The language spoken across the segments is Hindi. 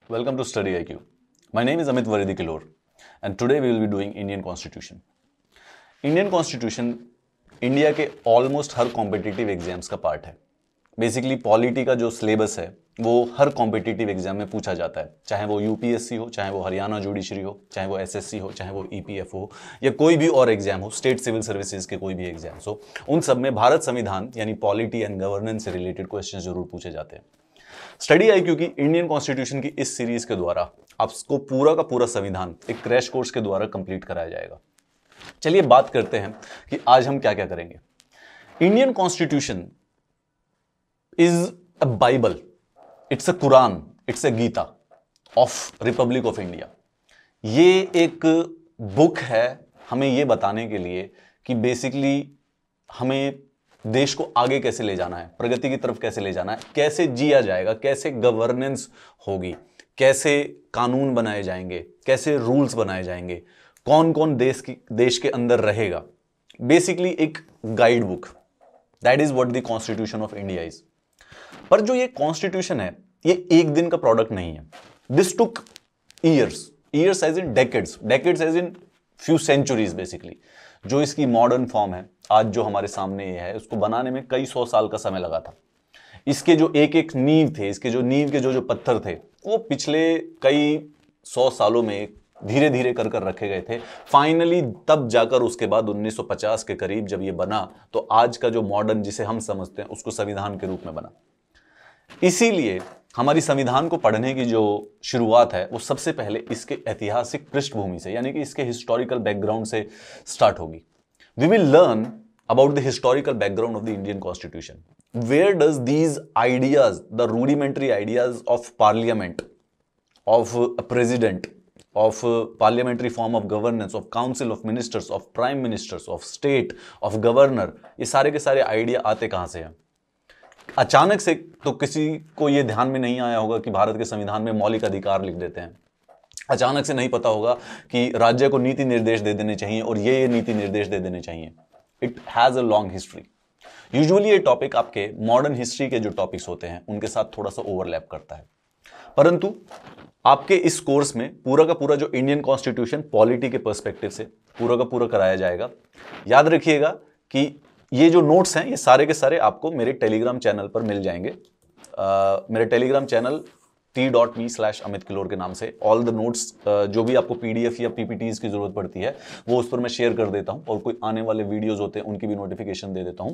Welcome to Study IQ. My name is Amit Varidi Kilor, and today we will be doing Indian Constitution. Indian Constitution India के ऑलमोस्ट हर कॉम्पिटिटिव एग्जाम्स का पार्ट है. बेसिकली पॉलिटी का जो सिलेबस है वो हर कॉम्पिटिटिव एग्जाम में पूछा जाता है, चाहे वो यूपीएससी हो, चाहे वो हरियाणा जुडिशरी हो, चाहे वो एसएससी हो, चाहे वो ईपीएफ हो या कोई भी और एग्जाम हो, स्टेट सिविल सर्विसेज के कोई भी एग्जाम्स हो, उन सब में भारत संविधान यानी पॉलिटी एंड गवर्नेंस से रिलेटेड क्वेश्चन जरूर पूछे जाते हैं. स्टडी आईक्यू की इंडियन कॉन्स्टिट्यूशन की इस सीरीज के द्वारा आपको पूरा का पूरा संविधान एक क्रैश कोर्स के द्वारा कंप्लीट कराया जाएगा. चलिए बात करते हैं कि आज हम क्या क्या करेंगे. Indian constitution is a Bible, it's a Quran, it's a Gita of Republic of India. ये एक बुक है हमें ये बताने के लिए कि बेसिकली हमें देश को आगे कैसे ले जाना है, प्रगति की तरफ कैसे ले जाना है, कैसे जिया जाएगा, कैसे गवर्नेंस होगी, कैसे कानून बनाए जाएंगे, कैसे रूल्स बनाए जाएंगे, कौन कौन देश के अंदर रहेगा. बेसिकली एक guide book. That is what the constitution of India is. पर जो ये कॉन्स्टिट्यूशन है ये एक दिन का प्रोडक्ट नहीं है. This took years, years as in decades, decades as in few centuries. Basically जो इसकी मॉडर्न फॉर्म है आज जो हमारे सामने ये है, उसको बनाने में कई 100 साल का समय लगा था. इसके जो एक एक नींव थे, इसके जो नींव के जो पत्थर थे, वो पिछले कई 100 सालों में धीरे धीरे कर रखे गए थे. फाइनली तब जाकर उसके बाद 1950 के करीब जब ये बना तो आज का जो मॉडर्न जिसे हम समझते हैं उसको संविधान के रूप में बना. इसीलिए हमारी संविधान को पढ़ने की जो शुरुआत है वो सबसे पहले इसके ऐतिहासिक पृष्ठभूमि से यानी कि इसके हिस्टोरिकल बैकग्राउंड से स्टार्ट होगी. We will learn about the historical background of the Indian Constitution. Where does these ideas, the rudimentary ideas of parliament, of a president, of a parliamentary form of governance, of council of ministers, of prime ministers, of state, of governor, ये सारे के सारे आइडिया आते कहाँ से हैं? अचानक से तो किसी को ये ध्यान में नहीं आया होगा कि भारत के संविधान में मौलिक अधिकार लिख देते हैं. अचानक से नहीं पता होगा कि राज्य को नीति निर्देश दे देने चाहिए और ये नीति निर्देश दे देने चाहिए. It has a long history. Usually ये टॉपिक आपके मॉडर्न हिस्ट्री के जो टॉपिक्स होते हैं उनके साथ थोड़ा सा ओवरलैप करता है, परंतु आपके इस कोर्स में पूरा का पूरा जो इंडियन कॉन्स्टिट्यूशन पॉलिटी के पर्सपेक्टिव से पूरा का पूरा कराया जाएगा. याद रखिएगा कि ये जो नोट्स हैं ये सारे के सारे आपको मेरे टेलीग्राम चैनल पर मिल जाएंगे. मेरे टेलीग्राम चैनल t.me/Amit Kilor के नाम से ऑल द नोट्स जो भी आपको पीडीएफ या पीपीटीज की जरूरत पड़ती है वो उस पर मैं शेयर कर देता हूं, और कोई आने वाले वीडियोस होते हैं उनकी भी नोटिफिकेशन दे देता हूं.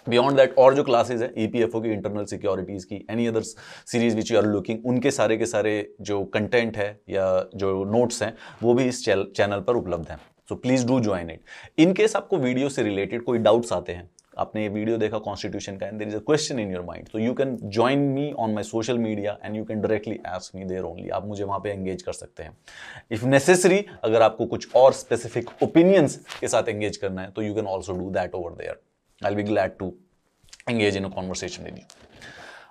बियॉन्ड दैट और जो क्लासेज है ईपीएफओ की, इंटरनल सिक्योरिटीज की, any other series which you are looking, उनके सारे के सारे जो कंटेंट है या जो नोट्स हैं वो भी इस चैनल पर उपलब्ध हैं. So please do join it. In case आपको वीडियो से रिलेटेड कोई डाउट्स आते हैं, आपने ये वीडियो देखा कॉन्स्टिट्यूशन का and there is a question in your mind, तो you can join me on my social media and you can directly ask me there only. आप मुझे वहां पे एंगेज कर सकते हैं. इफ नेसेसरी अगर आपको कुछ और स्पेसिफिक ओपिनियंस के साथ एंगेज करना है तो you can also do that over there. I will be glad to engage in a conversation with you.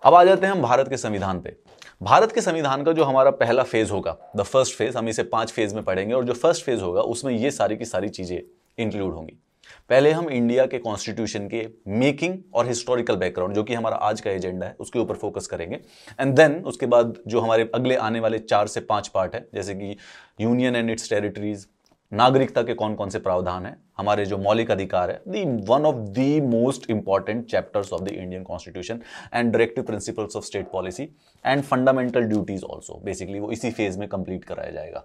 अब आ जाते हैं हम भारत के संविधान पे. भारत के संविधान का जो हमारा पहला फेज होगा, द फर्स्ट फेज, हम इसे 5 फेज में पढ़ेंगे और जो फर्स्ट फेज होगा उसमें ये सारी की सारी चीजें इंक्लूड होंगी. पहले हम इंडिया के कॉन्स्टिट्यूशन के मेकिंग और हिस्टोरिकल बैकग्राउंड जो कि हमारा आज का एजेंडा है उसके ऊपर फोकस करेंगे. एंड देन उसके बाद जो हमारे अगले आने वाले 4 से 5 पार्ट है, जैसे कि यूनियन एंड इट्स टेरिटरीज, नागरिकता के कौन कौन से प्रावधान है, हमारे जो मौलिक अधिकार है, one of the most important chapters of the Indian constitution, and directive principles of state policy and fundamental duties also. Basically वो इसी फेज में कंप्लीट कराया जाएगा.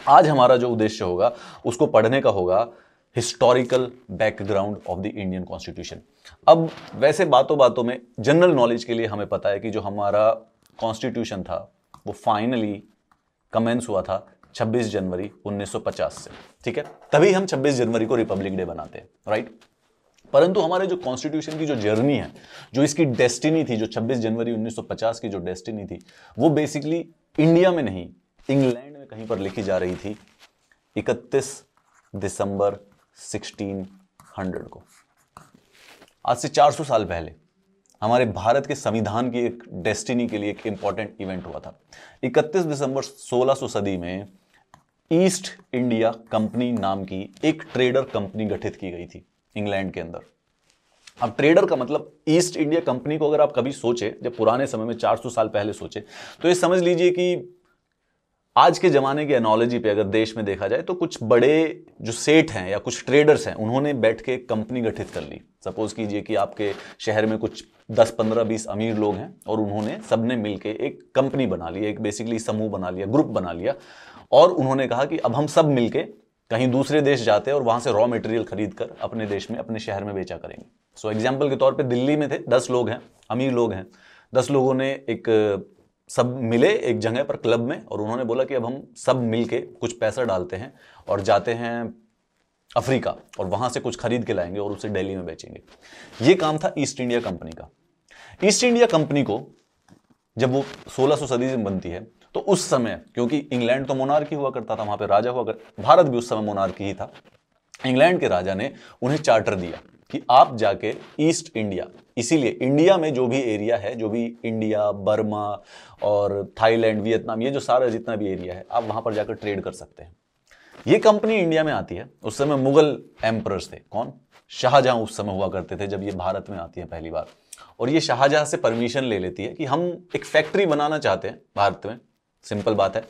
आज हमारा जो उद्देश्य होगा उसको पढ़ने का होगा historical background of the Indian constitution. अब वैसे बातों बातों में जनरल नॉलेज के लिए हमें पता है कि जो हमारा कॉन्स्टिट्यूशन था वो फाइनली कमेंस हुआ था 26 जनवरी 1950 से. ठीक है, तभी हम 26 जनवरी को रिपब्लिक डे बनाते हैं, राइट. परंतु हमारे जो कॉन्स्टिट्यूशन की जो जर्नी है, जो इसकी डेस्टिनी थी, जो 26 जनवरी 1950 की जो डेस्टिनी थी, वो बेसिकली इंडिया में नहीं इंग्लैंड में कहीं पर लिखी जा रही थी 31 दिसंबर 1600 को. आज से 400 साल पहले हमारे भारत के संविधान की एक डेस्टिनी के लिए एक इंपॉर्टेंट इवेंट हुआ था. 31 दिसंबर 1600 सदी में ईस्ट इंडिया कंपनी नाम की एक ट्रेडर कंपनी गठित की गई थी इंग्लैंड के अंदर. अब ट्रेडर का मतलब ईस्ट इंडिया कंपनी को अगर आप कभी सोचे, जब पुराने समय में 400 साल पहले सोचे, तो ये समझ लीजिए कि आज के जमाने की एनोलॉजी पे अगर देश में देखा जाए तो कुछ बड़े जो सेठ हैं या कुछ ट्रेडर्स हैं, उन्होंने बैठ के एक कंपनी गठित कर ली। सपोज कीजिए कि आपके शहर में कुछ 10, 15, 20 अमीर लोग हैं और उन्होंने सबने मिलके एक कंपनी बना ली, एक बेसिकली समूह बना लिया, ग्रुप बना लिया, और उन्होंने कहा कि अब हम सब मिलके कहीं दूसरे देश जाते हैं और वहां से रॉ मटेरियल खरीद कर अपने देश में, अपने शहर में बेचा करेंगे। सो एग्जाम्पल के तौर पर दिल्ली में थे 10 लोग हैं, अमीर लोग हैं, 10 लोगों ने सब मिले एक जगह पर क्लब में और उन्होंने बोला कि अब हम सब मिलके कुछ पैसा डालते हैं और जाते हैं अफ्रीका और वहां से कुछ खरीद के लाएंगे और उसे दिल्ली में बेचेंगे। ये काम था ईस्ट इंडिया कंपनी का। ईस्ट इंडिया कंपनी को जब वो 1600 सदी में बनती है तो उस समय, क्योंकि इंग्लैंड तो मोनार्की हुआ करता था, वहां पे राजा हुआ करता, भारत भी उस समय मोनार्की ही था, इंग्लैंड के राजा ने उन्हें चार्टर दिया कि आप जाके ईस्ट इंडिया, इसीलिए इंडिया में जो भी एरिया है, जो भी इंडिया, बर्मा और थाईलैंड, वियतनाम, ये जो सारा जितना भी एरिया है, आप वहां पर जाकर ट्रेड कर सकते हैं। ये कंपनी इंडिया में आती है। उस समय मुगल एम्परर्स थे, कौन? शाहजहां उस समय हुआ करते थे जब ये भारत में आती है पहली बार, और ये शाहजहां से परमिशन ले लेती है कि हम एक फैक्ट्री बनाना चाहते हैं भारत में। सिंपल बात है।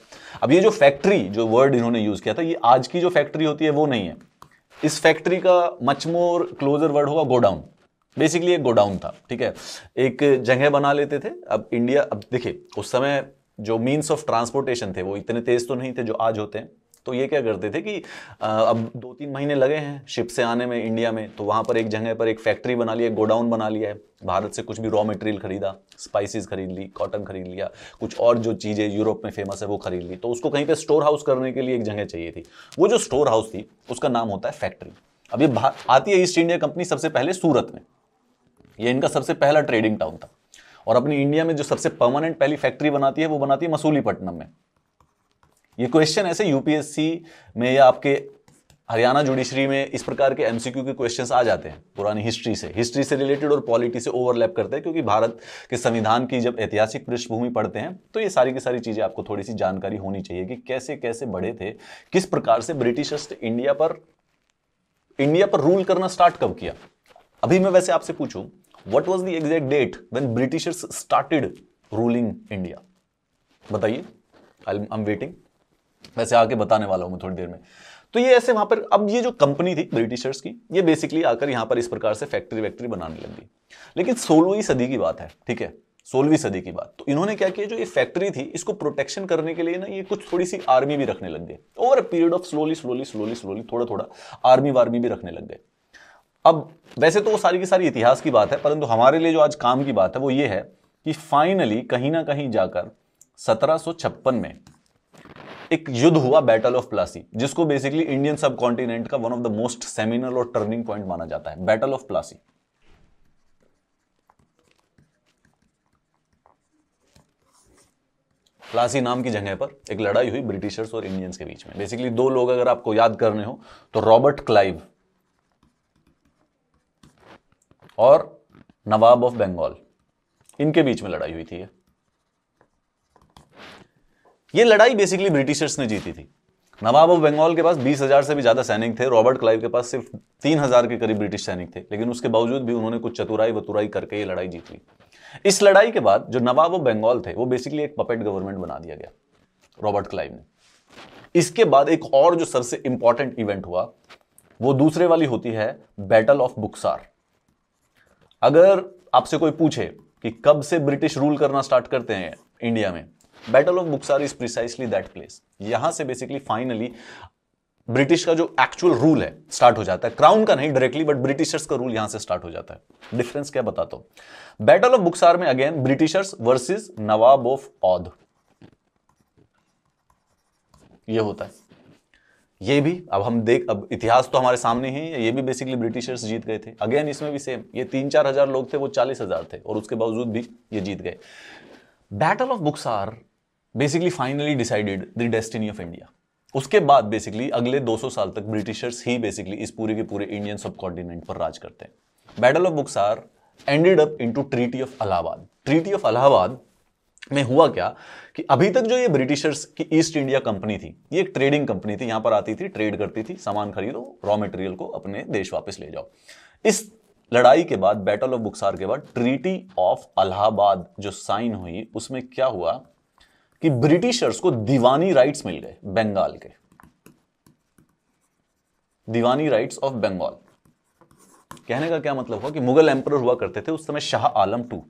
अब ये जो फैक्ट्री, जो वर्ड इन्होंने यूज किया था, ये आज की जो फैक्ट्री होती है वो नहीं है। इस फैक्ट्री का मच मोर क्लोजर वर्ड होगा गोडाउन। बेसिकली एक गोडाउन था, ठीक है, एक जगह बना लेते थे। अब इंडिया, अब देखिए उस समय जो मीन्स ऑफ ट्रांसपोर्टेशन थे वो इतने तेज तो नहीं थे जो आज होते हैं। तो ये क्या करते थे कि अब 2-3 महीने लगे हैं शिप से आने में इंडिया में, तो वहां पर एक जगह पर एक फैक्ट्री बना लिया, गोडाउन बना लिया है, भारत से कुछ भी रॉ मटेरियल खरीदा, स्पाइसेस खरीद ली, कॉटन खरीद लिया, कुछ और जो चीजें यूरोप में फेमस है वो खरीद ली, तो उसको कहीं पे स्टोर हाउस करने के लिए एक जगह चाहिए थी। वो जो स्टोर हाउस थी उसका नाम होता है फैक्ट्री। अब ये आती है ईस्ट इंडिया कंपनी सबसे पहले सूरत में, ये इनका सबसे पहला ट्रेडिंग टाउन था। और अपनी इंडिया में जो सबसे परमानेंट पहली फैक्ट्री बनाती है वो बनाती है मसूलीपट्टनम में। ये क्वेश्चन ऐसे यूपीएससी में या आपके हरियाणा जुडिशरी में इस प्रकार के एमसीक्यू के क्वेश्चंस आ जाते हैं पुरानी हिस्ट्री से रिलेटेड और पॉलिटी से ओवरलैप करते हैं, क्योंकि भारत के संविधान की जब ऐतिहासिक पृष्ठभूमि पढ़ते हैं तो ये सारी की सारी चीजें आपको थोड़ी सी जानकारी होनी चाहिए कि कैसे कैसे बढ़े थे, किस प्रकार से ब्रिटिशर्स इंडिया पर रूल करना स्टार्ट कब किया। अभी मैं वैसे आपसे पूछूं, what was the exact date when Britishers started ruling India, बताइए। आई एम वेटिंग, वैसे आके बताने वाला हूं मैं थोड़ी देर में। तो ये ऐसे वहां पर, अब ये जो कंपनी थी ब्रिटिशर्स की, ये बेसिकली आकर यहां पर इस प्रकार से फैक्ट्री वैक्ट्री बनाने लगी। लेकिन 16वीं सदी की बात है, ठीक है, 16वीं सदी की बात। तो इन्होंने क्या किया, जो ये फैक्ट्री थी इसको प्रोटेक्शन करने के लिए ना ये कुछ थोड़ी सी आर्मी भी रखने लग गए। Over a period of slowly थोड़ा थोड़ा आर्मी वार्मी भी रखने लग गए। अब वैसे तो वो सारी की सारी इतिहास की बात है, परंतु हमारे लिए जो आज काम की बात है वो ये है कि फाइनली कहीं ना कहीं जाकर 1756 में एक युद्ध हुआ, बैटल ऑफ प्लासी, जिसको बेसिकली इंडियन सब कॉन्टिनेंट का one of the most seminal और टर्निंग पॉइंट माना जाता है, बैटल ऑफ प्लासी। प्लासी नाम की जगह पर एक लड़ाई हुई ब्रिटिशर्स और इंडियंस के बीच में। बेसिकली दो लोग अगर आपको याद करने हो तो रॉबर्ट क्लाइव और नवाब ऑफ बंगाल, इनके बीच में लड़ाई हुई थी। ये लड़ाई बेसिकली ब्रिटिशर्स ने जीती थी। नवाब ऑफ बंगाल के पास 20,000 से भी ज्यादा सैनिक थे, रॉबर्ट क्लाइव के पास सिर्फ 3,000 के करीब ब्रिटिश सैनिक थे, लेकिन उसके बावजूद भी उन्होंने कुछ चतुराई वतुराई करके ये लड़ाई जीत ली। इस लड़ाई के बाद जो नवाब ऑफ बंगाल थे वो बेसिकली एक पपेट गवर्नमेंट बना दिया गया रॉबर्ट क्लाइव ने। इसके बाद एक और जो सबसे इंपॉर्टेंट इवेंट हुआ वो दूसरे वाली होती है बैटल ऑफ बुक्सार। अगर आपसे कोई पूछे कि कब से ब्रिटिश रूल करना स्टार्ट करते हैं इंडिया में, battle of Buxar is precisely that place. यहां से बेसिकली फाइनली ब्रिटिश का जो एक्चुअल रूल है स्टार्ट हो जाता है, क्राउन का नहीं डायरेक्टली, बट ब्रिटिशर्स का रूल यहां से स्टार्ट हो जाता है। डिफरेंस क्या बताता हूं। बैटल ऑफ बुक्सार में again Britishers versus Nawab of Oudh, ये होता है। ये भी अब हम अब इतिहास तो हमारे सामने ही है, ये भी बेसिकली ब्रिटिशर्स जीत गए थे। अगेन इसमें भी सेम, ये 3-4 हजार लोग थे, वो 40,000 थे, और उसके बावजूद भी ये जीत गए। Battle of Buxar basically finally decided the destiny of India. उसके बाद बेसिकली अगले 200 साल तक ब्रिटिशर्स ही बेसिकली इस पूरे के पूरे इंडियन सब कॉन्टिनेंट पर राज करते हैं। Battle of Buxar ended up into treaty of Allahabad. Treaty of Allahabad में हुआ क्या कि अभी तक जो ये ब्रिटिशर्स की ईस्ट इंडिया कंपनी थी, ये एक ट्रेडिंग कंपनी थी, यहां पर आती थी, ट्रेड करती थी, सामान खरीदो, रॉ मटेरियल को अपने देश वापस ले जाओ। इस लड़ाई के बाद, बैटल ऑफ बुक्सार के बाद ट्रीटी ऑफ इलाहाबाद जो साइन हुई, उसमें क्या हुआ कि ब्रिटिशर्स को दीवानी राइट्स मिल गए बंगाल के, दीवानी राइट्स ऑफ बंगाल। कहने का क्या मतलब हुआ कि मुगल एम्परर हुआ करते थे उस समय शाह आलम टू।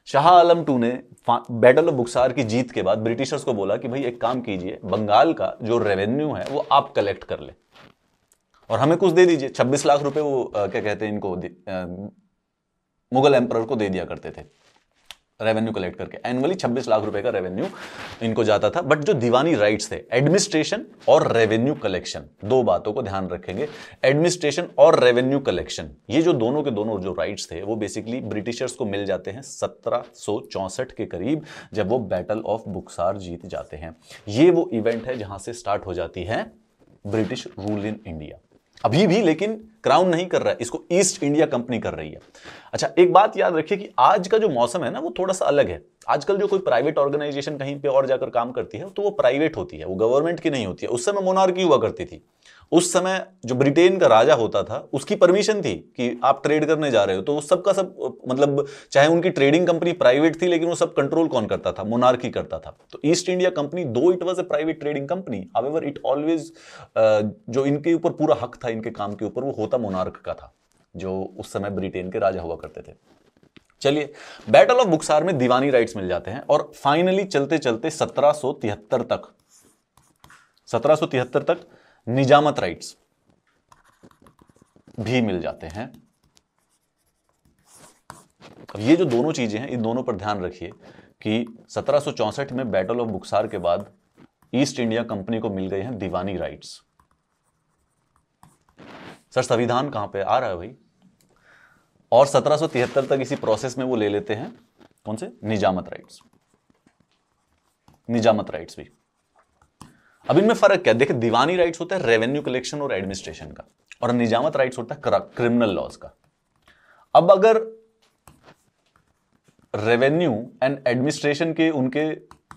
शाह आलम टू ने बैटल ऑफ बुक्सार की जीत के बाद ब्रिटिशर्स को बोला कि भाई एक काम कीजिए, बंगाल का जो रेवेन्यू है वो आप कलेक्ट कर ले और हमें कुछ दे दीजिए। 26 लाख रुपए वो क्या कहते हैं इनको, मुगल एम्परर को दे दिया करते थे रेवेन्यू कलेक्ट करके। एनुअली 26 लाख रुपए का रेवेन्यू इनको जाता था। बट जो दीवानी राइट्स थे, एडमिनिस्ट्रेशन और रेवेन्यू कलेक्शन, दो बातों को ध्यान रखेंगे, एडमिनिस्ट्रेशन और रेवेन्यू कलेक्शन, ये जो दोनों के दोनों जो राइट्स थे वो बेसिकली ब्रिटिशर्स को मिल जाते हैं 1764 के करीब, जब वो बैटल ऑफ बुक्सार जीत जाते हैं। ये वो इवेंट है जहां से स्टार्ट हो जाती है ब्रिटिश रूल इन इंडिया। अभी भी लेकिन क्राउन नहीं कर रहा है, इसको ईस्ट इंडिया कंपनी कर रही है। अच्छा, एक बात याद रखिए कि आज का जो मौसम है ना वो थोड़ा सा अलग है। आजकल जो कोई प्राइवेट ऑर्गेनाइजेशन कहीं पे और जाकर काम करती है तो वो प्राइवेट होती है, वो गवर्नमेंट की नहीं होती है। उस समय मोनार्की हुआ करती थी। उस समय जो ब्रिटेन का राजा होता था उसकी परमिशन थी कि आप ट्रेड करने जा रहे हो, तो वो सबका सब मतलब चाहे उनकी ट्रेडिंग कंपनी प्राइवेट थी लेकिन वो सब कंट्रोल कौन करता था? मोनार्की करता था। तो ईस्ट इंडिया कंपनी, दो it was a private trading company, however it always जो इनके ऊपर पूरा हक था इनके काम के ऊपर वो होता मोनार्क का था, जो उस समय ब्रिटेन के राजा हुआ करते थे। चलिए, बैटल ऑफ बुक्सार में दीवानी राइट्स मिल जाते हैं और फाइनली चलते चलते 1773 तक निजामत राइट्स भी मिल जाते हैं। अब ये जो दोनों चीजें हैं, इन दोनों पर ध्यान रखिए कि 1764 में बैटल ऑफ बुक्सार के बाद ईस्ट इंडिया कंपनी को मिल गए हैं दीवानी राइट्स। सर संविधान कहां पे आ रहा है भाई? और 1773 तक इसी प्रोसेस में वो ले लेते हैं कौन से? निजामत राइट्स। निजामत राइट्स भी। अब इनमें फर्क क्या है? देखिए, दीवानी राइट्स होता है रेवेन्यू कलेक्शन और एडमिनिस्ट्रेशन का, और निजामत राइट्स होता है क्रिमिनल लॉज का। अब अगर रेवेन्यू एंड एडमिनिस्ट्रेशन के उनके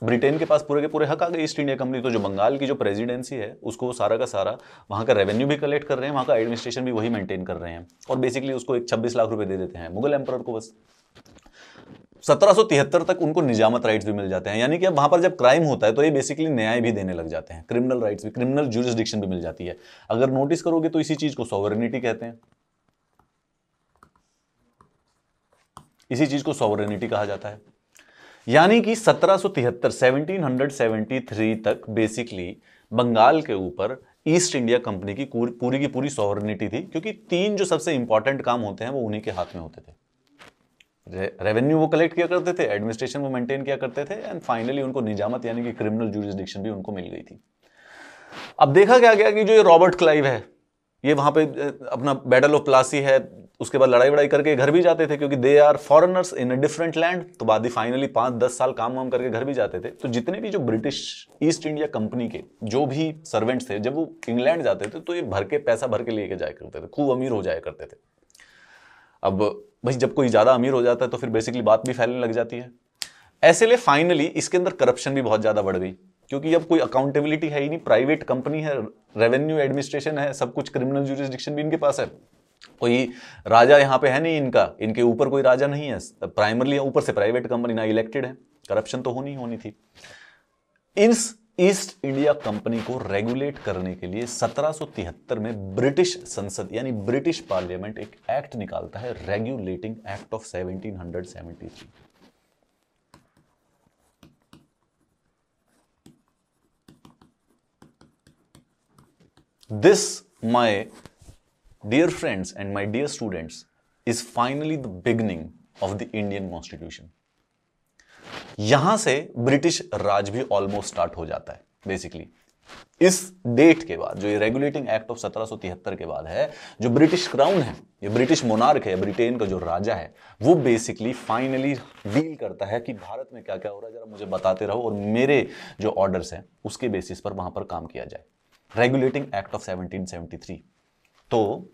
ब्रिटेन के पास पूरे के पूरे हक आ गए ईस्ट इंडिया कंपनी, तो जो बंगाल की जो प्रेसिडेंसी है उसको सारा का सारा वहां का रेवेन्यू भी कलेक्ट कर रहे हैं, वहां का एडमिनिस्ट्रेशन भी वही मेंटेन कर रहे हैं, और बेसिकली उसको एक 26 लाख रुपए दे देते हैं मुगल एम्परर को बस। 1773 तक उनको निजामत राइट्स भी मिल जाते हैं, यानी कि अब वहां पर जब क्राइम होता है तो ये बेसिकली न्याय भी देने लग जाते हैं, क्रिमिनल राइट्स भी, क्रिमिनल ज्यूरिसडिक्शन भी मिल जाती है। अगर नोटिस करोगे तो इसी चीज को सॉवरेनिटी कहते हैं, इसी चीज को सॉवरेनिटी कहा जाता है। यानी कि 1773 तक बेसिकली बंगाल के ऊपर ईस्ट इंडिया कंपनी की पूरी सॉवरेनिटी थी, क्योंकि तीन जो सबसे इंपॉर्टेंट काम होते हैं वो उन्हीं के हाथ में होते थे। रेवेन्यू वो कलेक्ट किया करते थे, एडमिनिस्ट्रेशन वो मेंटेन किया करते थे, एंड फाइनली उनको निजामत यानी कि क्रिमिनल ज्यूरिसडिक्शन भी उनको मिल गई थी। अब देखा क्या गया कि जो ये रॉबर्ट क्लाइव है, ये वहां पे अपना बैटल ऑफ प्लासी है, उसके बाद लड़ाई वड़ाई करके घर भी जाते थे, क्योंकि they are foreigners in a different land. तो बाद ही फाइनली 5-10 साल काम वाम करके घर भी जाते थे। तो जितने भी जो ब्रिटिश ईस्ट इंडिया कंपनी के जो भी सर्वेंट्स थे, जब वो इंग्लैंड जाते थे तो ये पैसा भर के लेके जाया करते थे, खूब अमीर हो जाया करते थे। अब भाई जब कोई ज्यादा अमीर हो जाता है तो फिर बेसिकली बात भी फैलने लग जाती है। ऐसे लिए फाइनली इसके अंदर करप्शन भी बहुत ज्यादा बढ़ गई, क्योंकि अब कोई अकाउंटेबिलिटी है ही नहीं, प्राइवेट कंपनी है, रेवेन्यू एडमिनिस्ट्रेशन है, सब कुछ, क्रिमिनल ज्यूरिसडिक्शन भी इनके पास है, कोई राजा यहाँ पे है नहीं इनके ऊपर कोई राजा नहीं है, प्राइमरली ऊपर से प्राइवेट कंपनी ना इलेक्टेड है, करप्शन तो होनी थी। इस ईस्ट इंडिया कंपनी को रेगुलेट करने के लिए 1773 में ब्रिटिश संसद यानी ब्रिटिश पार्लियामेंट एक एक्ट निकालता है, regulating act of 1773। This, my dear friends and my dear students, is finally the beginning of the Indian Constitution. यहां से ब्रिटिश राज भी ऑलमोस्ट स्टार्ट हो जाता है बेसिकली। इस डेट के बाद, जो ये रेगुलेटिंग एक्ट ऑफ 1773 के बाद है, जो ब्रिटिश क्राउन है, ये ब्रिटिश मोनार्क है, ब्रिटेन का जो राजा है, वो बेसिकली फाइनली डील करता है कि भारत में क्या क्या हो रहा है, जरा मुझे बताते रहो और मेरे जो ऑर्डर्स हैं उसके बेसिस पर वहां पर काम किया जाए। Regulating act of 1773। तो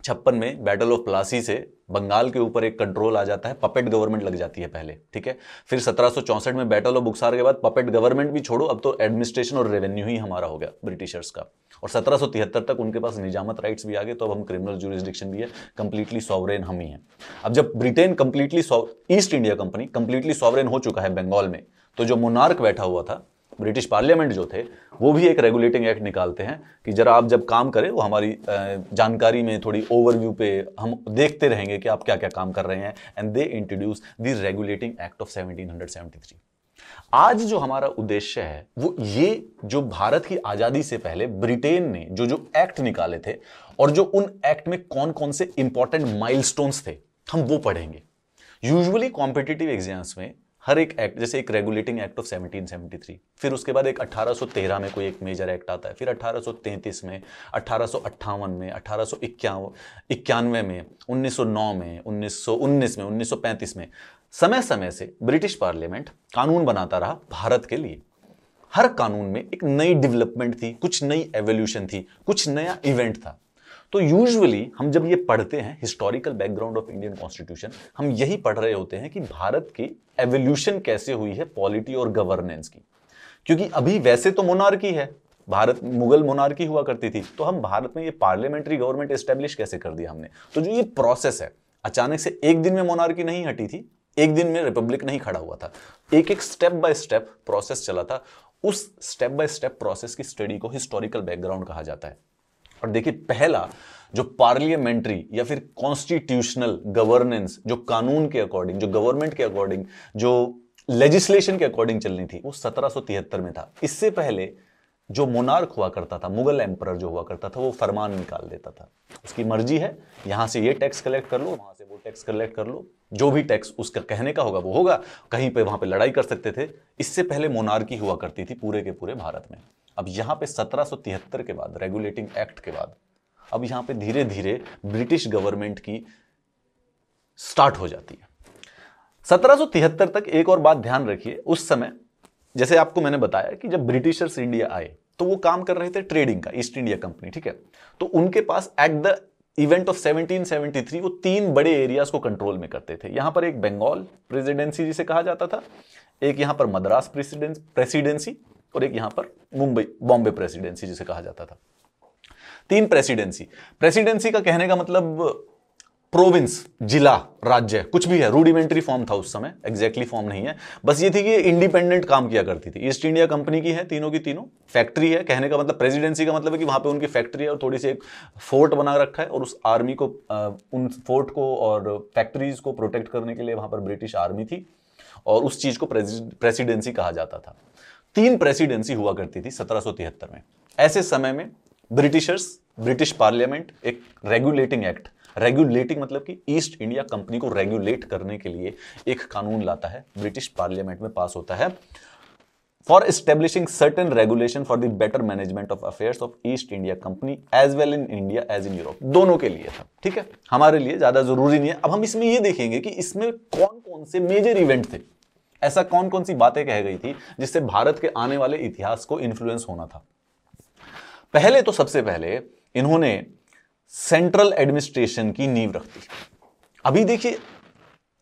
56 में बैटल ऑफ प्लासी से बंगाल के ऊपर एक कंट्रोल आ जाता है, पपेट गवर्नमेंट लग जाती है पहले, ठीक है। फिर 1764 में बैटल ऑफ बुक्सार के बाद पपेट गवर्नमेंट भी छोड़ो, अब तो एडमिनिस्ट्रेशन और रेवेन्यू ही हमारा हो गया ब्रिटिशर्स का। और 1773 तक उनके पास निजामत राइट्स भी आ गए, तो अब हम क्रिमिनल ज्यूरिसडिक्शन भी है, कंप्लीटली सॉवरेन हम ही हैं। अब जब Britain completely east India company completely sovereign हो चुका है बंगाल में, तो जो मोनार्क बैठा हुआ था, ब्रिटिश पार्लियामेंट जो थे, वो भी एक रेगुलेटिंग एक्ट निकालते हैं कि जरा आप जब काम करें वो हमारी जानकारी में थोड़ी ओवरव्यू पे हम देखते रहेंगे कि आप क्या क्या काम कर रहे हैं। And they introduce the regulating act of 1773। आज जो हमारा उद्देश्य है वो ये, जो भारत की आजादी से पहले ब्रिटेन ने जो जो एक्ट निकाले थे और जो उन एक्ट में कौन कौन से इंपॉर्टेंट माइलस्टोन्स थे, हम वो पढ़ेंगे। यूजुअली कॉम्पिटिटिव एग्जाम्स में हर एक एक्ट, जैसे एक रेगुलेटिंग एक्ट ऑफ 1773, फिर उसके बाद एक 1813 में कोई एक मेजर एक्ट आता है, फिर 1833 में, 1858 में, 1891 में, 1909 में, 1919 में, 1935 में, समय समय से ब्रिटिश पार्लियामेंट कानून बनाता रहा भारत के लिए। हर कानून में एक नई डेवलपमेंट थी, कुछ नई एवोल्यूशन थी, कुछ नया इवेंट था। तो यूजुअली हम जब ये पढ़ते हैं historical background of Indian constitution, हम यही पढ़ रहे होते हैं कि भारत की एवोल्यूशन कैसे हुई है पॉलिटी और गवर्नेंस की। क्योंकि अभी वैसे तो मोनार्की है, भारत मुगल मोनार्की हुआ करती थी, तो हम भारत में ये पार्लियामेंट्री गवर्नमेंट एस्टेब्लिश कैसे कर दिया हमने। तो जो ये प्रोसेस है, अचानक से एक दिन में मोनार्की नहीं हटी थी, एक दिन में रिपब्लिक नहीं खड़ा हुआ था, एक एक स्टेप बाय स्टेप प्रोसेस चला था। उस स्टेप बाय स्टेप प्रोसेस की स्टडी को हिस्टोरिकल बैकग्राउंड कहा जाता है। और देखिए, पहला जो पार्लियामेंट्री या फिर कॉन्स्टिट्यूशनल गवर्नेंस, जो कानून के अकॉर्डिंग, जो गवर्नमेंट के अकॉर्डिंग, जो लेजिस्लेशन के अकॉर्डिंग चलनी थी, वो 1773 में था। इससे पहले जो मोनार्क हुआ करता था, मुगल एम्परर जो हुआ करता था, वो फरमान निकाल देता था, उसकी मर्जी है, यहां से ये टैक्स कलेक्ट कर लो, वहां से वो टैक्स कलेक्ट कर लो, जो भी टैक्स उसका कहने का होगा वो होगा। कहीं पे वहां पे लड़ाई कर सकते थे। इससे पहले मोनार्की हुआ करती थी पूरे के पूरे भारत में। अब यहां पे 1773 के बाद, रेगुलेटिंग एक्ट के बाद, अब यहां पे धीरे धीरे ब्रिटिश गवर्नमेंट की स्टार्ट हो जाती है। 1773 तक एक और बात ध्यान रखिए, उस समय जैसे आपको मैंने बताया कि जब ब्रिटिशर्स इंडिया आए तो वो काम कर रहे थे ट्रेडिंग का, ईस्ट इंडिया कंपनी, ठीक है। तो उनके पास एट द इवेंट ऑफ 1773 वो 3 बड़े एरियाज को कंट्रोल में करते थे। यहां पर एक बंगाल प्रेसिडेंसी जिसे कहा जाता था, एक यहां पर मद्रास प्रेसिडेंसी, और एक यहां पर बॉम्बे प्रेसिडेंसी जिसे कहा जाता था। 3 प्रेसिडेंसी का कहने का मतलब प्रोविंस, जिला, राज्य, कुछ भी है, रूडिमेंट्री फॉर्म था उस समय, एग्जैक्टली फॉर्म नहीं है। बस ये थी कि इंडिपेंडेंट काम किया करती थी। ईस्ट इंडिया कंपनी की है तीनों की तीनों, फैक्ट्री है, कहने का मतलब प्रेसिडेंसी का मतलब है कि वहां पे उनकी फैक्ट्री है और थोड़ी सी एक फोर्ट बना रखा है, और उस आर्मी को, उन फोर्ट को और फैक्ट्रीज को प्रोटेक्ट करने के लिए वहां पर ब्रिटिश आर्मी थी, और उस चीज को प्रेसिडेंसी कहा जाता था। 3 प्रेसिडेंसी हुआ करती थी 1773 में। ऐसे समय में ब्रिटिश पार्लियामेंट एक रेगुलेटिंग एक्ट, रेगुलेटिंग मतलब कि ईस्ट इंडिया कंपनी को रेगुलेट करने के लिए एक कानून लाता है, ब्रिटिश पार्लियामेंट में पास होता है, for establishing certain regulation for the better management of affairs of East India Company as well in India as in Europe. दोनों के लिए था, ठीक है, हमारे लिए ज्यादा जरूरी नहीं है। अब हम इसमें यह देखेंगे कि इसमें कौन कौन से मेजर इवेंट थे, ऐसा कौन कौन सी बातें कह गई थी जिससे भारत के आने वाले इतिहास को इन्फ्लुएंस होना था। पहले तो सबसे पहले इन्होंने सेंट्रल एडमिनिस्ट्रेशन की नींव रख दी। अभी देखिए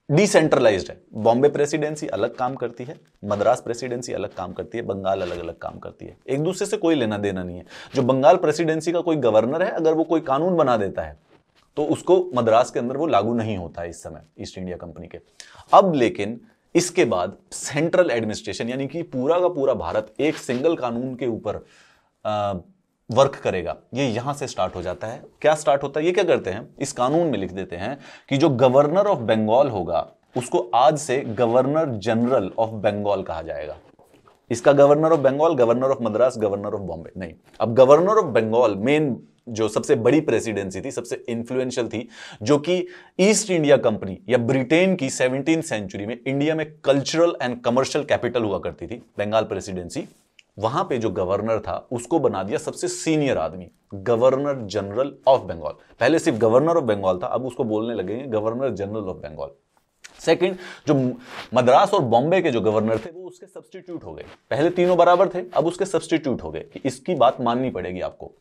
डिसेंट्रलाइज्ड है, बॉम्बे प्रेसिडेंसी अलग काम करती है, मद्रास प्रेसिडेंसी अलग काम करती है, बंगाल अलग अलग काम करती है, एक दूसरे से कोई लेना देना नहीं है। जो बंगाल प्रेसिडेंसी का कोई गवर्नर है, अगर वो कोई कानून बना देता है तो उसको मद्रास के अंदर वो लागू नहीं होता है इस समय ईस्ट इंडिया कंपनी के। अब लेकिन इसके बाद सेंट्रल एडमिनिस्ट्रेशन, यानी कि पूरा का पूरा भारत एक सिंगल कानून के ऊपर वर्क करेगा, ये यहां से स्टार्ट हो जाता है। क्या स्टार्ट होता है, ये क्या करते हैं, इस कानून में लिख देते हैं कि जो गवर्नर ऑफ बंगाल होगा उसको आज से गवर्नर जनरल ऑफ बंगाल कहा जाएगा। इसका governor of Bengal, governor of Madras, governor of Bombay नहीं। अब गवर्नर ऑफ बंगाल मेन जो सबसे बड़ी प्रेसिडेंसी थी, सबसे इंफ्लुएंशियल थी, जो कि ईस्ट इंडिया कंपनी या ब्रिटेन की 17वीं सेंचुरी में इंडिया में कल्चरल एंड कमर्शियल कैपिटल हुआ करती थी, बंगाल प्रेसिडेंसी। वहां पे जो गवर्नर था उसको बना दिया सबसे सीनियर आदमी, गवर्नर जनरल ऑफ बंगाल। पहले सिर्फ गवर्नर ऑफ बंगाल था, अब उसको बोलने लगे governor general of Bengal. Second, जो मद्रास और बॉम्बे के जो गवर्नर थे वो उसके सब्स्टिट्यूट हो गए। पहले तीनों बराबर थे, अब उसके सब्स्टिट्यूट हो गए कि इसकी बात माननी पड़ेगी आपको।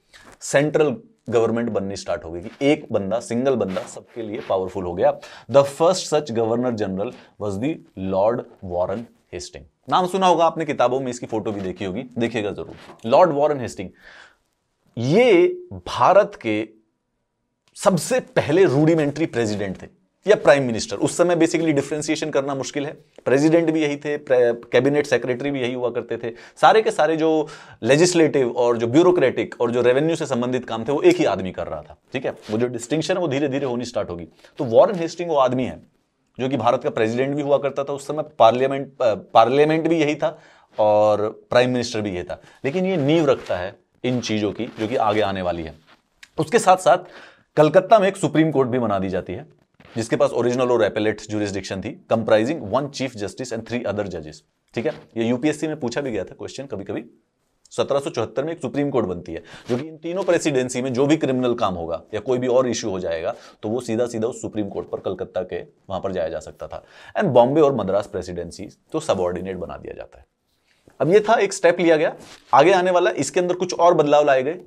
सेंट्रल गवर्नमेंट बननी स्टार्ट हो गई कि एक बंदा, सिंगल बंदा सबके लिए पावरफुल हो गया। The first such governor general was the Lord Warren Hasting. नाम सुना होगा आपने, किताबों में इसकी फोटो भी देखी होगी, देखिएगा जरूर। लॉर्ड वॉरेन हेस्टिंग ये भारत के सबसे पहले रूडिमेंट्री प्रेसिडेंट थे या प्राइम मिनिस्टर। उस समय बेसिकली डिफरेंशिएशन करना मुश्किल है, प्रेसिडेंट भी यही थे, कैबिनेट सेक्रेटरी भी यही हुआ करते थे, सारे के सारे जो लेजिस्लेटिव और जो ब्यूरोक्रेटिक और जो रेवेन्यू से संबंधित काम थे वो एक ही आदमी कर रहा था। ठीक है, वो जो डिस्टिंक्शन है वो धीरे धीरे होनी स्टार्ट होगी। तो वॉरेन हेस्टिंग वो आदमी है जो कि भारत का प्रेसिडेंट भी हुआ करता था उस समय, पार्लियामेंट भी यही था और प्राइम मिनिस्टर भी यही था। लेकिन ये नींव रखता है इन चीजों की जो कि आगे आने वाली है। उसके साथ साथ कलकत्ता में एक सुप्रीम कोर्ट भी बना दी जाती है जिसके पास ओरिजिनल और एपेलेट ज्यूरिसडिक्शन थी, comprising 1 chief justice and 3 other जजेस। ठीक है, ये यूपीएससी में पूछा भी गया था क्वेश्चन कभी कभी। 1774 में एक सुप्रीम कोर्ट बनती है जो कि इन तीनों प्रेसिडेंसी में जो भी क्रिमिनल काम होगा या कोई भी और इश्यू हो जाएगा तो वो सीधा सीधा उस सुप्रीम कोर्ट पर, कलकत्ता के वहां पर जाया जा सकता था। एंड बॉम्बे और मद्रास प्रेसिडेंसी तो सबऑर्डिनेट बना दिया जाता है। अब ये था, एक स्टेप लिया गया। आगे आने वाला इसके अंदर कुछ और बदलाव लाए गए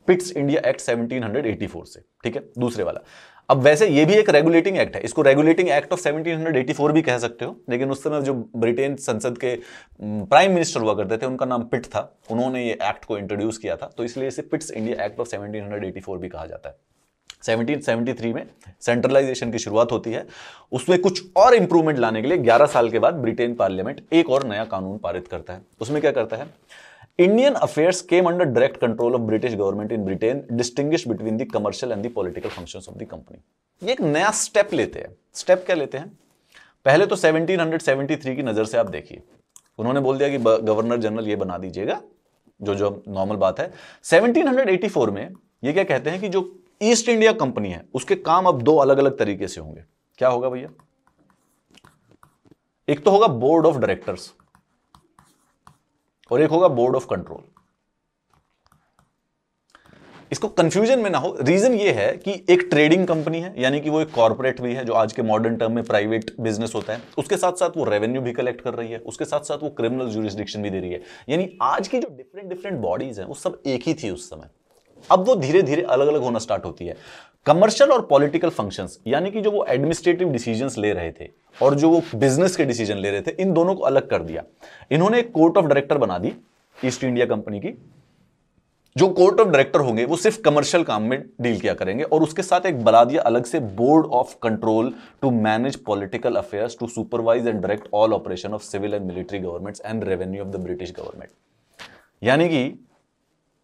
पिट्स इंडिया एक्ट 1784 से। ठीक है, दूसरे वाला। अब वैसे ये भी एक रेगुलेटिंग एक्ट है, इसको रेगुलेटिंग एक्ट ऑफ 1784 भी कह सकते हो, लेकिन उस समय जो ब्रिटेन संसद के प्राइम मिनिस्टर हुआ करते थे उनका नाम पिट था, उन्होंने ये एक्ट को इंट्रोड्यूस किया था, तो इसलिए इसे पिट्स इंडिया एक्ट ऑफ 1784 भी कहा जाता है। 1773 में सेंट्रलाइजेशन की शुरुआत होती है। उसमें कुछ और इंप्रूवमेंट लाने के लिए 11 साल के बाद ब्रिटेन पार्लियामेंट एक और नया कानून पारित करता है। उसमें क्या करता है, Indian affairs came under direct control of British government in Britain, distinguish between the commercial and the political functions of the company. ये एक नया स्टेप लेते हैं। स्टेप क्या लेते हैं, पहले तो 1773 की नजर से आप देखिए, उन्होंने बोल दिया कि गवर्नर जनरल ये बना दीजिएगा, जो नॉर्मल बात है। 1784 में ये क्या कहते हैं कि जो ईस्ट इंडिया कंपनी है उसके काम अब 2 अलग अलग तरीके से होंगे। क्या होगा भैया, एक तो होगा बोर्ड ऑफ डायरेक्टर्स और एक होगा बोर्ड ऑफ कंट्रोल। इसको कंफ्यूजन में ना हो, रीजन ये है कि एक ट्रेडिंग कंपनी है, यानी कि वो एक कॉर्पोरेट भी है जो आज के मॉडर्न टर्म में प्राइवेट बिजनेस होता है, उसके साथ साथ वो रेवेन्यू भी कलेक्ट कर रही है, उसके साथ साथ वो क्रिमिनल ज्यूरिसडिक्शन भी दे रही है। यानी आज की जो डिफरेंट डिफरेंट बॉडीज हैं वो सब एक ही थी उस समय, अब वो धीरे धीरे अलग अलग होना स्टार्ट होती है। कमर्शियल और पॉलिटिकल फंक्शंस, यानी कि जो वो एडमिनिस्ट्रेटिव डिसीजंस ले रहे थे और जो वो बिजनेस के डिसीजन ले रहे थे, इन दोनों को अलग कर दिया। इन्होंने एक कोर्ट ऑफ डायरेक्टर बना दी ईस्ट इंडिया कंपनी की। जो कोर्ट ऑफ डायरेक्टर होंगे वो सिर्फ कमर्शियल काम में डील किया करेंगे और उसके साथ एक बना दिया अलग से board of control to manage political affairs, to supervise and direct all operation of civil and military governments and revenue of the British government. यानी कि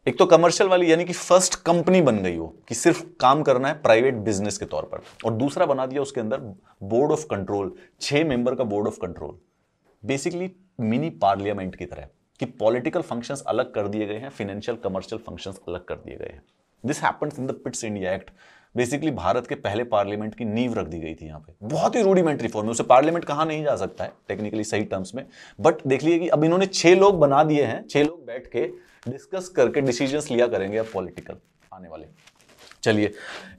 एक तो कमर्शियल वाली, यानी कि फर्स्ट कंपनी बन गई वो कि सिर्फ काम करना है प्राइवेट बिजनेस के तौर पर, और दूसरा बना दिया उसके अंदर बोर्ड ऑफ कंट्रोल, 6 मेंबर का board of control, basically mini parliament की तरह, कि पॉलिटिकल फंक्शंस अलग कर दिए गए हैं, फाइनेंशियल कमर्शियल फंक्शंस अलग कर दिए गए हैं। This happens in the Pitt's India act. Basically Bharat के पहले पार्लियामेंट की नींव रख दी गई थी यहाँ पे, बहुत ही रूडिमेंट्री फॉर्म में। उसे पार्लियामेंट कहा नहीं जा सकता है टेक्निकली सही टर्म्स में, बट देख लीजिए कि अब इन्होंने 6 लोग बना दिए हैं, 6 लोग बैठ के डिस्कस करके डिसीजंस लिया करेंगे अब पॉलिटिकल आने वाले। चलिए,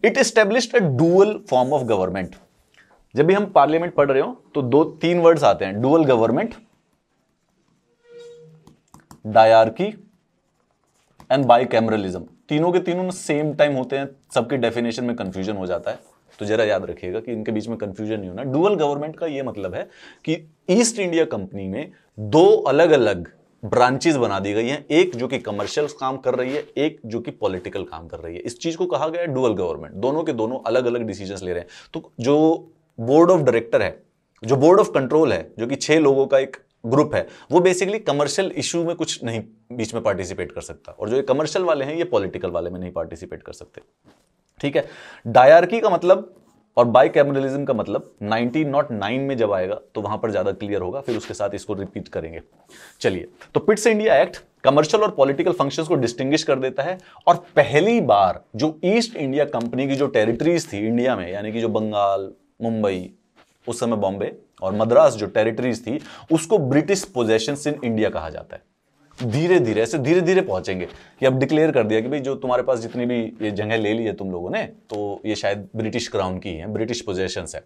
it established a dual form of government. जब भी हम पार्लियामेंट पढ़ रहे हो तो 2-3 वर्ड्स आते हैं, dual government, dyarchy and bicameralism. तीनों के तीनों सेम टाइम होते हैं, सबके डेफिनेशन में कंफ्यूजन हो जाता है, तो जरा याद रखिएगा कि इनके बीच में कंफ्यूजन नहीं होना। डुअल गवर्नमेंट का यह मतलब है कि ईस्ट इंडिया कंपनी में 2 अलग अलग ब्रांचेस बना दी गई हैं, एक जो कि कमर्शियल काम कर रही है, एक जो कि पॉलिटिकल काम कर रही है। इस चीज को कहा गया है डुअल गवर्नमेंट। दोनों के दोनों अलग अलग डिसीजंस ले रहे हैं। तो जो बोर्ड ऑफ डायरेक्टर है, जो बोर्ड ऑफ कंट्रोल है, जो कि 6 लोगों का एक ग्रुप है, वो बेसिकली कमर्शियल इशू में कुछ नहीं बीच में पार्टिसिपेट कर सकता, और जो ये कमर्शियल वाले हैं ये पॉलिटिकल वाले में नहीं पार्टिसिपेट कर सकते। ठीक है, डायरकी का मतलब और बाइकैमरलिज्म का मतलब 1909 में जब आएगा तो वहां पर ज्यादा क्लियर होगा, फिर उसके साथ इसको रिपीट करेंगे। चलिए, तो पिट्स इंडिया एक्ट कमर्शियल और पॉलिटिकल फंक्शंस को डिस्टिंग्विश कर देता है, और पहली बार जो ईस्ट इंडिया कंपनी की जो टेरिटरीज थी इंडिया में, यानी कि जो बंगाल, मुंबई, उस समय बॉम्बे और मद्रास जो टेरिटरीज थी, उसको ब्रिटिश पोजेशंस इन इंडिया कहा जाता है। धीरे धीरे ऐसे धीरे धीरे पहुंचेंगे कि अब डिक्लेयर कर दिया कि भाई जो तुम्हारे पास जितनी भी ये जगह ले ली है तुम लोगों ने, तो ये शायद ब्रिटिश क्राउन की है, ब्रिटिश पोजेशंस है।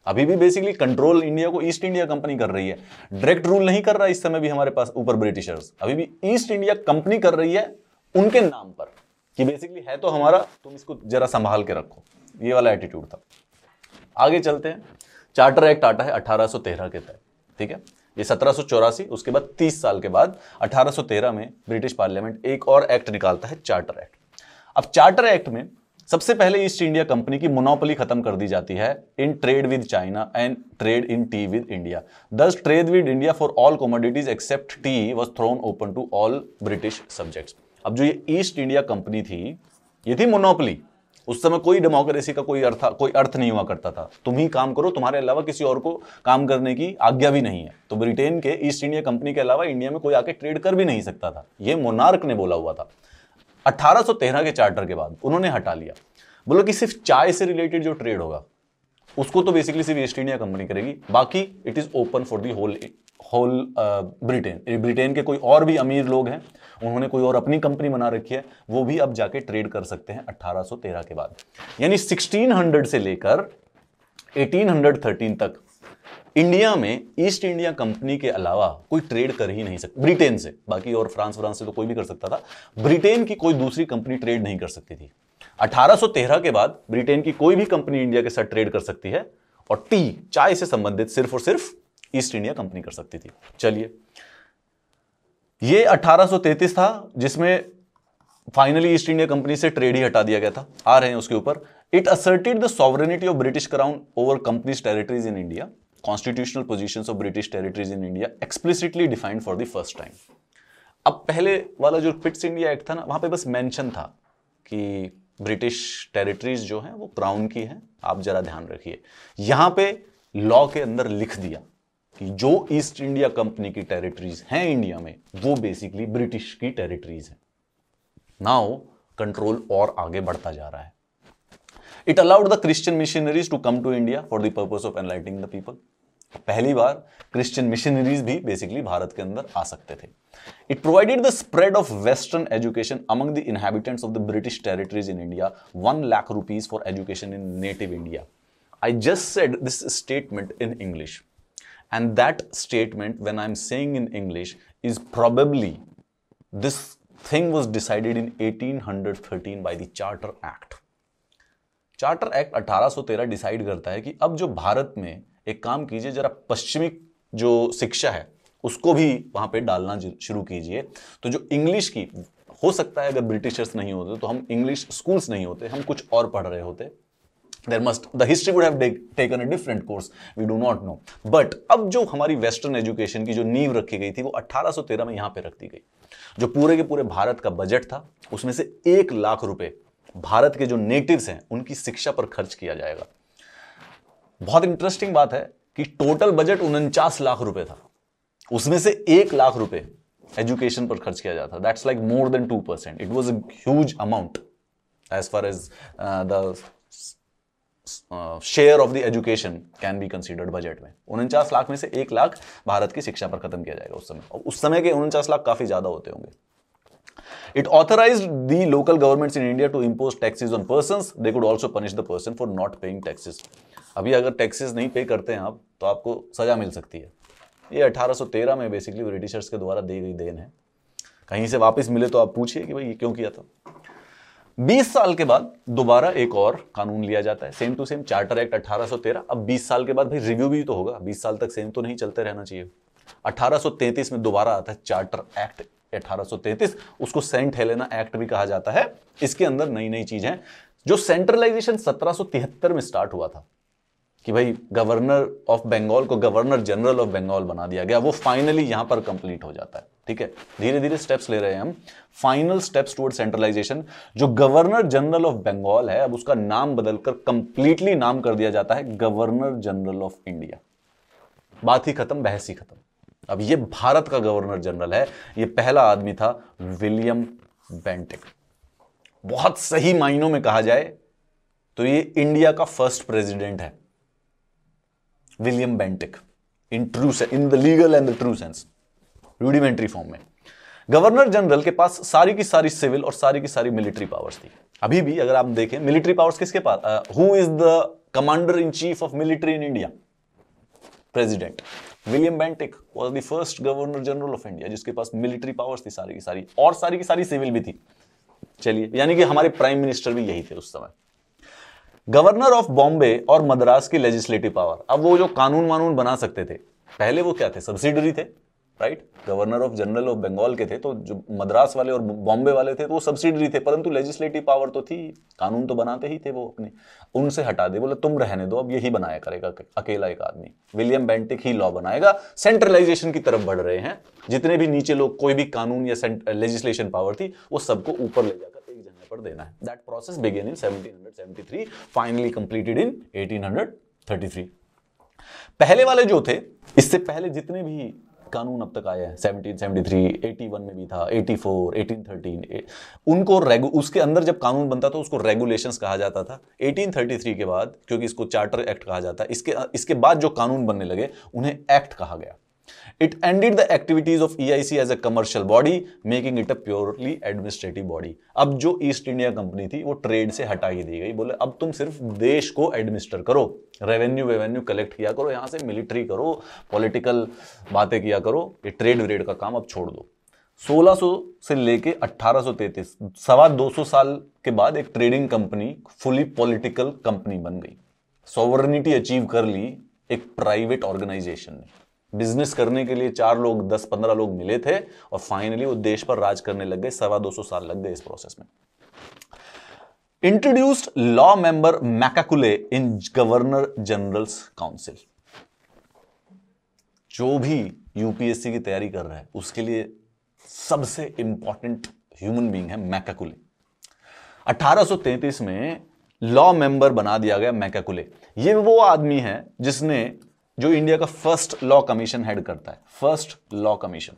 अभी भी बेसिकली कंट्रोल इंडिया को ईस्ट इंडिया कंपनी कर रही है, डायरेक्ट रूल नहीं कर रहा इस समय भी हमारे पास ऊपर ब्रिटिशर्स, अभी भी ईस्ट इंडिया कंपनी कर रही है उनके नाम पर। कि बेसिकली है तो हमारा, तुम इसको जरा संभाल के रखो, ये वाला एटीट्यूड था। आगे चलते हैं। चार्टर एक्ट आता है 1813 के तहत, ठीक है। ये 1784, उसके बाद 30 साल के बाद 1813 में ब्रिटिश पार्लियामेंट एक और एक्ट निकालता है, चार्टर एक्ट। अब चार्टर एक्ट में सबसे पहले ईस्ट इंडिया कंपनी की मोनोपोली खत्म कर दी जाती है in trade with China and trade in tea with India. Thus trade with India for all commodities except tea was thrown open to all British subjects. अब जो ये ईस्ट इंडिया कंपनी थी, ये थी मोनोपोली। उस समय कोई डेमोक्रेसी का कोई अर्थ नहीं हुआ करता था। तुम ही काम करो, तुम्हारे अलावा किसी और को काम करने की आज्ञा भी नहीं है। तो ब्रिटेन के ईस्ट इंडिया कंपनी के अलावा इंडिया में कोई आके ट्रेड कर भी नहीं सकता था, ये मोनार्क ने बोला हुआ था। 1813 के चार्टर के बाद उन्होंने हटा लिया, बोलो कि सिर्फ चाय से रिलेटेड जो ट्रेड होगा उसको तो बेसिकली सिर्फ ईस्ट इंडिया कंपनी करेगी, बाकी it is open for the whole Britain. Britain के कोई और भी अमीर लोग हैं, उन्होंने कोई और अपनी कंपनी बना रखी है, वो भी अब जाके ट्रेड कर सकते हैं 1813 के बाद। यानी 1600 से लेकर 1813 तक इंडिया में ईस्ट इंडिया कंपनी के अलावा कोई ट्रेड कर ही नहीं सकता ब्रिटेन से। बाकी और फ्रांस से तो कोई भी कर सकता था, ब्रिटेन की कोई दूसरी कंपनी ट्रेड नहीं कर सकती थी। 1813 के बाद ब्रिटेन की कोई भी कंपनी इंडिया के साथ ट्रेड कर सकती है, और टी, चाय से संबंधित सिर्फ और सिर्फ ईस्ट इंडिया कंपनी कर सकती थी। चलिए, ये 1833 था जिसमें फाइनली ईस्ट इंडिया कंपनी से ट्रेड ही हटा दिया गया था। आ रहे हैं उसके ऊपर। It asserted the sovereignty of British crown over companies territories in India, constitutional positions of British territories in India explicitly defined for the first time. अब पहले वाला जो पिट्स इंडिया एक्ट था ना, वहां पे बस मेंशन था कि ब्रिटिश टेरिटरीज जो हैं वो क्राउन की हैं, आप जरा ध्यान रखिए। यहां पे लॉ के अंदर लिख दिया कि जो ईस्ट इंडिया कंपनी की टेरिटरीज हैं इंडिया में, वो बेसिकली ब्रिटिश की टेरिटरीज हैं। नाउ कंट्रोल और आगे बढ़ता जा रहा है। It allowed the Christian missionaries to come to India for the purpose of enlightening the people. पहली बार क्रिश्चियन मिशनरीज भी बेसिकली भारत के अंदर आ सकते थे। It provided the spread of western education among the inhabitants of the British territories in India, 1 lakh rupees for education in native India. I just said this statement in English, and that statement, when I'm saying in English, is probably this thing was decided in 1813 by the Charter Act. Charter act 1813 decide करता है कि अब जो भारत में एक काम कीजिए, जरा पश्चिमी जो शिक्षा है उसको भी वहां पे डालना शुरू कीजिए। तो जो इंग्लिश की, हो सकता है अगर ब्रिटिशर्स नहीं होते तो हम इंग्लिश स्कूल्स नहीं होते, हम कुछ और पढ़ रहे होते। the history would have taken a different course, we do not know. But अब जो हमारी वेस्टर्न एजुकेशन की जो नींव रखी गई थी वो 1813 में यहां पे रख दी गई। जो पूरे के पूरे भारत का बजट था उसमें से 1 लाख रुपए भारत के जो नेटिव्स हैं उनकी शिक्षा पर खर्च किया जाएगा। बहुत इंटरेस्टिंग बात है कि टोटल बजट 49 लाख रुपए था, उसमें से 1 लाख रुपए एजुकेशन पर खर्च किया जाता। That's like more than 2%। It was a huge amount as far as the share of the education can be considered budget में। 49 लाख में से 1 लाख भारत की शिक्षा पर खत्म किया जाएगा उस समय, और उस समय के 49 लाख काफी ज्यादा होते होंगे। It authorized the local governments in India to impose taxes on persons. They could also punish the person for not paying taxes. अभी अगर टैक्सेस नहीं पे करते हैं आप तो आपको सजा मिल सकती है। ये 1813 में बेसिकली ब्रिटिशर्स के द्वारा दी गई देन है। कहीं से वापस मिले तो आप पूछिए कि भाई ये क्यों किया था। 20 साल के बाद दोबारा एक और कानून लिया जाता है, same to same charter act 1813। अब 20 साल के बाद भाई रिव्यू भी तो होगा, 20 साल तक सेम तो नहीं चलते रहना चाहिए। 1833 में दोबारा आता है चार्टर एक्ट 1833, उसको सेंट हेलेना एक्ट भी कहा जाता है। इसके अंदर नई नई चीज है। जो सेंट्रलाइजेशन 1773 में स्टार्ट हुआ था कि भाई गवर्नर ऑफ बंगाल को गवर्नर जनरल ऑफ बंगाल बना दिया गया, वो फाइनली यहां पर कंप्लीट हो जाता है। ठीक है, धीरे धीरे स्टेप्स ले रहे हैं हम, फाइनल स्टेप्स टुवर्ड सेंट्रलाइजेशन। जो गवर्नर जनरल ऑफ बंगाल है अब उसका नाम बदलकर कंप्लीटली नाम कर दिया जाता है गवर्नर जनरल ऑफ इंडिया। बात ही खत्म, बहस ही खत्म। अब ये भारत का गवर्नर जनरल है, ये पहला आदमी था विलियम बेंटिक। बहुत सही मायनों में कहा जाए तो ये इंडिया का फर्स्ट प्रेसिडेंट है, William Bentinck, in the legal and the true sense, rudimentary form में। गवर्नर जनरल के पास सारी की सारी सिविल और सारी की सारी मिलिट्री पावर्स थी। अभी भी अगर आप देखें मिलिट्री पावर्स किसके पास, who is the commander in chief of military in India? President. William Bentinck was the first governor general of India जिसके पास मिलिट्री पावर्स थी सारी की सारी, और सारी की सारी सिविल भी थी। चलिए, यानी कि हमारे प्राइम मिनिस्टर भी यही थे उस समय। गवर्नर ऑफ बॉम्बे और मद्रास की लेजिस्लेटिव पावर, अब वो जो कानून वानून बना सकते थे, पहले वो क्या थे, सब्सिडरी थे, right. Governor of general of Bengal के थे, तो जो मद्रास वाले और बॉम्बे वाले थे तो वो सब्सिडरी थे, परंतु लेजिस्लेटिव पावर तो थी, कानून तो बनाते ही थे वो अपने। उनसे हटा दे, बोले तुम रहने दो, अब यही बनाया करेगा अकेला एक आदमी, विलियम बेंटिक ही लॉ बनाएगा। सेंट्रलाइजेशन की तरफ बढ़ रहे हैं, जितने भी नीचे लोग कोई भी कानून या लेजिस्लेशन पावर थी वो सबको ऊपर ले जाकर एक जगह पर देना है। That process began in 1773, finally completed in 1833। पहले वाले जो थे, इससे पहले जितने भी कानून अब तक आए हैं, 1773, 81 में भी था, 84, 1813, उनको उसके अंदर जब कानून बनता था उसको रेगुलेशंस कहा जाता था। 1833 के बाद, क्योंकि इसको चार्टर एक्ट कहा जाता है, इसके बाद जो कानून बनने लगे उन्हें एक्ट कहा गया। It ended the activities of EIC as a commercial body, making it a purely administrative body. अब जो ईस्ट इंडिया कंपनी थी वो ट्रेड से हटा ही दी गई, बोले अब तुम सिर्फ देश को एडमिनिस्टर करो, रेवेन्यू कलेक्ट किया करो, यहां से मिलिट्री करो, पॉलिटिकल बातें किया करो, ये ट्रेड व्रेड का काम अब छोड़ दो। 1600 से लेके 1833, 225 साल के बाद एक trading company fully political company बन गई, सॉवरेनिटी अचीव कर ली एक प्राइवेट ऑर्गेनाइजेशन ने। बिजनेस करने के लिए 4 लोग, 10-15 लोग मिले थे और फाइनली वो देश पर राज करने लग गए। 225 साल लग गए इस प्रोसेस में। इंट्रोड्यूस्ड लॉ मेंबर मैकाकुले इन गवर्नर जनरल्स काउंसिल। जो भी यूपीएससी की तैयारी कर रहा है उसके लिए सबसे इंपॉर्टेंट ह्यूमन बीइंग है मैकाकुले। 1833 में लॉ मेंबर बना दिया गया मैकाकुले। ये वो आदमी है जिसने, जो इंडिया का फर्स्ट लॉ कमीशन हेड करता है, first law commission.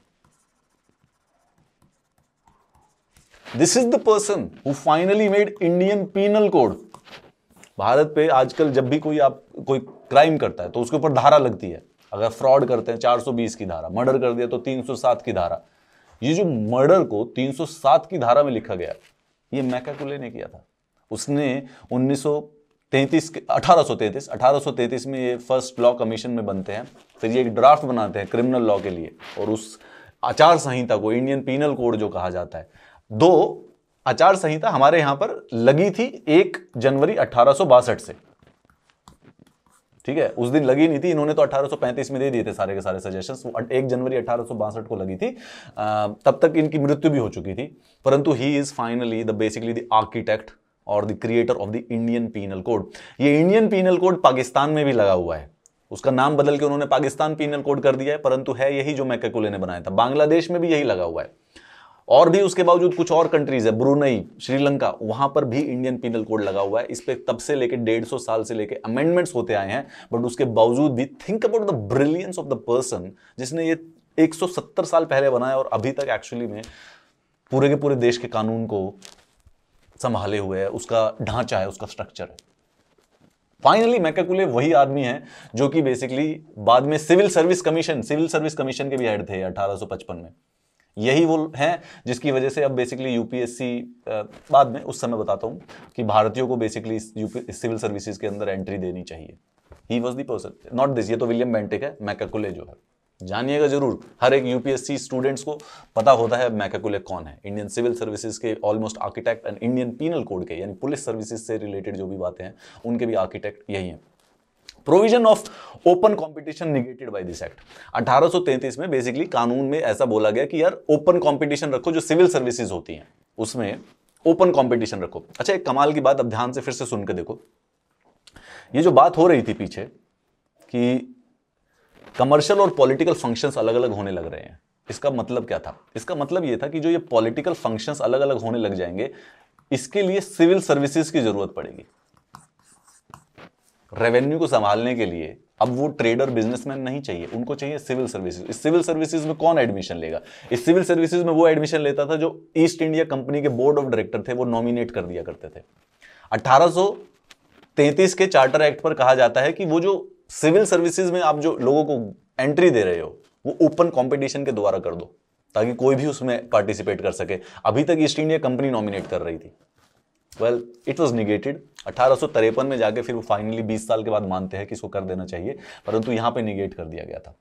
This is the person who finally made Indian penal code. Bharat पे आजकल जब भी कोई क्राइम करता है तो उसके ऊपर धारा लगती है। अगर फ्रॉड करते हैं 420 की धारा, मर्डर कर दिया तो 307 की धारा। ये जो मर्डर को 307 की धारा में लिखा गया, ये मैकाकुले ने किया था। उसने 1833 में ये फर्स्ट लॉ कमीशन में बनते हैं, फिर ये एक ड्राफ्ट बनाते हैं क्रिमिनल लॉ के लिए, और उस आचार संहिता को इंडियन पीनल कोड जो कहा जाता है, 2 आचार संहिता हमारे यहां पर लगी थी 1 जनवरी 1862 से, ठीक है, उस दिन लगी नहीं थी, इन्होंने तो 1835 में दे दिए थे सारे के सारे सजेशंस। 1 जनवरी 1862 को लगी थी, तब तक इनकी मृत्यु भी हो चुकी थी, परंतु he is finally basically the architect और the creator of the Indian penal code. ये इंडियन पीनल कोड पाकिस्तान में भी लगा हुआ है, उसका नाम बदल के उन्होंने पाकिस्तान पीनल कोड कर दिया है, परंतु है यही जो मैकाकुले ने बनाया था। बांग्लादेश में भी यही लगा हुआ है, और भी उसके बावजूद कुछ और कंट्रीज है, ब्रुनई, श्रीलंका, वहां पर भी इंडियन पीनल कोड लगा हुआ है। इस पे तब से लेके 150 साल से लेके अमेंडमेंट्स होते आए हैं, बट उसके बावजूद भी think about the brilliance of the person जिसने ये 170 साल पहले बनाया और अभी तक एक्चुअली में पूरे के पूरे देश के कानून को संभाले हुए है, उसका ढांचा है, उसका स्ट्रक्चर है। फाइनली मैकाकुले वही आदमी है जो कि बेसिकली बाद में सिविल सर्विस कमीशन के भी हेड थे 1855 में। यही वो हैं जिसकी वजह से अब बेसिकली यूपीएससी, बाद में उस समय बताता हूं कि भारतीयों को बेसिकली सिविल सर्विसेज के अंदर एंट्री देनी चाहिए। He was the person, not this, ये तो विलियम बेंटिक है, मैकाकुले जो है जानिएगा जरूर। हर एक यूपीएससी स्टूडेंट्स को पता होता है मैकाकुले कौन है, इंडियन सिविल सर्विसेज के almost architect and Indian penal code के, यानी पुलिस सर्विसेज से रिलेटेड जो भी बातें हैं उनके भी आर्किटेक्ट यही हैं। Provision of open competition negated by this act. 1833 में बेसिकली कानून में ऐसा बोला गया कि यार ओपन कंपटीशन रखो, जो सिविल सर्विसेज होती हैं उसमें ओपन कंपटीशन रखो। अच्छा, एक कमाल की बात, अब ध्यान से फिर से सुन के देखो, ये जो बात हो रही थी पीछे कि कमर्शियल और पॉलिटिकल फंक्शंस अलग अलग होने लग रहे हैं, इसका मतलब क्या था? इसका मतलब यह था कि जो ये पॉलिटिकल फंक्शंस अलग अलग होने लग जाएंगे, इसके लिए सिविल सर्विसेज की जरूरत पड़ेगी। रेवेन्यू को संभालने के लिए अब वो ट्रेडर बिजनेसमैन नहीं चाहिए, उनको चाहिए सिविल सर्विसेज। इस सिविल सर्विसेज में कौन एडमिशन लेगा? इस सिविल सर्विसेज में वो एडमिशन लेता था जो ईस्ट इंडिया कंपनी के बोर्ड ऑफ डायरेक्टर थे, वो नॉमिनेट कर दिया करते थे। 1833 के चार्टर एक्ट पर कहा जाता है कि वो जो सिविल सर्विसेज में आप जो लोगों को एंट्री दे रहे हो वो ओपन कंपटीशन के द्वारा कर दो, ताकि कोई भी उसमें पार्टिसिपेट कर सके। अभी तक ईस्ट इंडिया कंपनी नॉमिनेट कर रही थी। Well, it was negated. 1853 में जाके फिर वो फाइनली 20 साल के बाद मानते हैं कि इसको कर देना चाहिए, परंतु यहां पे निगेट कर दिया गया था।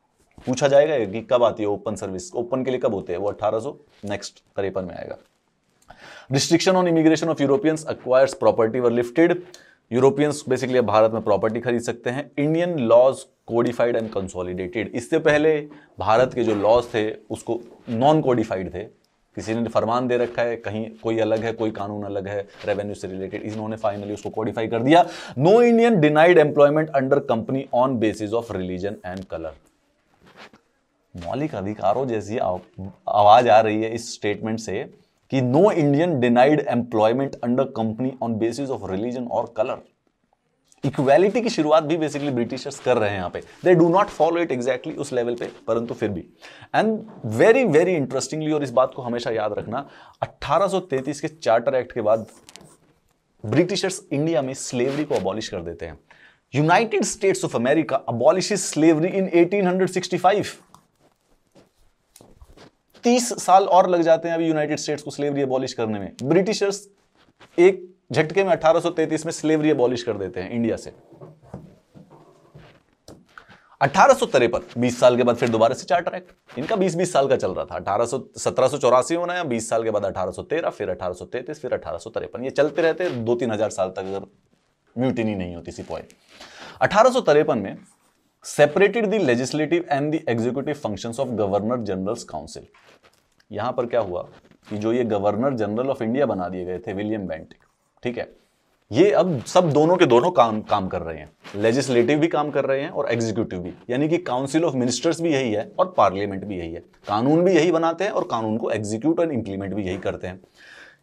पूछा जाएगा कि कब आती है ओपन सर्विस, ओपन के लिए कब होते हैं वो? 1853 में आएगा। Restriction on immigration of Europeans acquires property were lifted. Europeans basically Bharat में प्रॉपर्टी खरीद सकते हैं। Indian laws codified and consolidated. इससे पहले भारत के जो लॉज थे उसको नॉन कोडिफाइड थे, किसी ने फरमान दे रखा है, कहीं कोई अलग है, कोई कानून अलग है रेवेन्यू से रिलेटेड, इन्होंने फाइनली उसको कोडिफाई कर दिया। No Indian denied employment under company on basis of religion and colour. मौलिक अधिकारों जैसी आवाज आ रही है इस स्टेटमेंट से कि no Indian denied employment under company on basis of religion और कलर। इक्वालिटी की शुरुआत भी बेसिकली ब्रिटिशर्स कर रहे हैं यहां पे। They do not follow it exactly उस लेवल पे, परंतु फिर भी। एंड वेरी वेरी इंटरेस्टिंगली, और इस बात को हमेशा याद रखना, 1833 के चार्टर एक्ट के बाद ब्रिटिशर्स इंडिया में स्लेवरी को अबॉलिश कर देते हैं। United States of America abolishes slavery in 1865। 30 साल और लग जाते हैं अभी यूनाइटेड स्टेट्स को स्लेवरी अबॉलिश करने में। ब्रिटिशर्स एक झटके में 1833 में स्लेवरी अबॉलिश कर देते हैं इंडिया से। 1853, 20 साल के बाद फिर दोबारा से चार्टर एक्ट। इनका 20-20 साल का चल रहा था। 1784 में बनाया, 20 साल के बाद 1813, फिर 1833, फिर 1853। ये चलते रहते 2-3 हजार साल तक, अगर म्यूटिनी नहीं होती सिपाही। 1853 में separated the legislative and the executive functions of governor generals council. यहां पर क्या हुआ कि जो ये गवर्नर जनरल ऑफ इंडिया बना दिए गए थे विलियम बेंटिक, ठीक है, ये अब सब दोनों के दोनों काम कर रहे हैं। लेजिस्लेटिव भी काम कर रहे हैं और एग्जीक्यूटिव भी, यानी कि काउंसिल ऑफ मिनिस्टर्स भी यही है और पार्लियामेंट भी यही है। कानून भी यही बनाते हैं और कानून को एग्जीक्यूट और इंप्लीमेंट भी यही करते हैं।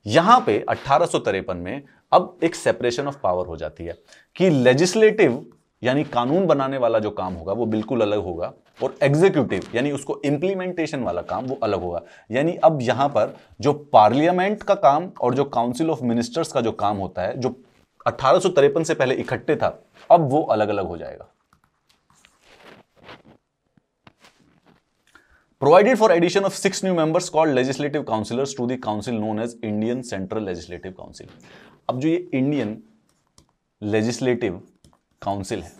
यहां पे 1853 में अब एक सेपरेशन ऑफ पावर हो जाती है कि लेजिस्लेटिव यानी कानून बनाने वाला जो काम होगा वो बिल्कुल अलग होगा, और एग्जीक्यूटिव यानी उसको इंप्लीमेंटेशन वाला काम वो अलग होगा। यानी अब यहां पर जो पार्लियामेंट का काम और जो काउंसिल ऑफ मिनिस्टर्स का जो काम होता है, जो 1853 से पहले इकट्ठे था, अब वो अलग अलग हो जाएगा। Provided for addition of 6 new members called legislative councillors to the council known as Indian central legislative council. अब जो ये इंडियन लेजिस्लेटिव काउंसिल है,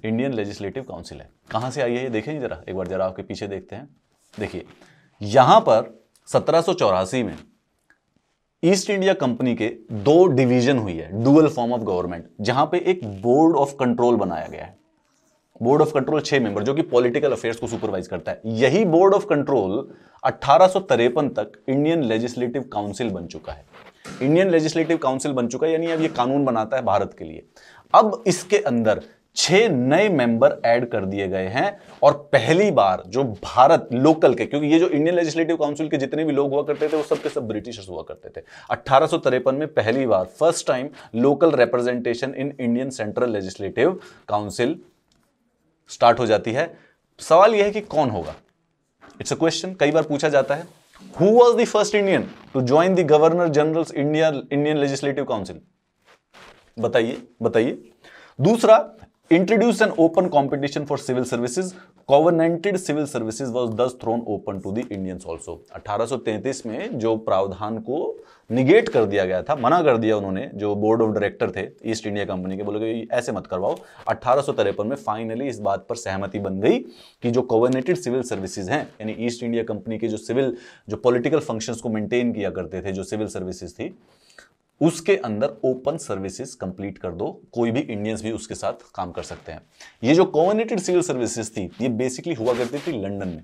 इंडियन लेजिस्लेटिव काउंसिल है, कहां से आई है ये देखें जरा, एक बार जरा आपके पीछे देखते हैं। देखिए यहां पर 1784 में ईस्ट इंडिया कंपनी के 2 डिवीजन हुई है, डुअल फॉर्म ऑफ गवर्नमेंट, जहां पे एक बोर्ड ऑफ कंट्रोल बनाया गया है। बोर्ड ऑफ कंट्रोल 6 मेंबर जो कि पॉलिटिकल अफेयर्स को सुपरवाइज करता है। यही बोर्ड ऑफ कंट्रोल 1853 तक इंडियन लेजिस्लेटिव काउंसिल बन चुका है। इंडियन लेजिस्लेटिव काउंसिल बन चुका है, यानी अब ये कानून बनाता है भारत के लिए। अब इसके अंदर 6 नए मेंबर ऐड कर दिए गए हैं, और पहली बार जो भारत लोकल के, क्योंकि ये जो इंडियन लेजिस्लेटिव काउंसिल के जितने भी लोग हुआ करते थे वो सब के सब ब्रिटिशर्स हुआ करते थे। 1853 में पहली बार first time local representation in Indian central legislative council start हो जाती है। सवाल यह है कि कौन होगा, इट्स अ क्वेश्चन, कई बार पूछा जाता है। Who was the first Indian to join the Governor General's Indian Legislative Council? बताइए बताइए। दूसरा, introduced an open competition for civil services. Covenanted civil services was thus thrown open to the Indians also. 1833 में जो प्रावधान को निगेट कर दिया गया था, मना कर दिया उन्होंने, जो बोर्ड ऑफ डायरेक्टर थे ईस्ट इंडिया कंपनी के, बोले ऐसे मत करवाओ। 1853 में फाइनली इस बात पर सहमति बन गई कि जो कोवेनेटेड सिविल सर्विसेज हैं, यानी ईस्ट इंडिया कंपनी के जो पॉलिटिकल फंक्शंस को मेंटेन किया करते थे, जो सिविल सर्विसेज थी, उसके अंदर ओपन सर्विसेज कंप्लीट कर दो, कोई भी इंडियंस भी उसके साथ काम कर सकते हैं। ये जो कोवेनेटेड सिविल सर्विसेज थी, ये बेसिकली हुआ करती थी लंदन में,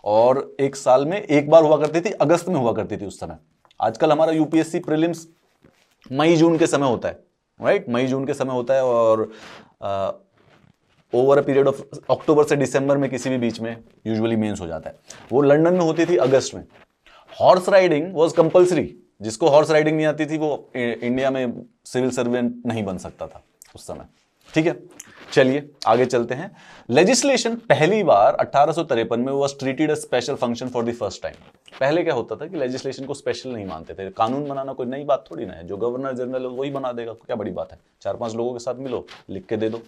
और एक साल में एक बार हुआ करती थी, अगस्त में हुआ करती थी उस समय। आजकल हमारा यूपीएससी प्रीलिम्स मई जून के समय होता है, राइट, मई जून के समय होता है, और over a period of October से दिसंबर में किसी भी बीच में यूजुअली मेंस हो जाता है। वो लंदन में होती थी अगस्त में। हॉर्स राइडिंग वाज कंपल्सरी, जिसको हॉर्स राइडिंग नहीं आती थी वो इंडिया में सिविल सर्वेंट नहीं बन सकता था उस समय, ठीक है। चलिए आगे चलते हैं। लेजिस्लेशन पहली बार 1853 में was treated as special function for the first time. पहले क्या होता था कि लेजिस्लेशन को स्पेशल नहीं मानते थे। कानून बनाना कोई नई बात थोड़ी ना है, जो गवर्नर जनरल है वही बना देगा, क्या बड़ी बात है, 4-5 लोगों के साथ मिलो, लिख के दे दो।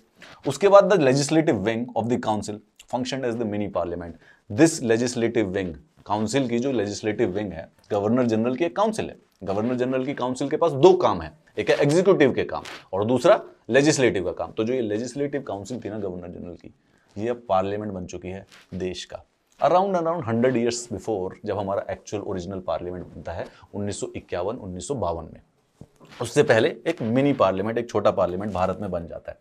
उसके बाद the legislative wing of the council functioned as the mini parliament. This legislative wing, council की जो लेजिस्लेटिव विंग है, गवर्नर जनरल की एक काउंसिल है। गवर्नर जनरल की काउंसिल के पास 2 काम है, एक है एग्जीक्यूटिव के काम और दूसरा लेजिस्लेटिव का काम। तो जो ये लेजिस्लेटिव काउंसिल थी ना गवर्नर जनरल की, ये अब पार्लियामेंट बन चुकी है देश का। अराउंड 100 ईयर्स बिफोर, जब हमारा एक्चुअल ओरिजिनल पार्लियामेंट बनता है 1951-1952 में। उससे पहले एक मिनी पार्लियामेंट, एक छोटा पार्लियामेंट भारत में बन जाता है।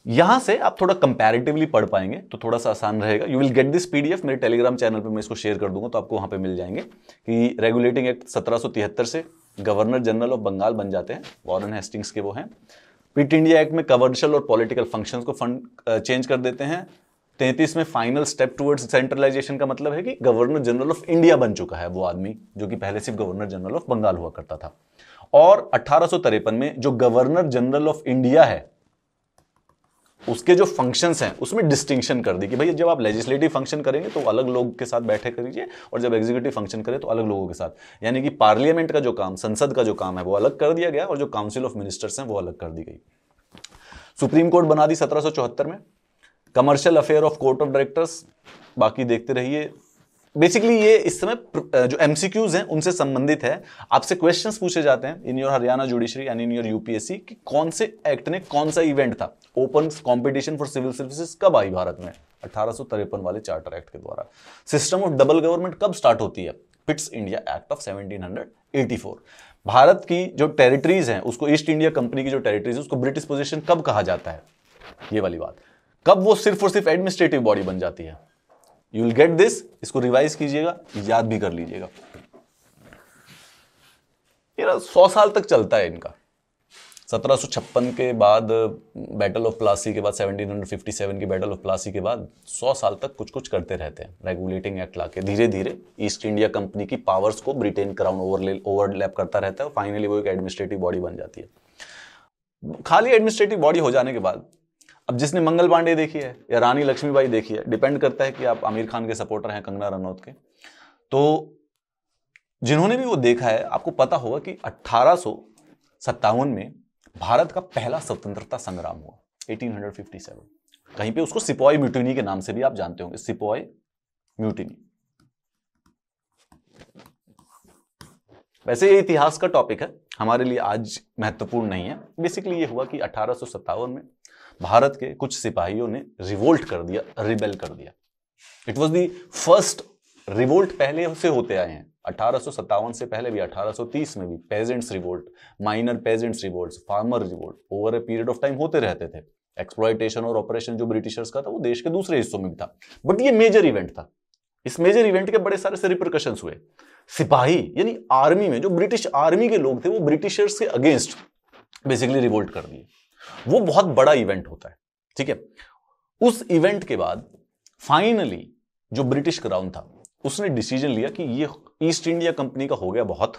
यहां से आप थोड़ा कंपैरेटिवली पढ़ पाएंगे तो थोड़ा सा आसान रहेगा। You will get this PDF मेरे टेलीग्राम चैनल पे, मैं इसको शेयर कर दूंगा तो आपको वहां पे मिल जाएंगे कि रेगुलेटिंग एक्ट 1773 से गवर्नर जनरल ऑफ बंगाल बन जाते हैं, वॉरेन हेस्टिंग्स के वो हैं। क्विट इंडिया एक्ट में कमर्शियल और पॉलिटिकल फंक्शंस को चेंज कर देते हैं। 33 में फाइनल स्टेप टुवर्ड्स सेंट्रलाइजेशन का मतलब है कि गवर्नर जनरल ऑफ इंडिया बन चुका है वो आदमी, जो कि पहले सिर्फ गवर्नर जनरल ऑफ बंगाल हुआ करता था। और 1853 में जो गवर्नर जनरल ऑफ इंडिया है उसके जो फंक्शंस हैं उसमें डिस्टिंक्शन कर दी कि भाई जब आप लेजिस्लेटिव फंक्शन करेंगे तो अलग लोग के साथ बैठे करिए, और जब एग्जीक्यूटिव फंक्शन करें तो अलग लोगों के साथ, यानी कि पार्लियामेंट का जो काम, संसद का जो काम है वो अलग कर दिया गया और जो काउंसिल ऑफ मिनिस्टर्स हैं वो अलग कर दी गई। सुप्रीम कोर्ट बना दी 1774 में। Commercial affair of court of directors, बाकी देखते रहिए। बेसिकली ये इस समय जो एमसीक्यूज हैं उनसे संबंधित है। आपसे क्वेश्चंस पूछे जाते हैं in your Haryana judiciary and in your UPSC कि कौन से एक्ट ने कौन सा इवेंट था। Open competition for civil services कब आई भारत में? 1853 वाले चार्टर एक्ट के द्वारा। सिस्टम ऑफ डबल गवर्नमेंट कब स्टार्ट होती है? Pitt's India act of 1784। Bharat की जो टेरिटरीज हैं उसको, ईस्ट इंडिया कंपनी की जो टेरिटरीज है उसको ब्रिटिश पोजीशन कब कहा जाता है? ये वाली बात। कब वो सिर्फ और सिर्फ एडमिनिस्ट्रेटिव बॉडी बन जाती है? यू विल गेट दिस, इसको रिवाइज कीजिएगा, याद भी कर लीजिएगा। 100 साल तक चलता है इनका। 1756 के बाद बैटल ऑफ प्लासी के बाद, 1757 की बैटल ऑफ प्लासी के बाद 100 साल तक कुछ कुछ करते रहते हैं, रेगुलेटिंग एक्ट लाके। धीरे धीरे ईस्ट इंडिया कंपनी की पावर्स को ब्रिटेन क्राउन ओवरलैप करता रहता है और फाइनली वो एक एडमिनिस्ट्रेटिव बॉडी बन जाती है। खाली एडमिनिस्ट्रेटिव बॉडी हो जाने के बाद, अब जिसने मंगल पांडे देखी है या रानी लक्ष्मीबाई देखी है, डिपेंड करता है कि आप आमिर खान के सपोर्टर हैं, कंगना रनौत के, तो जिन्होंने भी वो देखा है आपको पता होगा कि 1857 में भारत का पहला स्वतंत्रता संग्राम हुआ, 1857। कहीं पे उसको सिपॉय म्यूटिनी के नाम से भी आप जानते होंगे, सिपॉय म्यूटिनी। वैसे ये इतिहास का टॉपिक है, हमारे लिए आज महत्वपूर्ण नहीं है। बेसिकली ये हुआ कि 1857 में भारत के कुछ सिपाहियों ने रिवोल्ट कर दिया, रिबेल कर दिया। It was the first revolt, पहले से होते आए हैं 1857 से पहले भी, 1830 में भी pageants revolt, minor pageants revolt, farmer revolt over a period of time होते रहते थे। एक्सप्लॉयटेशन और ऑपरेशन जो ब्रिटिशर्स का था वो देश के दूसरे हिस्सों में भी था, बट ये मेजर इवेंट था। इस मेजर इवेंट के बड़े सारे से रिपरकशंस हुए। सिपाही यानी आर्मी में जो ब्रिटिश आर्मी के लोग थे वो ब्रिटिशर्स के अगेंस्ट बेसिकली रिवोल्ट कर दिए। वो बहुत बड़ा इवेंट होता है, ठीक है। उस इवेंट के बाद फाइनली जो ब्रिटिश क्राउन था उसने डिसीजन लिया कि ये ईस्ट इंडिया कंपनी का हो गया बहुत,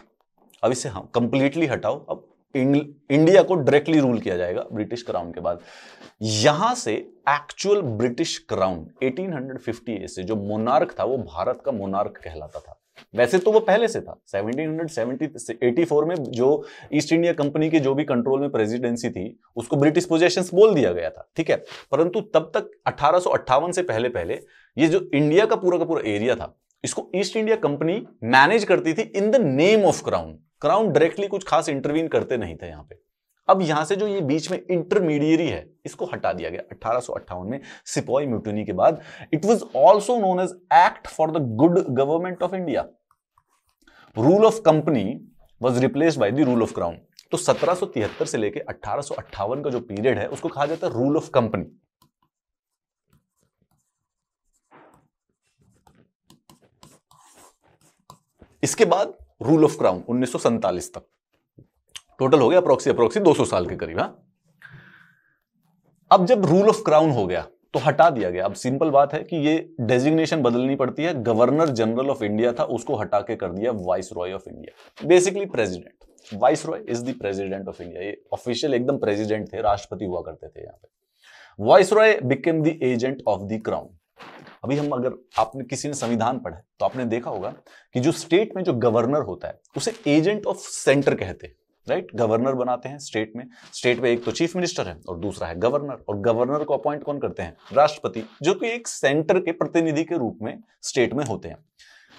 अब इसे हम कंप्लीटली हटाओ, अब इंडिया को डायरेक्टली रूल किया जाएगा ब्रिटिश क्राउन के बाद। यहां से एक्चुअल ब्रिटिश क्राउन 1850 से जो मोनार्क था वो भारत का मोनार्क कहलाता था। वैसे तो वो पहले से था, 1784 में जो ईस्ट इंडिया कंपनी के जो भी कंट्रोल में प्रेसिडेंसी थी उसको ब्रिटिश पोजेशंस बोल दिया गया था, ठीक है। परंतु तब तक 1858 से पहले पहले ये जो इंडिया का पूरा एरिया था इसको ईस्ट इंडिया कंपनी मैनेज करती थी in the name of crown. Crown directly कुछ खास इंटरवीन करते नहीं थे यहां पे। अब यहां से जो ये बीच में इंटरमीडिएरी है इसको हटा दिया गया 1858 में सिपॉय म्यूटिनी के बाद। It was also known as act for the good government of India. Rule of company was replaced by the rule of crown. तो 1773 से लेकर 1858 का जो पीरियड है उसको कहा जाता है रूल ऑफ कंपनी। इसके बाद रूल ऑफ क्राउन 1947 तक, टोटल हो गया अप्रोक्सी 200 साल के करीब। अब जब रूल ऑफ क्राउन हो गया तो हटा दिया गया। अब सिंपल बात है कि ये डेजिग्नेशन बदलनी पड़ती है। गवर्नर जनरल ऑफ इंडिया था उसको हटा के कर दिया vice Roy of India, basically president. Vice Roy is the president of India. ये ऑफिशियल एकदम प्रेसिडेंट थे, राष्ट्रपति हुआ करते थे यहाँ पे। Vice Roy became the agent of the crown. अभी हम, अगर आपने किसी ने संविधान पढ़ा है तो आपने देखा होगा कि जो स्टेट में जो गवर्नर होता है उसे एजेंट ऑफ सेंटर कहते हैं, राइट। गवर्नर बनाते हैं स्टेट में। स्टेट में एक तो चीफ मिनिस्टर है और दूसरा है गवर्नर, और गवर्नर को अपॉइंट कौन करते हैं? राष्ट्रपति, जो कि एक सेंटर के प्रतिनिधि के रूप में स्टेट में होते हैं।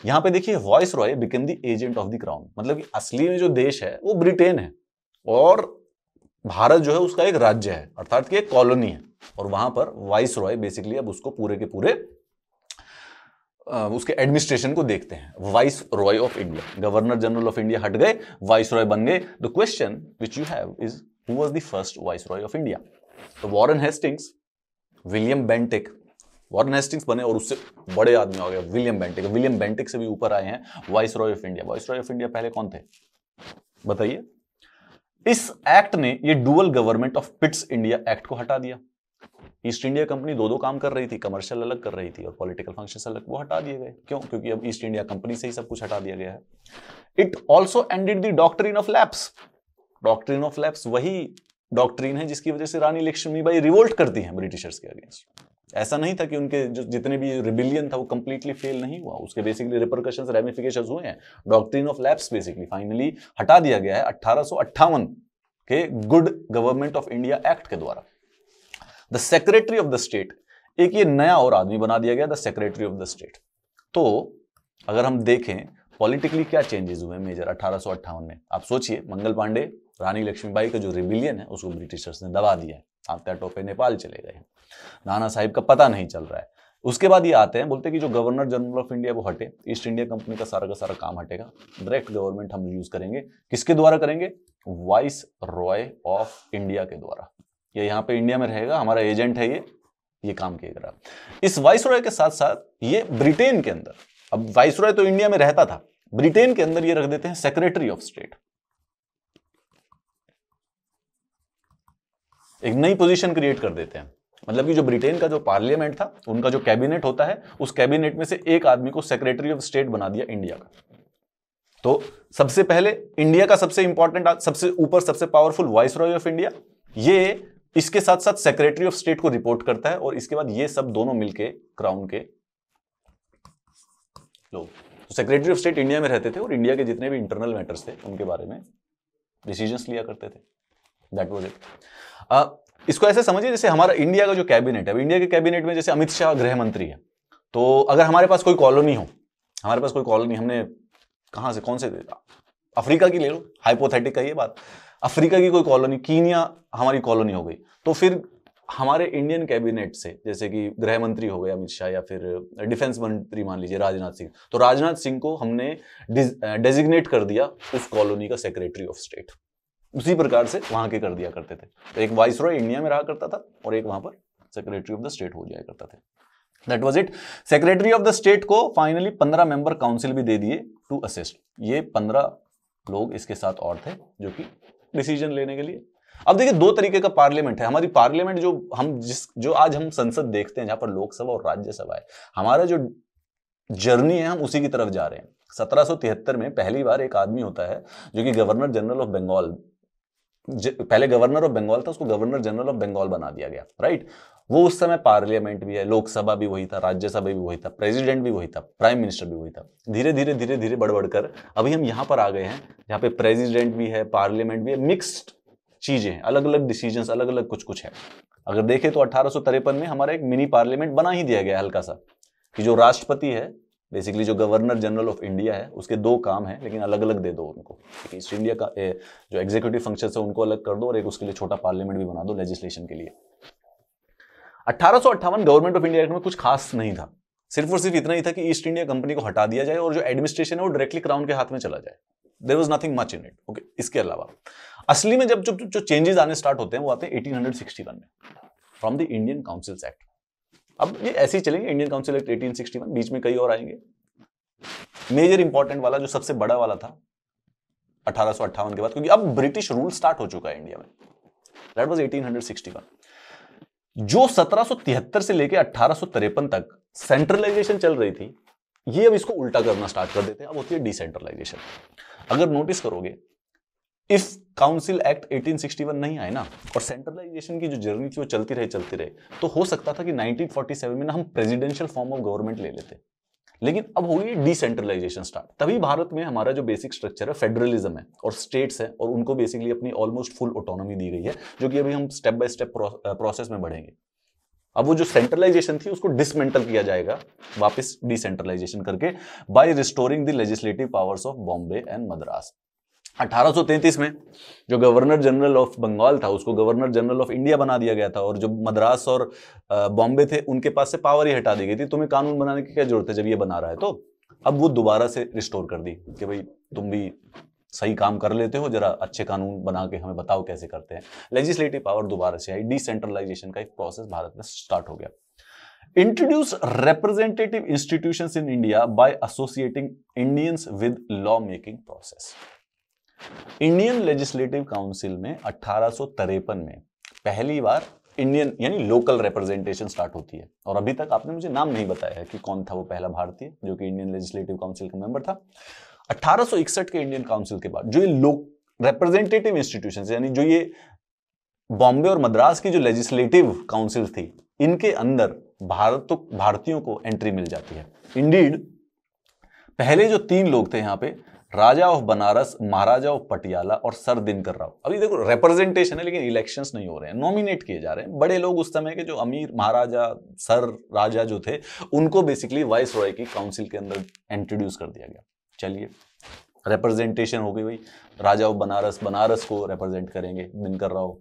यहां पे देखिए vice Roy became the agent of the crown, मतलब कि असली में जो देश है वो ब्रिटेन है और भारत जो है उसका एक राज्य है, अर्थात कि एक कॉलोनी है, और वहां पर वाइस रॉय बेसिकली अब उसको पूरे के पूरे उसके एडमिनिस्ट्रेशन को देखते हैं। Viceroy of India, governor general of India हट गए, वाइस रॉय बन गए। The question which you have is who was the first viceroy of India? तो Warren Hastings, William Bentinck. Warren Hastings बने और उससे बड़े आदमी हो गए विलियम बेंटिक। विलियम बेंटिक से भी ऊपर आए हैं viceroy of India. Vice Roy of India पहले कौन थे बताइए? इस एक्ट ने ये dual government of Pitt's India act को हटा दिया। ईस्ट इंडिया कंपनी दो काम कर रही थी, कमर्शियल अलग कर रही थी और पॉलिटिकल फंक्शंस अलग, वो हटा दिए गए। क्यों? क्योंकि अब ईस्ट इंडिया कंपनी से ही सब कुछ हटा दिया गया है। It also ended the doctrine of lapse. Doctrine of lapse वही डॉक्ट्रिन है जिसकी वजह से रानी लक्ष्मीबाई रिवोल्ट करती हैं ब्रिटिशर्स के अगेंस्ट। ऐसा नहीं था कि उनके जो जितने भी रिबिलियन था वो कंप्लीटली फेल नहीं हुआ, उसके बेसिकली रिपरकशंस, रेमिफिकेशंस हुए हैं। Doctrine of lapse basically finally हटा दिया गया है 1858 के good government of India act के द्वारा। The secretary of the state, एक ये नया और आदमी बना दिया गया, the secretary of the state. तो अगर हम देखें पॉलिटिकली क्या चेंजेस हुए मेजर 1858 में, आप सोचिए, मंगल पांडे, रानी लक्ष्मीबाई का जो रिबिलियन है उसको ब्रिटिशर्स ने दबा दिया है, आपका टोपे नेपाल चले गए हैं, नाना साहिब का पता नहीं चल रहा है। उसके बाद ये आते हैं, बोलते हैं कि जो गवर्नर जनरल ऑफ इंडिया वो हटे, ईस्ट इंडिया कंपनी का सारा काम हटेगा, डायरेक्ट गवर्नमेंट हम यूज करेंगे। किसके द्वारा करेंगे? वाइस रॉय ऑफ इंडिया के द्वारा। ये यहाँ पे इंडिया में रहेगा, हमारा एजेंट है ये काम किएगा। इस वाइस रॉय के साथ साथ ये ब्रिटेन के अंदर, अब वाइस रॉय तो इंडिया में रहता था, ब्रिटेन के अंदर ये रख देते हैं सेक्रेटरी ऑफ स्टेट। एक नई पोजीशन क्रिएट कर देते हैं, मतलब कि जो ब्रिटेन का जो पार्लियामेंट था, उनका जो कैबिनेट होता है, उस कैबिनेट में से एक आदमी को सेक्रेटरी ऑफ स्टेट बना दिया इंडिया का। तो सबसे पहले इंडिया का सबसे इंपॉर्टेंट, सबसे ऊपर, सबसे powerful vice Roy of India, ये इसके साथ साथ सेक्रेटरी ऑफ स्टेट को रिपोर्ट करता है, और इसके बाद ये सब दोनों मिलके क्राउन के लोग। तो सेक्रेटरी ऑफ स्टेट इंडिया में रहते थे और इंडिया के जितने भी इंटरनल मैटर्स थे उनके बारे में डिसीजंस लिया करते थे। That was it. इसको ऐसे समझिए जैसे हमारा इंडिया का जो कैबिनेट है, इंडिया के कैबिनेट में जैसे अमित शाह गृह मंत्री है, तो अगर हमारे पास कोई कॉलोनी हो, हमारे पास कोई कॉलोनी, हमने कहां से, कौन से, अफ्रीका की ले लो, हाइपोथेटिक है ये बात, अफ्रीका की कोई कॉलोनी, कीनिया हमारी कॉलोनी हो गई, तो फिर हमारे इंडियन कैबिनेट से, जैसे कि गृह मंत्री हो गए अमित शाह, या फिर डिफेंस मंत्री मान लीजिए राजनाथ सिंह, तो राजनाथ सिंह को हमने डेजिग्नेट कर दिया उस कॉलोनी का सेक्रेटरी ऑफ स्टेट। उसी प्रकार से वहां के कर दिया करते थे। तो एक वाइस रॉय इंडिया में रहा करता था और एक वहां पर सेक्रेटरी ऑफ द स्टेट हो जाया करता था। That was it. Secretary of the state को फाइनली 15 मेंबर काउंसिल भी दे दिए टू असिस्ट। ये 15 लोग इसके साथ और थे जो कि डिसीजन लेने के लिए। अब देखिए, दो तरीके का पार्लियामेंट है हमारी। पार्लियामेंट जो आज हम संसद देखते हैं, जहां पर लोकसभा और राज्यसभा है, हमारा जो जर्नी है हम उसी की तरफ जा रहे हैं। 1773 में पहली बार एक आदमी होता है जो कि गवर्नर जनरल ऑफ बंगाल, पहले गवर्नर ऑफ बंगाल था, उसको गवर्नर जनरल ऑफ बंगाल बना दिया गया, राइट। वो उस समय पार्लियामेंट भी है, लोकसभा भी वही था, राज्यसभा भी वही था, प्रेसिडेंट भी वही था, प्राइम मिनिस्टर भी वही था। धीरे धीरे धीरे धीरे बढ़ बढ़कर अभी हम यहां पर आ गए हैं जहां पे प्रेसिडेंट भी है, पार्लियामेंट भी है, मिक्स्ड चीजें हैं, अलग अलग डिसीजंस, अलग अलग कुछ कुछ है। अगर देखें तो 1853 में हमारा एक मिनी पार्लियामेंट बना ही दिया गया हल्का सा, कि जो राष्ट्रपति है, बेसिकली जो गवर्नर जनरल ऑफ इंडिया है, उसके दो काम है, लेकिन अलग अलग दे दो उनको। ईस्ट इंडिया का जो एग्जीक्यूटिव फंक्शन है उनको अलग कर दो, और एक उसके लिए छोटा पार्लियामेंट भी बना दो लेजिस्लेशन के लिए। 1858 गवर्नमेंट ऑफ इंडिया एक्ट में कुछ खास नहीं था, सिर्फ और सिर्फ इतना ही था कि ईस्ट इंडिया कंपनी को हटा दिया जाए और जो एडमिनिस्ट्रेशन है वो डायरेक्टली क्राउन के हाथ में चला जाए। There was nothing much in it. Okay, इसके अलावा असली में जब जो चेंजेस आने स्टार्ट होते हैं वो आते हैं 1861 में, from the Indian councils act. अब ये ऐसे ही चलेंगे, इंडियन काउंसिल एक्ट 1861, बीच में कई और आएंगे। मेजर इंपॉर्टेंट वाला, जो सबसे बड़ा वाला था 1858 के बाद, क्योंकि अब ब्रिटिश रूल स्टार्ट हो चुका है इंडिया में, दैट वाज 1861। जो 1773 से लेके 1853 तक सेंट्रलाइजेशन चल रही थी, ये अब इसको उल्टा करना स्टार्ट कर देते हैं, अब होती है डिसेंट्रलाइजेशन। अगर नोटिस करोगे, इफ काउंसिल एक्ट 1861 नहीं आए ना, और सेंट्रलाइजेशन की जो जर्नी थी वो चलती रहे, तो हो सकता था कि 1947 में ना हम प्रेसिडेंशियल फॉर्म ऑफ गवर्नमेंट ले लेते, लेकिन अब हो गई डिसेंट्रलाइजेशन स्टार्ट। तभी भारत में हमारा जो बेसिक स्ट्रक्चर है फेडरलिज्म है, और स्टेट्स है, और उनको बेसिकली अपनी ऑलमोस्ट फुल ऑटोनॉमी दी गई है, जो कि अभी हम स्टेप बाय स्टेप प्रोसेस में बढ़ेंगे। अब वो जो सेंट्रलाइजेशन थी उसको डिसमेंटल किया जाएगा वापस डिसेंट्रलाइजेशन करके, by restoring the legislative powers of Bombay and Madras. 1833 में जो गवर्नर जनरल ऑफ बंगाल था उसको गवर्नर जनरल ऑफ इंडिया बना दिया गया था, और जो मद्रास और बॉम्बे थे उनके पास से पावर ही हटा दी गई थी। तुम्हें कानून बनाने की क्या जरूरत है जब ये बना रहा है? तो अब वो दोबारा से रिस्टोर कर दी कि भाई तुम भी सही काम कर लेते हो, जरा अच्छे कानून बना के हमें बताओ कैसे करते हैं। लेजिस्लेटिव पावर दोबारा से आई, डिसेंट्रलाइजेशन का एक प्रोसेस भारत में स्टार्ट हो गया। Introduce representative institutions in India by associating Indians with law making process. Indian legislative council में 1853 में पहली बार इंडियन यानी लोकल रिप्रेजेंटेशन स्टार्ट होती है, और अभी तक आपने मुझे नाम नहीं बताया है कि कौन था वो पहला भारतीय जो कि इंडियन लेजिस्लेटिव काउंसिल का मेंबर था। 1861 के इंडियन काउंसिल के बाद जो ये लोग रिप्रेजेंटेटिव इंस्टीट्यूशंस यानी जो ये बॉम्बे और मद्रास की जो लेजिस्लेटिव काउंसिल थी, इनके अंदर भारतीयों को एंट्री मिल जाती है। इंडीड पहले जो 3 लोग थे यहां पे, राजा ऑफ बनारस, महाराजा ऑफ पटियाला और सर दिनकर राव। अभी देखो रिप्रेजेंटेशन है लेकिन इलेक्शंस नहीं हो रहे हैं, नॉमिनेट किए जा रहे हैं। बड़े लोग उस समय के जो अमीर महाराजा, सर, राजा जो थे उनको बेसिकली वाइस रॉय की काउंसिल के अंदर इंट्रोड्यूस कर दिया गया। चलिए रिप्रेजेंटेशन हो गई भाई, राजा ऑफ बनारस को रिप्रेजेंट करेंगे, दिनकर राव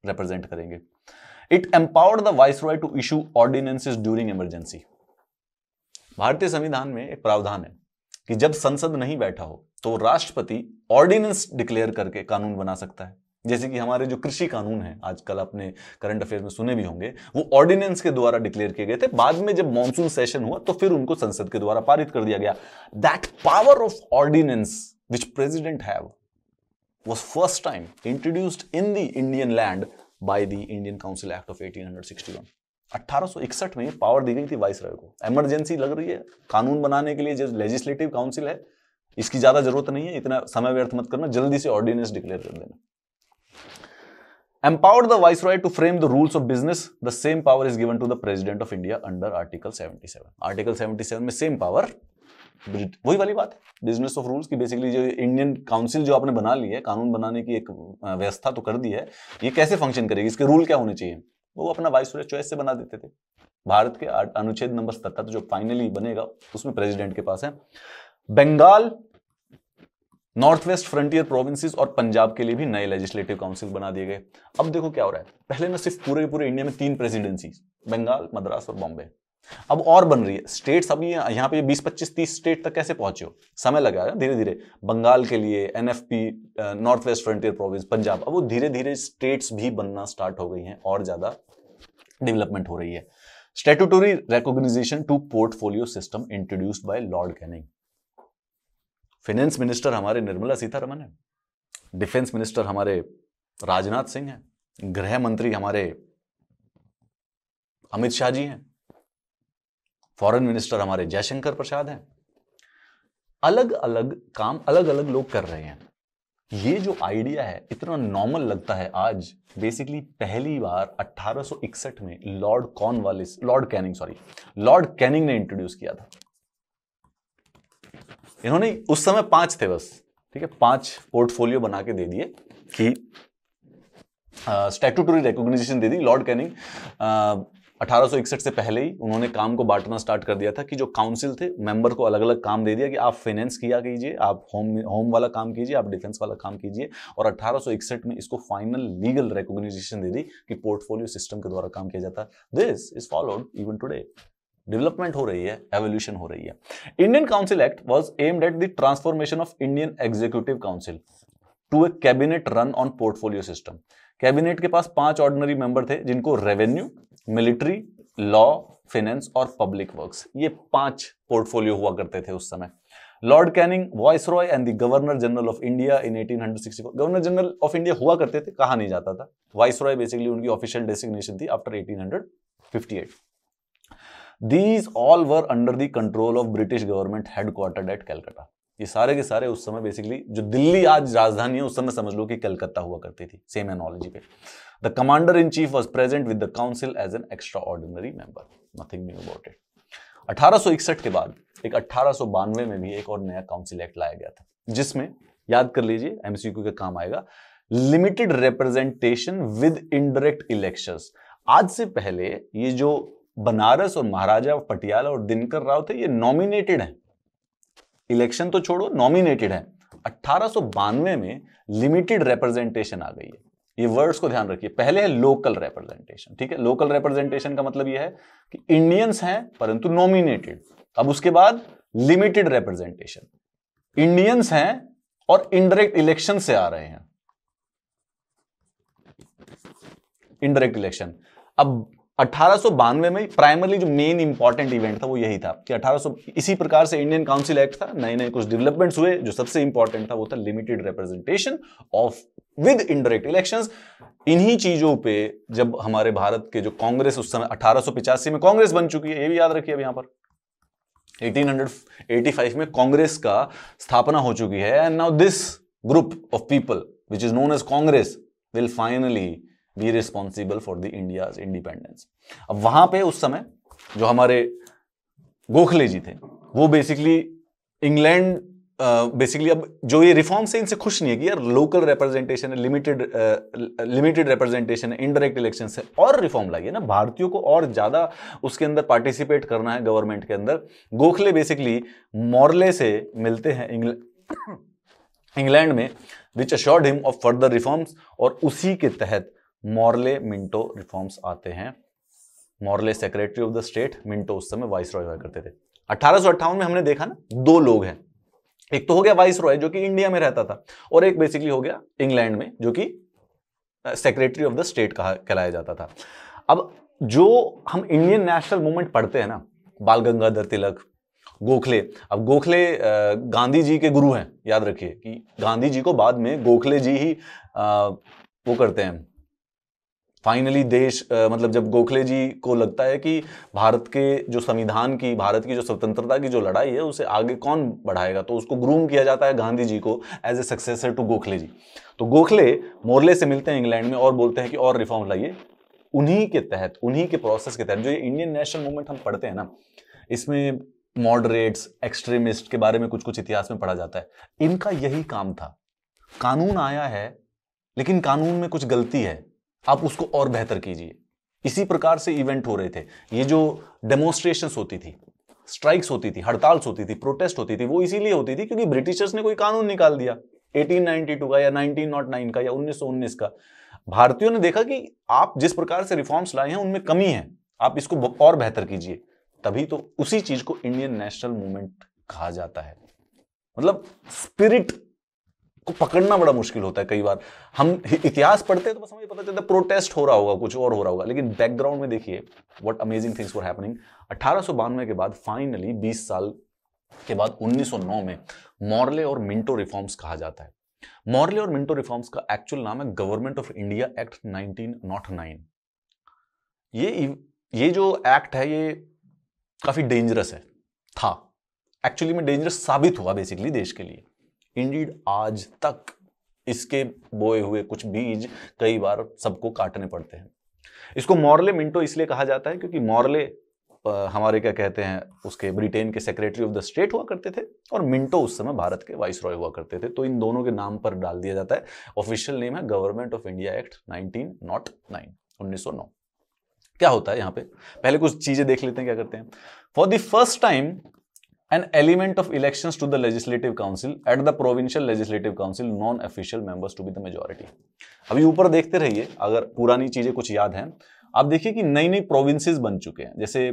रिप्रेजेंट करेंगे। It empowered the viceroy to issue ordinances during emergency. भारतीय संविधान में एक प्रावधान है कि जब संसद नहीं बैठा हो तो राष्ट्रपति ऑर्डिनेंस डिक्लेयर करके कानून बना सकता है। जैसे कि हमारे जो कृषि कानून है आजकल आपने करंट अफेयर में सुने भी होंगे, वो ऑर्डिनेंस के द्वारा डिक्लेयर किए गए थे। बाद में जब मॉनसून सेशन हुआ तो फिर उनको संसद के द्वारा पारित कर दिया गया। That power of ordinance which president have was first time introduced in the Indian land by the Indian council act of 1861। 1861 में पावर दी गई थी वाइसरॉय को। इमरजेंसी लग रही है कानून बनाने के लिए, जो लेजिस्लेटिव काउंसिल है इसकी ज्यादा जरूरत नहीं है, इतना समय व्यर्थ मत करना, जल्दी से ऑर्डिनेंस डिक्लेयर कर देना। Empowered the Viceroy to frame the rules of business. The same power is given to the President of India under Article 77. Article 77 में सेम पावर, वही वाली बात है, बिजनेस ऑफ रूल्स की। बेसिकली जो इंडियन काउंसिल जो आपने बना ली है, कानून बनाने की एक व्यवस्था तो कर दी है, ये कैसे फंक्शन करेगी, इसके रूल क्या होने चाहिए, वो अपना वाइसरॉय चॉइस से बना देते थे। भारत के अनुच्छेद नंबर 77 जो फाइनली बनेगा उसमें प्रेसिडेंट के पास है। Bengal, North West Frontier Provinces और पंजाब के लिए भी नए लेजिस्लेटिव काउंसिल बना दिए गए। अब देखो क्या हो रहा है, पहले ना सिर्फ पूरे इंडिया में 3 प्रेसिडेंसी, बंगाल, मद्रास और बॉम्बे, अब और बन रही है स्टेट्स। अभी यहाँ पे 20, 25, 30 स्टेट तक कैसे पहुंचे हो, समय लगा धीरे धीरे। बंगाल के लिए NFP, north West frontier province, Punjab, अब वो धीरे धीरे स्टेट्स भी बनना स्टार्ट हो गई हैं और ज्यादा डेवलपमेंट हो रही है। Statutory recognition to portfolio system introduced by Lord Canning. Finance minister हमारे निर्मला सीतारमण है, डिफेंस मिनिस्टर हमारे राजनाथ सिंह हैं, गृह मंत्री हमारे अमित शाह जी हैं, फॉरेन मिनिस्टर हमारे जयशंकर प्रसाद हैं। अलग अलग काम अलग अलग लोग कर रहे हैं। ये जो आइडिया है इतना नॉर्मल लगता है आज, बेसिकली पहली बार 1861 में लॉर्ड कैनिंग ने इंट्रोड्यूस किया था। इन्होंने उस समय 5 थे बस, ठीक है, 5 पोर्टफोलियो बना के दे दिए कि स्टैट्यूटरी रिकॉग्निशन दे दी। लॉर्ड कैनिंग 1861 से पहले ही उन्होंने काम को बांटना स्टार्ट कर दिया था कि जो काउंसिल थे मेंबर को अलग अलग काम दे दिया कि आप फाइनेंस किया कीजिए, आप होम वाला काम कीजिए, आप डिफेंस वाला काम कीजिए। और 1861 में इसको फाइनल लीगल रिकॉग्निशन दे दी कि पोर्टफोलियो सिस्टम के द्वारा काम किया जाता है। This is followed even today. Development हो रही है, एवोल्यूशन हो रही है। Indian council act was aimed at the transformation of Indian executive council to a cabinet run on portfolio system. Cabinet के पास 5 ऑर्डिनरी मेंबर थे जिनको रेवेन्यू, मिलिट्री, लॉ, फाइनेंस और पब्लिक वर्क्स, ये 5 पोर्टफोलियो हुआ करते थे उस समय। Lord Canning, viceroy and the governor general of India in 1864। Governor general of India हुआ करते थे, कहा नहीं जाता था। वाइसरॉय बेसिकली उनकी ऑफिशियल डेसिग्नेशन थी after 1858। These all were under the control of British government headquartered at Calcutta। ये सारे के सारे उस समय बेसिकली जो दिल्ली आज राजधानी है, उस समय समझ लो कि कलकत्ता हुआ करती थी, सेम एनोलॉजी पे। The commander in chief was present with the council as an extra ordinary member, nothing new about it. 1861 के बाद एक 1892 में भी एक और नया काउंसिल एक्ट लाया गया था, जिसमें याद कर लीजिए, एमसीक्यू के काम आएगा, limited representation with indirect elections. आज से पहले ये जो बनारस और महाराजा और पटियाला और दिनकर राव थे, ये नॉमिनेटेड हैं, इलेक्शन तो छोड़ो, नॉमिनेटेड हैं। 1892 में लिमिटेड रिप्रेजेंटेशन आ गई है। ये वर्ड्स को ध्यान रखिए। पहले है लोकल रिप्रेजेंटेशन, ठीक है। लोकल रिप्रेजेंटेशन का मतलब यह है कि इंडियंस हैं परंतु नॉमिनेटेड। अब उसके बाद लिमिटेड रिप्रेजेंटेशन, इंडियंस हैं और इनडायरेक्ट इलेक्शन से आ रहे हैं, इनडायरेक्ट इलेक्शन। अब 1892 में प्राइमरली जो मेन इंपॉर्टेंट इवेंट था वो यही था कि 1800, इसी प्रकार से इंडियन काउंसिल एक्ट था, नए नए कुछ डेवलपमेंट्स हुए। जो सबसे इंपॉर्टेंट था वो था limited representation of with indirect elections. इन्हीं चीजों पे जब हमारे भारत के जो कांग्रेस उस समय 1885 में कांग्रेस बन चुकी है, ये भी याद रखिए। अब यहां पर 1885 में कांग्रेस का स्थापना हो चुकी है। And now this group of people which is known as Congress will finally be responsible for the India's independence. अब वहां पे उस समय जो हमारे गोखले जी थे वो बेसिकली इंग्लैंड, बेसिकली अब जो ये रिफॉर्म्स है इनसे खुश नहीं है कि यार लोकल रिप्रेजेंटेशन है, लिमिटेड रिप्रेजेंटेशन है, इनडायरेक्ट इलेक्शन है, और रिफॉर्म लाइए ना, भारतीयों को और ज्यादा उसके अंदर पार्टिसिपेट करना है गवर्नमेंट के अंदर। गोखले बेसिकली मॉर्ले से मिलते हैं इंग्लैंड में, which assured him of further reforms, और उसी के तहत मॉर्ले मिंटो रिफॉर्म्स आते हैं। Morley secretary of the state, Minto उस समय वाइस रॉय हुआ करते थे। 1858 में हमने देखा ना, दो लोग हैं, एक तो हो गया वाइस रॉय जो कि इंडिया में रहता था, और एक बेसिकली हो गया इंग्लैंड में जो कि सेक्रेटरी ऑफ द स्टेट कहलाया जाता था। अब जो हम इंडियन नेशनल मूवमेंट पढ़ते हैं ना, बाल गंगाधर तिलक, गोखले, अब गोखले गांधी जी के गुरु हैं, याद रखिए कि गांधी जी को बाद में गोखले जी ही वो करते हैं फाइनली देश, मतलब जब गोखले जी को लगता है कि भारत के जो संविधान की, भारत की जो स्वतंत्रता की जो लड़ाई है उसे आगे कौन बढ़ाएगा, तो उसको ग्रूम किया जाता है गांधी जी को as a successor to Gokhale ji. तो गोखले मोर्ले से मिलते हैं इंग्लैंड में और बोलते हैं कि और रिफॉर्म लाइए। उन्हीं के तहत, उन्हीं के प्रोसेस के तहत जो ये इंडियन नेशनल मूवमेंट हम पढ़ते हैं ना, इसमें मॉडरेट्स, एक्सट्रीमिस्ट के बारे में कुछ कुछ इतिहास में पढ़ा जाता है। इनका यही काम था, कानून आया है लेकिन कानून में कुछ गलती है, आप उसको और बेहतर कीजिए। इसी प्रकार से इवेंट हो रहे थे। ये जो डेमोन्स्ट्रेशंस होती थी, स्ट्राइक्स होती थी, हड़ताल्स होती थी, प्रोटेस्ट होती थी, वो इसीलिए होती थी क्योंकि ब्रिटिशर्स ने कोई कानून निकाल दिया 1892 का या 1909 का या 1919 का। भारतीयों ने देखा कि आप जिस प्रकार से रिफॉर्म्स लाए हैं उनमें कमी है, आप इसको और बेहतर कीजिए। तभी तो उसी चीज को इंडियन नेशनल मूवमेंट कहा जाता है। मतलब स्पिरिट को पकड़ना बड़ा मुश्किल होता है कई बार। हम इतिहास पढ़ते हैं तो बस हमें पता चलता है प्रोटेस्ट हो रहा होगा, कुछ और हो रहा होगा, लेकिन बैकग्राउंड में देखिए what amazing things were happening. 1892 के बाद फाइनली 20 साल के बाद 1909 में मॉर्ले और मिंटो रिफॉर्म्स कहा जाता है। मॉर्ले और मिंटो रिफॉर्म्स का एक्चुअल नाम है गवर्नमेंट ऑफ इंडिया एक्ट 1909। ये जो एक्ट है ये काफी डेंजरस है, था एक्चुअली में डेंजरस साबित हुआ बेसिकली देश के लिए। इंडीड आज तक इसके बोए हुए कुछ बीज कई बार सबको काटने पड़ते हैं। इसको मॉर्ले मिंटो इसलिए कहा जाता है क्योंकि मॉर्ले हमारे क्या कहते हैं उसके ब्रिटेन के सेक्रेटरी ऑफ द स्टेट हुआ करते थे, और मिंटो उस समय भारत के वाइस रॉय हुआ करते थे। तो इन दोनों के नाम पर डाल दिया जाता है। ऑफिशियल नेम है गवर्नमेंट ऑफ इंडिया एक्ट 1909। क्या होता है यहाँ पे, पहले कुछ चीजें देख लेते हैं क्या करते हैं। For the first time an element of elections to the legislative council at the provincial legislative council non-official members to be the majority। अभी ऊपर देखते रहिए, अगर पुरानी चीजें कुछ याद हैं आप देखिए कि नई नई प्रोविंसेस बन चुके हैं। जैसे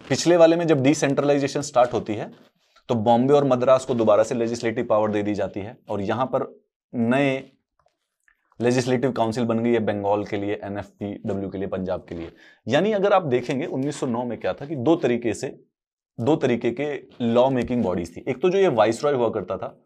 पिछले वाले में जब डिसेंट्रलाइजेशन स्टार्ट होती है तो बॉम्बे और मद्रास को दोबारा से लेजिस्लेटिव पावर दे दी जाती है, और यहां पर नए लेजिस्लेटिव काउंसिल बन गई है बंगाल के लिए, NFPW के लिए, पंजाब के लिए। यानी अगर आप देखेंगे 1909 में क्या था कि दो तरीके के लॉ मेकिंग बॉडीज थी। एक तो जो ये वाइसरॉय हुआ करता था,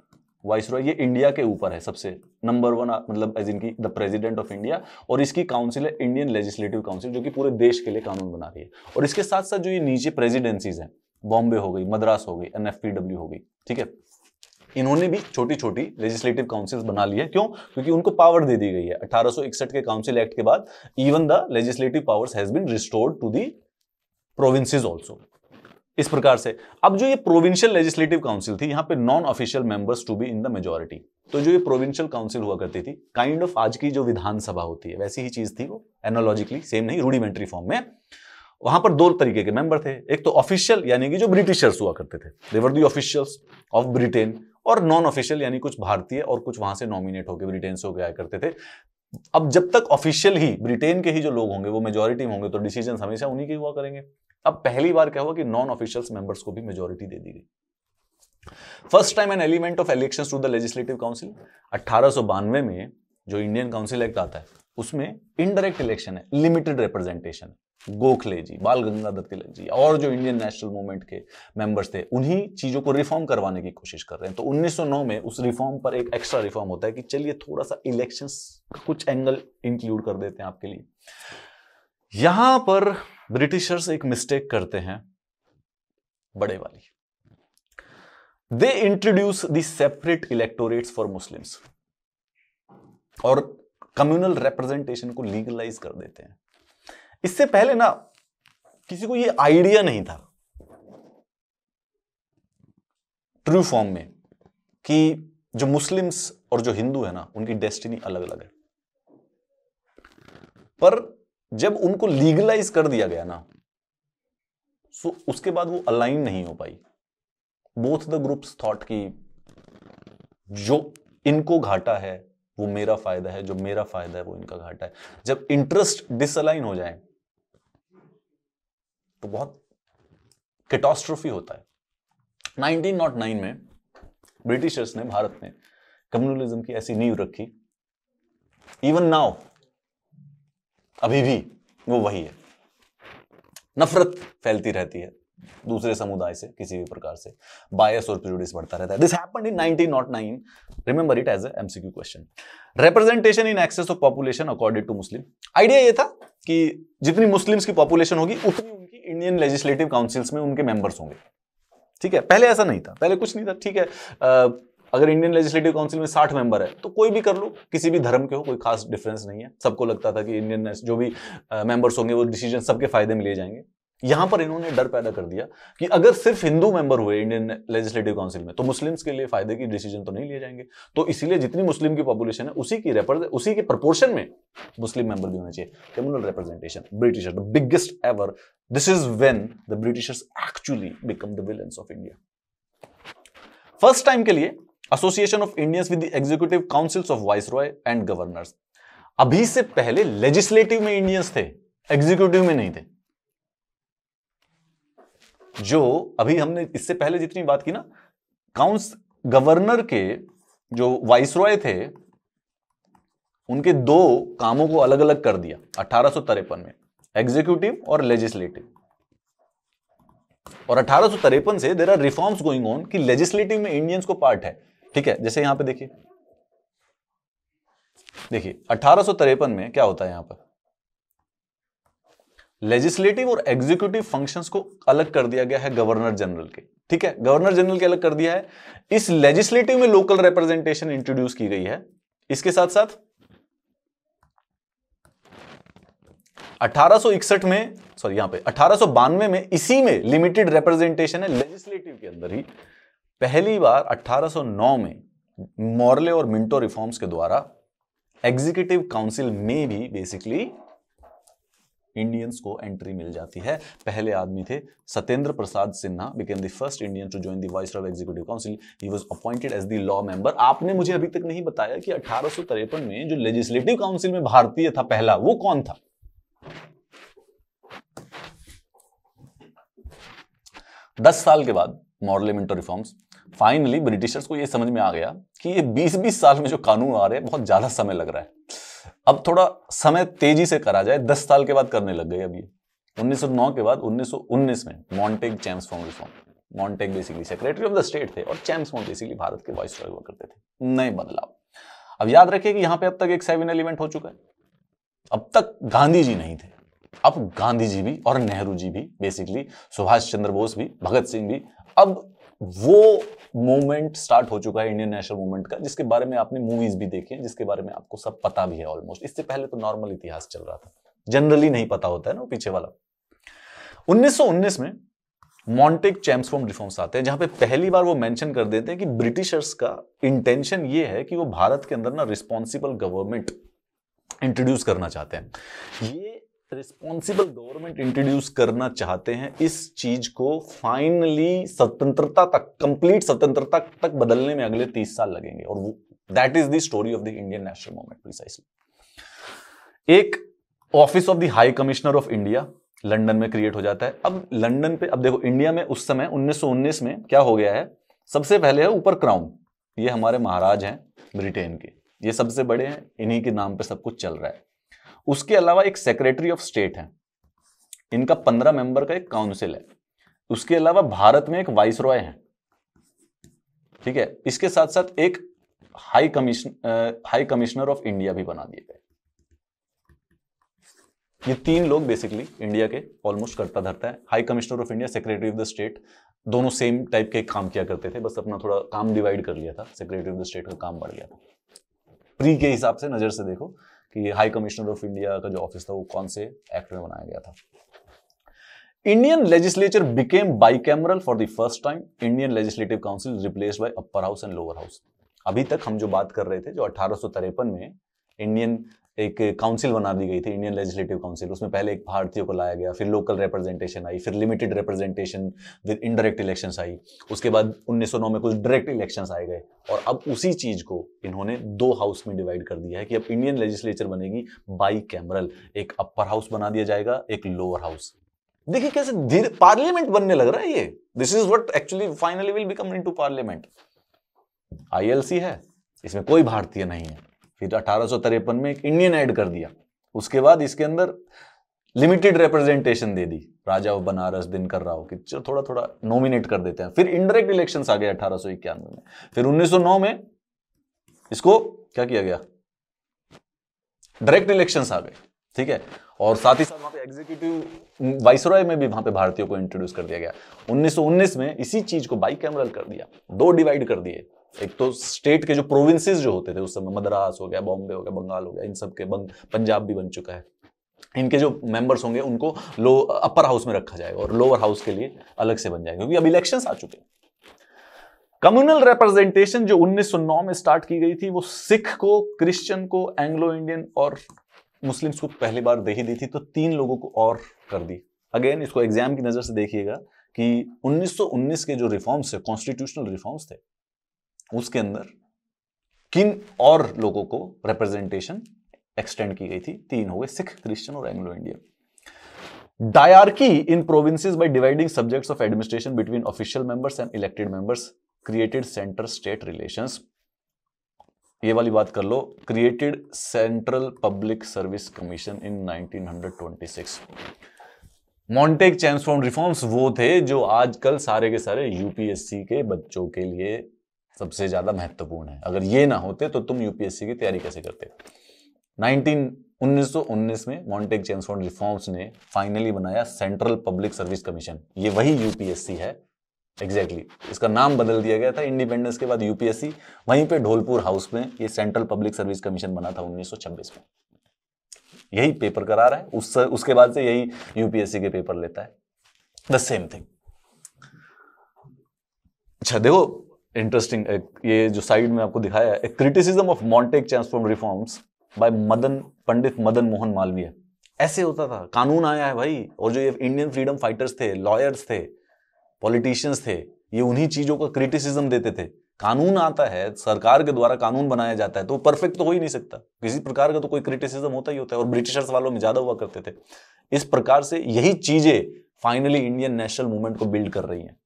वाइसरॉय ये इंडिया के ऊपर है सबसे नंबर 1, मतलब एज इन की द प्रेसिडेंट ऑफ इंडिया, और इसकी काउंसिल है इंडियन लेजिस्लेटिव काउंसिल जो कि पूरे देश के लिए कानून बना रही है। और इसके साथ साथ जो ये नीचे प्रेसिडेंसीज हैं, बॉम्बे हो गई, मद्रास हो गई, NFPW हो गई, ठीक है, इन्होंने भी छोटी छोटी लेजिस्लेटिव काउंसिल्स बना ली है। क्यों? क्योंकि उनको पावर दे दी गई है। 1861 के काउंसिल एक्ट के बाद even the legislative powers has been restored to the provinces also. इस प्रकार से अब जो ये प्रोविंशियल लेजिस्लेटिव काउंसिल थी, यहां पे non official members to be in the majority. तो जो ये प्रोविंशियल काउंसिल हुआ करती थी, काइंड ऑफ आज की जो विधानसभा होती है वैसी ही चीज थी वो, एनालॉजिकली सेम नहीं, रूडिमेंट्री फॉर्म में। वहां पर दो तरीके के मेंबर थे, एक तो ऑफिशियल यानी कि जो ब्रिटिशर्स हुआ करते थे, they were the officials of Britain, और नॉन ऑफिशियल यानी कुछ भारतीय और कुछ वहां से नॉमिनेट होकर ब्रिटेन से होकर आया करते थे। अब जब तक ऑफिशियल ही ब्रिटेन के ही जो लोग होंगे वो मेजोरिटी होंगे तो डिसीजन हमेशा उन्हीं के हुआ करेंगे। अब पहली बार क्या हुआ कि नॉन ऑफिशियल्स मेंबर्स को भी मेजोरिटी दे दी गई। First time an element of elections to the legislative council, 1892 में जो इंडियन काउंसिल एक्ट आता है उसमें इनडायरेक्ट इलेक्शन है, लिमिटेड रिप्रेजेंटेशन है। गोखले जी, बाल गंगाधर तिलक जी और जो इंडियन नेशनल मूवमेंट के मेंबर्स थे उन्हीं चीजों को रिफॉर्म करवाने की कोशिश कर रहे हैं। तो 1909 में उस रिफॉर्म पर एक एक्स्ट्रा रिफॉर्म होता है कि चलिए थोड़ा सा इलेक्शंस का कुछ एंगल इंक्लूड कर देते हैं आपके लिए। यहां पर ब्रिटिशर्स एक मिस्टेक करते हैं बड़े वाली, they introduce the separate electorates for Muslims और कम्युनल रिप्रेजेंटेशन को लीगलाइज कर देते हैं। इससे पहले ना किसी को ये आइडिया नहीं था ट्रू फॉर्म में कि जो मुस्लिम्स और जो हिंदू है ना उनकी डेस्टिनी अलग अलग है। पर जब उनको लीगलाइज कर दिया गया ना सो उसके बाद वो अलाइन नहीं हो पाई। बोथ द ग्रुप्स थॉट कि जो इनको घाटा है वो मेरा फायदा है, जो मेरा फायदा है वो इनका घाटा है। जब इंटरेस्ट डिसअलाइन हो जाए तो बहुत कैटास्ट्रोफी होता है। 1909 में ब्रिटिशर्स ने भारत में कम्युनलिज्म की ऐसी नींव रखी, इवन नाउ अभी भी वो वही है। नफरत फैलती रहती है दूसरे समुदाय से, किसी भी प्रकार से बायस और प्रेजुडिस बढ़ता रहता है। This happened in 1909, remember it as a MCQ question. Representation in excess of population according to Muslim, idea ये था कि जितनी मुस्लिम्स की पॉपुलेशन होगी उतनी उनकी इंडियन लेजिस्लेटिव काउंसिल्स में उनके मेंबर्स होंगे। ठीक है, पहले ऐसा नहीं था, पहले कुछ नहीं था। ठीक है, अगर इंडियन लेजिस्लेटिव काउंसिल में 60 मेंबर है तो कोई भी कर लो, किसी भी धर्म के हो, कोई खास डिफरेंस नहीं है। सबको लगता था कि इंडियन जो भी मेंबर्स होंगे वो डिसीजन सबके फायदे में लिए जाएंगे। यहां पर इन्होंने डर पैदा कर दिया कि अगर सिर्फ हिंदू मेंबर हुए इंडियन लेजिस्लेटिव काउंसिल में तो मुस्लिम्स के लिए फायदे की डिसीजन तो नहीं लिए जाएंगे। तो इसीलिए जितनी मुस्लिम की पॉपुलेशन है उसी के प्रोपोर्शन में मुस्लिम मेंबर भी होने चाहिए। Communal representation, britisher the biggest ever, this is when the Britishers actually become the villains of India. First time के लिए association of Indians with the executive councils of viceroy and governors. अभी से पहले लेजिस्लेटिव में इंडियंस थे, एग्जीक्यूटिव में नहीं थे। जो अभी हमने इससे पहले जितनी बात की ना, गवर्नर के जो वाइसरॉय थे उनके दो कामों को अलग अलग कर दिया 1853 में, एग्जीक्यूटिव और लेजिस्लेटिव। और 1853 से there are reforms going on कि लेजिस्लेटिव में इंडियंस को पार्ट है। ठीक है, जैसे यहां पे देखिए 1853 में क्या होता है, यहां पर लेजिस्लेटिव और एग्जीक्यूटिव फंक्शंस को अलग कर दिया गया है गवर्नर जनरल के। ठीक है, गवर्नर जनरल के अलग कर दिया है। इस लेजिस्लेटिव में लोकल रिप्रेजेंटेशन इंट्रोड्यूस की गई है। इसके साथ साथ 1861 में, सॉरी यहां पे 1892 में इसी में लिमिटेड रिप्रेजेंटेशन है लेजिस्लेटिव के अंदर ही। पहली बार 1809 में मॉर्ले और मिंटो रिफॉर्म्स के द्वारा एग्जीक्यूटिव काउंसिल में भी बेसिकली इंडियंस को एंट्री मिल जाती है। पहले आदमी थे Satyendra Prasad Sinha, became the first Indian to join the viceroy executive council. He was appointed as the law member. आपने मुझे अभी तक नहीं बताया कि 1853 में जो लेजिस्लेटिव काउंसिल में भारतीय था पहला, वो कौन था? दस साल के बाद Morley Minto reforms, finally Britishers को यह समझ में आ गया कि ये 20-20 साल में जो कानून आ रहे हैं बहुत ज्यादा समय लग रहा है, अब थोड़ा समय तेजी से करा जाए। 10 साल के बाद करने लग गए। अब ये 1909 के बाद 1919 में Montagu Chelmsford reform, Montagu basically secretary of the state थे और चैम्सफोर्ड बेसिकली भारत के वाइसरॉय हुआ करते थे। नए बदलाव। अब याद रखिए कि यहां पे अब तक एक सेमिनल इवेंट हो चुका है। अब तक गांधी जी नहीं थे, अब गांधी जी भी और नेहरू जी भी, बेसिकली सुभाष चंद्र बोस भी, भगत सिंह भी। अब वो मूवमेंट स्टार्ट हो चुका है इंडियन नेशनल मूवमेंट का, जिसके बारे में आपने मूवीज भी देखी हैं, जिसके बारे में आपको सब पता भी है ऑलमोस्ट। इससे पहले तो नॉर्मल इतिहास चल रहा था, जनरली नहीं पता होता है ना पीछे वाला। 1919 में मॉन्टेग चैम्सफोर्ड रिफॉर्म्स आते हैं, जहां पे पहली बार वो मेंशन कर देते हैं कि ब्रिटिशर्स का इंटेंशन ये है कि वो भारत के अंदर ना रिस्पॉन्सिबल गवर्नमेंट इंट्रोड्यूस करना चाहते हैं। ये रिस्पॉन्सिबल गवर्नमेंट इंट्रोड्यूस करना चाहते हैं, इस चीज को फाइनली स्वतंत्रता तक, कंप्लीट स्वतंत्रता तक बदलने में अगले 30 साल लगेंगे। और वो that is the story of the Indian national movement precisely. एक office of the high commissioner of India London में क्रिएट हो जाता है। अब लंदन पे, अब देखो इंडिया में उस समय 1919 में क्या हो गया है, सबसे पहले है ऊपर क्राउन, ये हमारे महाराज हैं ब्रिटेन के, ये सबसे बड़े हैं, इन्हीं के नाम पे सब कुछ चल रहा है। उसके अलावा एक सेक्रेटरी ऑफ स्टेट है, इनका 15 मेंबर का एक काउंसिल है। उसके अलावा भारत में एक वाइसरॉय है, ठीक है। इसके साथ साथ एक हाई कमिश्नर ऑफ इंडिया भी बना दिए गए। ये 3 लोग बेसिकली इंडिया के ऑलमोस्ट करता धरता है। High commissioner of India, secretary of the state, दोनों सेम टाइप के काम किया करते थे, बस अपना थोड़ा काम डिवाइड कर लिया था। सेक्रेटरी ऑफ द स्टेट का काम बढ़ गया था। प्री के हिसाब से नजर से देखो कि हाई कमिश्नर ऑफ इंडिया का जो ऑफिस था वो कौन से एक्ट में बनाया गया था। Indian legislature became bicameral for the first time. Indian legislative council replaced by upper house and lower house. अभी तक हम जो बात कर रहे थे, जो 1853 में इंडियन एक काउंसिल बना दी गई थी, इंडियन लेजिस्लेटिव काउंसिल, उसमें पहले एक भारतीयों को लाया गया, फिर लोकल रिप्रेजेंटेशन आई, फिर limited representation with indirect elections आई, उसके बाद 1909 में कुछ डायरेक्ट इलेक्शंस आए गए, और अब उसी चीज को इन्होंने 2 हाउस में डिवाइड कर दिया है कि अब इंडियन लेजिस्लेचर बनेगी बाई कैमरल, एक अपर हाउस बना दिया जाएगा, एक लोअर हाउस। देखिए कैसे धीरे पार्लियामेंट बनने लग रहा है ये। This is what actually finally will become into parliament. ILC है, इसमें कोई भारतीय नहीं है। फिर 1853 में एक इंडियन ऐड कर दिया, उसके बाद इसके अंदर limited representation they the, Raja of Banaras, Dinkar Rao की, थोड़ा थोड़ा नॉमिनेट कर देते हैं। फिर इनडायरेक्ट इलेक्शंस आ गए 1891 में। फिर 1909 में इसको क्या किया गया, डायरेक्ट इलेक्शंस आ गए, ठीक है। और साथ ही साथ वहां पे एग्जीक्यूटिव वाइसरॉय में भी वहां पे भारतीयों को इंट्रोड्यूस कर दिया गया। 1919 में इसी चीज को बाइकैमरल कर दिया, 2 डिवाइड कर दिए। एक तो स्टेट के जो प्रोविंसेस जो होते थे उस समय, मद्रास हो गया, बॉम्बे हो गया, बंगाल हो गया, इन सब के पंजाब भी बन चुका है, इनके जो मेंबर्स होंगे उनको अपर हाउस में रखा जाएगा और लोअर हाउस के लिए अलग से बन जाएगा, क्योंकि अब इलेक्शंस आ चुके हैं। कम्युनल रिप्रेजेंटेशन जो 1909 में स्टार्ट की गई थी, वो सिख को, क्रिश्चियन को, एंग्लो इंडियन और मुस्लिम्स को पहली बार दे ही दी थी, तो 3 लोगों को और कर दी। अगेन इसको एग्जाम की नजर से देखिएगा कि 1919 के जो रिफॉर्म्स थे, कॉन्स्टिट्यूशनल रिफॉर्म्स थे, उसके अंदर किन और लोगों को रिप्रेजेंटेशन एक्सटेंड की गई थी। 3 हो गए, सिख, क्रिश्चियन और Anglo Indian. Dyarchy in provinces by dividing subjects of administration between official members and elected members created centre state relations. ये वाली बात कर लो, created central public service commission in 1926। Montagu Chelmsford reforms वो थे जो आजकल सारे के सारे यूपीएससी के बच्चों के लिए सबसे ज्यादा महत्वपूर्ण है। अगर ये ना होते तो तुम यूपीएससी की तैयारी कैसे करते। 1919 में मॉन्टेग चैम्सफोर्ड रिफॉर्म्स ने फाइनली बनाया सेंट्रल पब्लिक सर्विस कमीशन। ये वही यूपीएससी है एग्जैक्टली। इसका नाम बदल दिया गया था इंडिपेंडेंस के बाद यूपीएससी। वहीं पे ढोलपुर हाउस में ये सेंट्रल पब्लिक सर्विस कमीशन बना था 1926 में। यही पेपर करा रहा है, उसके बाद से यही यूपीएससी के पेपर लेता है, द सेम थिंग। अच्छा देखो, इंटरेस्टिंग, ये जो साइड में आपको दिखाया है, criticism of Montagu Chelmsford reforms by Pandit Madan Mohan Malaviya. ऐसे होता था, कानून आया है भाई, और जो ये इंडियन फ्रीडम फाइटर्स थे, लॉयर्स थे, पॉलिटिशियंस थे, ये उन्हीं चीजों का क्रिटिसिज्म देते थे। कानून आता है, सरकार के द्वारा कानून बनाया जाता है, तो परफेक्ट तो हो ही नहीं सकता, किसी प्रकार का तो कोई क्रिटिसिज्म होता ही होता है, और ब्रिटिशर्स वालों में ज्यादा हुआ करते थे। इस प्रकार से यही चीजें फाइनली इंडियन नेशनल मूवमेंट को बिल्ड कर रही हैं।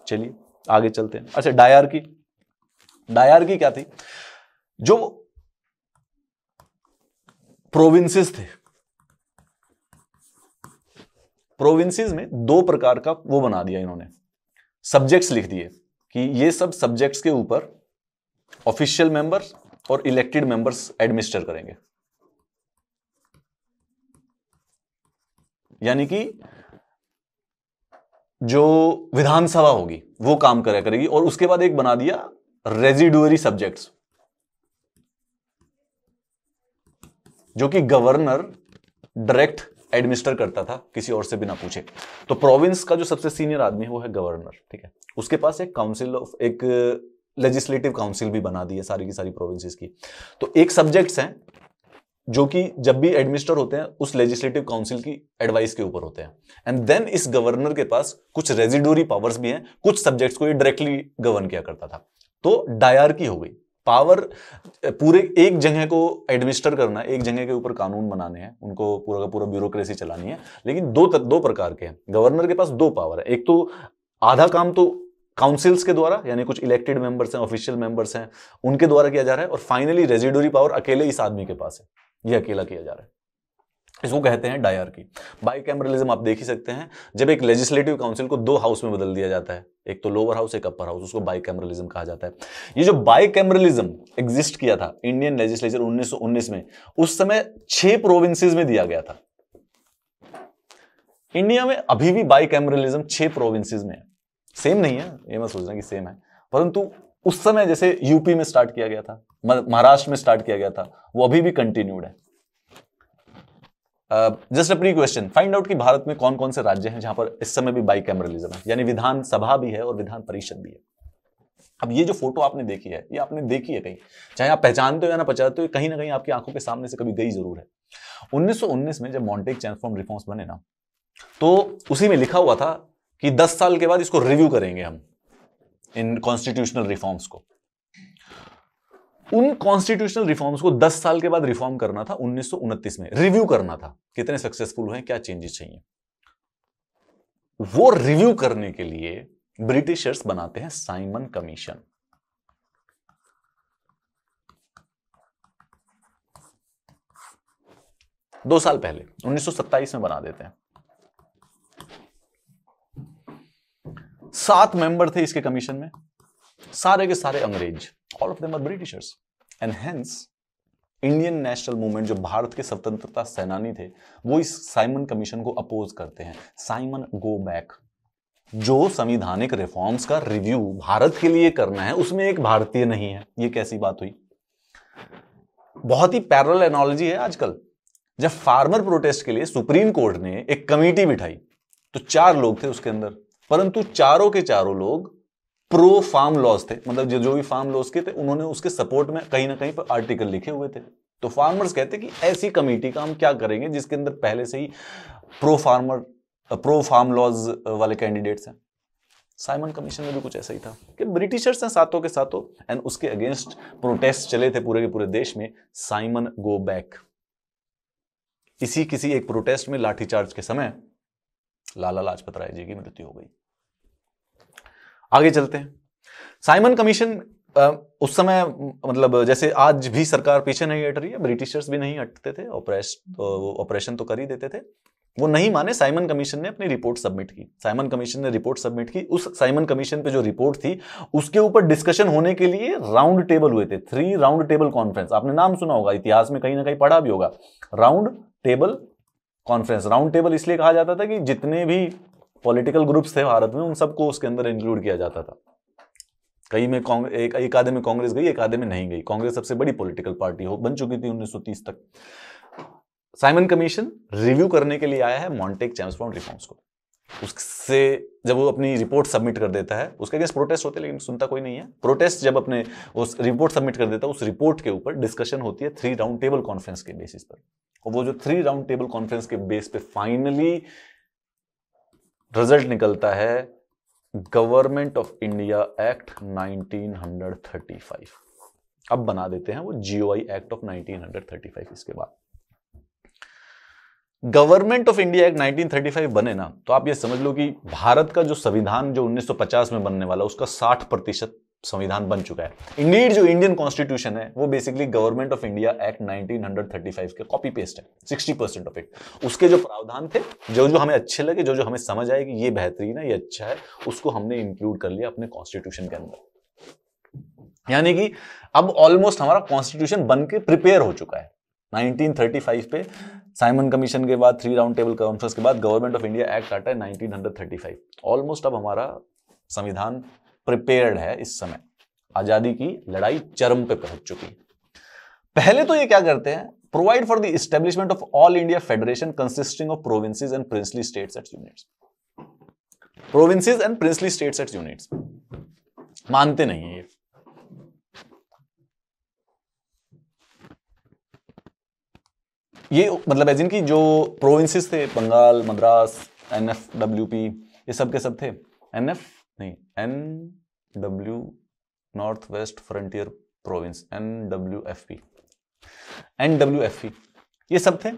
चलिए आगे चलते हैं। अच्छा, डायरकी क्या थी? जो प्रोविंसेस थे, प्रोविंसेस में 2 प्रकार का वो बना दिया इन्होंने, सब्जेक्ट्स लिख दिए कि ये सब सब्जेक्ट्स के ऊपर ऑफिशियल मेंबर्स और इलेक्टेड मेंबर्स एडमिनिस्टर करेंगे। यानी कि जो विधानसभा होगी वो काम करेगी। और उसके बाद एक बना दिया रेजिडुअरी सब्जेक्ट्स, जो कि गवर्नर डायरेक्ट एडमिनिस्टर करता था किसी और से बिना पूछे। तो प्रोविंस का जो सबसे सीनियर आदमी है वो है गवर्नर, ठीक है। उसके पास एक काउंसिल ऑफ, एक लेजिस्लेटिव काउंसिल भी बना दी है सारी की सारी प्रोविंसेस की। तो एक सब्जेक्ट्स हैं जो कि जब भी एडमिनिस्टर होते हैं उस लेजिस्लेटिव काउंसिल की एडवाइस के ऊपर होते हैं। एंड देन इस गवर्नर के पास कुछ रेजिडोरी पावर्स भी हैं, कुछ सब्जेक्ट्स को ये डायरेक्टली गवर्न किया करता था। तो डायरकी हो गई, पावर पूरे एक जगह को एडमिनिस्टर करना, एक जगह के ऊपर कानून बनाने हैं, उनको पूरा का पूरा ब्यूरोक्रेसी चलानी है। लेकिन दो प्रकार के हैं, गवर्नर के पास दो पावर है। एक तो आधा काम तो काउंसिल्स के द्वारा, यानी कुछ इलेक्टेड मेंबर्स हैं, ऑफिशियल मेंबर्स हैं, उनके द्वारा किया जा रहा है। और फाइनली रेजिडोरी पावर अकेले इस आदमी के पास है, ये अकेला किया जा रहा है। इसको कहते हैं डायरकी। बाइकैमरलिज्म आप देख ही सकते हैं, जब एक लेजिस्लेटिव काउंसिल को दो हाउस में बदल दिया जाता है, एक तो लोअर हाउस एक अपर हाउस, उसको बाइकैमरलिज्म कहा जाता है। ये जो बाइकैमरलिज्म एग्जिस्ट किया था इंडियन लेजिस्लेचर 1919 में, उस समय 6 प्रोविंसेस में दिया गया था। इंडिया में अभी भी बाइकैमरलिज्म 6 प्रोविंसेस में है। सेम नहीं है, ये मत सोचना कि सेम है, परंतु उस समय जैसे यूपी में स्टार्ट किया गया था, महाराष्ट्र में स्टार्ट किया गया था, वो अभी भी कंटिन्यूड है। Just a pre question, find out कि भारत में कौन कौन से राज्य हैं जहां पर इस समय भी बाइकैमरलिज्म है, यानी विधानसभा भी है और विधान परिषद भी है। अब ये जो फोटो आपने देखी है, ये आपने देखी है कहीं, चाहे आप पहचानते हो या ना पहचानते हो, कहीं ना कहीं आपकी आंखों के सामने से कभी गई जरूर है। 1919 में जब मॉन्टेग-चैमस्फॉर्ड रिफॉर्म्स बने ना, तो उसी में लिखा हुआ था कि 10 साल के बाद इसको रिव्यू करेंगे हम, इन कॉन्स्टिट्यूशनल रिफॉर्म्स को। उन कॉन्स्टिट्यूशनल रिफॉर्म्स को 10 साल के बाद रिफॉर्म करना था, 1929 में रिव्यू करना था, कितने सक्सेसफुल हुए, क्या चेंजेस चाहिए। वो रिव्यू करने के लिए ब्रिटिशर्स बनाते हैं साइमन कमीशन। दो साल पहले 1927 में बना देते हैं। 7 मेंबर थे इसके कमीशन में, सारे के सारे अंग्रेज, all of them are Britishers. And hence Indian national movement, जो भारत के स्वतंत्रता सेनानी थे, वो इस साइमन कमीशन को अपोज करते हैं। साइमन गो बैक, जो संवैधानिक रिफॉर्म्स का रिव्यू भारत के लिए करना है, उसमें एक भारतीय नहीं है। ये कैसी बात हुई? बहुत ही पैरेलल एनालॉजी है आजकल। जब फार्मर प्रोटेस्ट के लिए सुप्रीम कोर्ट ने एक कमेटी बिठाई, तो 4 लोग थे उसके अंदर, परंतु चारों के चारों लोग प्रो फार्म लॉज थे, मतलब जो भी फार्म लॉज के थे, उन्होंने उसके सपोर्ट में कहीं ना कहीं पर आर्टिकल लिखे हुए थे। तो फार्मर्स कहते कि ऐसी कमेटी का हम क्या करेंगे जिसके अंदर पहले से ही प्रो फार्म लॉज वाले कैंडिडेट्स हैं। साइमन कमीशन में भी कुछ ऐसा ही था कि ब्रिटिशर्स हैं सातों के सातों, एंड उसके अगेंस्ट प्रोटेस्ट चले थे पूरे के पूरे देश में। Simon go back. इसी किसी एक प्रोटेस्ट में लाठीचार्ज के समय लाला लाजपत राय जी की मृत्यु हो गई। आगे चलते हैं। साइमन कमीशन उस समय, मतलब जैसे आज भी सरकार पीछे नहीं हट रही है, ब्रिटिशर्स भी नहीं हटते थे, ऑपरेशन तो कर ही देते थे। वो नहीं माने, साइमन कमीशन ने अपनी रिपोर्ट सबमिट की। साइमन कमीशन ने रिपोर्ट सबमिट की। उस साइमन कमीशन पे जो रिपोर्ट थी, उसके ऊपर डिस्कशन होने के लिए राउंड टेबल हुए थे। 3 राउंड टेबल कॉन्फ्रेंस, आपने नाम सुना होगा, इतिहास में कहीं ना कहीं पढ़ा भी होगा। Round table conference, round table इसलिए कहा जाता था कि जितने भी पॉलिटिकल ग्रुप्स थे भारत में, उन सबको उसके अंदर इंक्लूड किया जाता था। कई में एक आधे में कांग्रेस गई, एक आधे में नहीं गई। कांग्रेस सबसे बड़ी पॉलिटिकल पार्टी बन चुकी थी 1930 तक। साइमन कमीशन रिव्यू करने के लिए आया है मॉन्टेग-चैमस्फॉर्ड रिफॉर्म्स को। उससे जब वो अपनी रिपोर्ट सबमिट कर देता है, उसके अगेंस्ट प्रोटेस्ट होते हैं लेकिन सुनता कोई नहीं है। प्रोटेस्ट जब अपने उस रिपोर्ट सबमिट कर देता है, उस रिपोर्ट के ऊपर डिस्कशन होती है 3 राउंड टेबल कॉन्फ्रेंस के बेसिस पर। और वो जो 3 राउंड टेबल कॉन्फ्रेंस के बेस पे फाइनली रिजल्ट निकलता है गवर्नमेंट ऑफ इंडिया एक्ट 1935। अब बना देते हैं वो GOI एक्ट ऑफ 1935। इसके बाद गवर्नमेंट ऑफ इंडिया एक्ट 1935 बने ना, तो आप ये समझ लो कि भारत का जो संविधान जो 1950 में बनने वाला, उसका 60% संविधान बन चुका है। इंडीड जो इंडियन कॉन्स्टिट्यूशन है, वो basically government of India act 1935 के कॉपी पेस्ट है, 60% ऑफ इट। उसके जो प्रावधान थे, जो जो हमें अच्छे लगे, जो जो हमें समझ आए कि ये बेहतरीन है, ये अच्छा है, उसको हमने इंक्लूड कर लिया अपने कॉन्स्टिट्यूशन के अंदर। यानी कि अब ऑलमोस्ट हमारा कॉन्स्टिट्यूशन बन के प्रिपेयर हो चुका है। 1935 पे साइमन कमीशन के बाद, 3 राउंड टेबल कॉन्फ्रेंस के बाद गवर्नमेंट ऑफ इंडिया एक्ट आता है 1935। ऑलमोस्ट अब हमारा संविधान प्रिपेयर्ड है। इस समय आजादी की लड़ाई चरम पे पहुंच चुकी है। पहले तो ये क्या करते हैं, provide for the establishment of all India federation consisting of provinces and princely states at units. Provinces and princely states at units मानते नहीं है ये। ये मतलब एज इनकी जो प्रोविंसेस थे, बंगाल, मद्रास, NFWP, ये सब के सब थे। NW north West frontier province, NWFP, ये सब थे।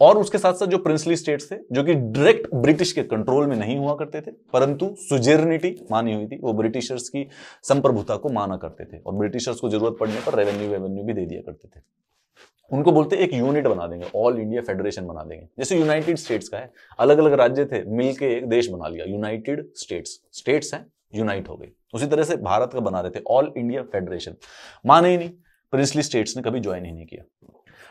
और उसके साथ साथ जो प्रिंसली स्टेट्स थे जो कि डायरेक्ट ब्रिटिश के कंट्रोल में नहीं हुआ करते थे, परंतु सुजेरनिटी मानी हुई थी, वो ब्रिटिशर्स की संप्रभुता को माना करते थे और ब्रिटिशर्स को जरूरत पड़ने पर रेवेन्यू भी दे दिया करते थे। उनको बोलते एक यूनिट बना देंगे, ऑल इंडिया फेडरेशन बना देंगे। जैसे यूनाइटेड स्टेट्स का है, अलग अलग राज्य थे, मिलके एक देश बना लिया, यूनाइटेड स्टेट्स। स्टेट्स हैं, यूनाइट हो गई। उसी तरह से भारत का बना रहे थे ऑल इंडिया फेडरेशन, माने ही नहीं, प्रिंसली स्टेट्स ने कभी ज्वाइन ही नहीं किया।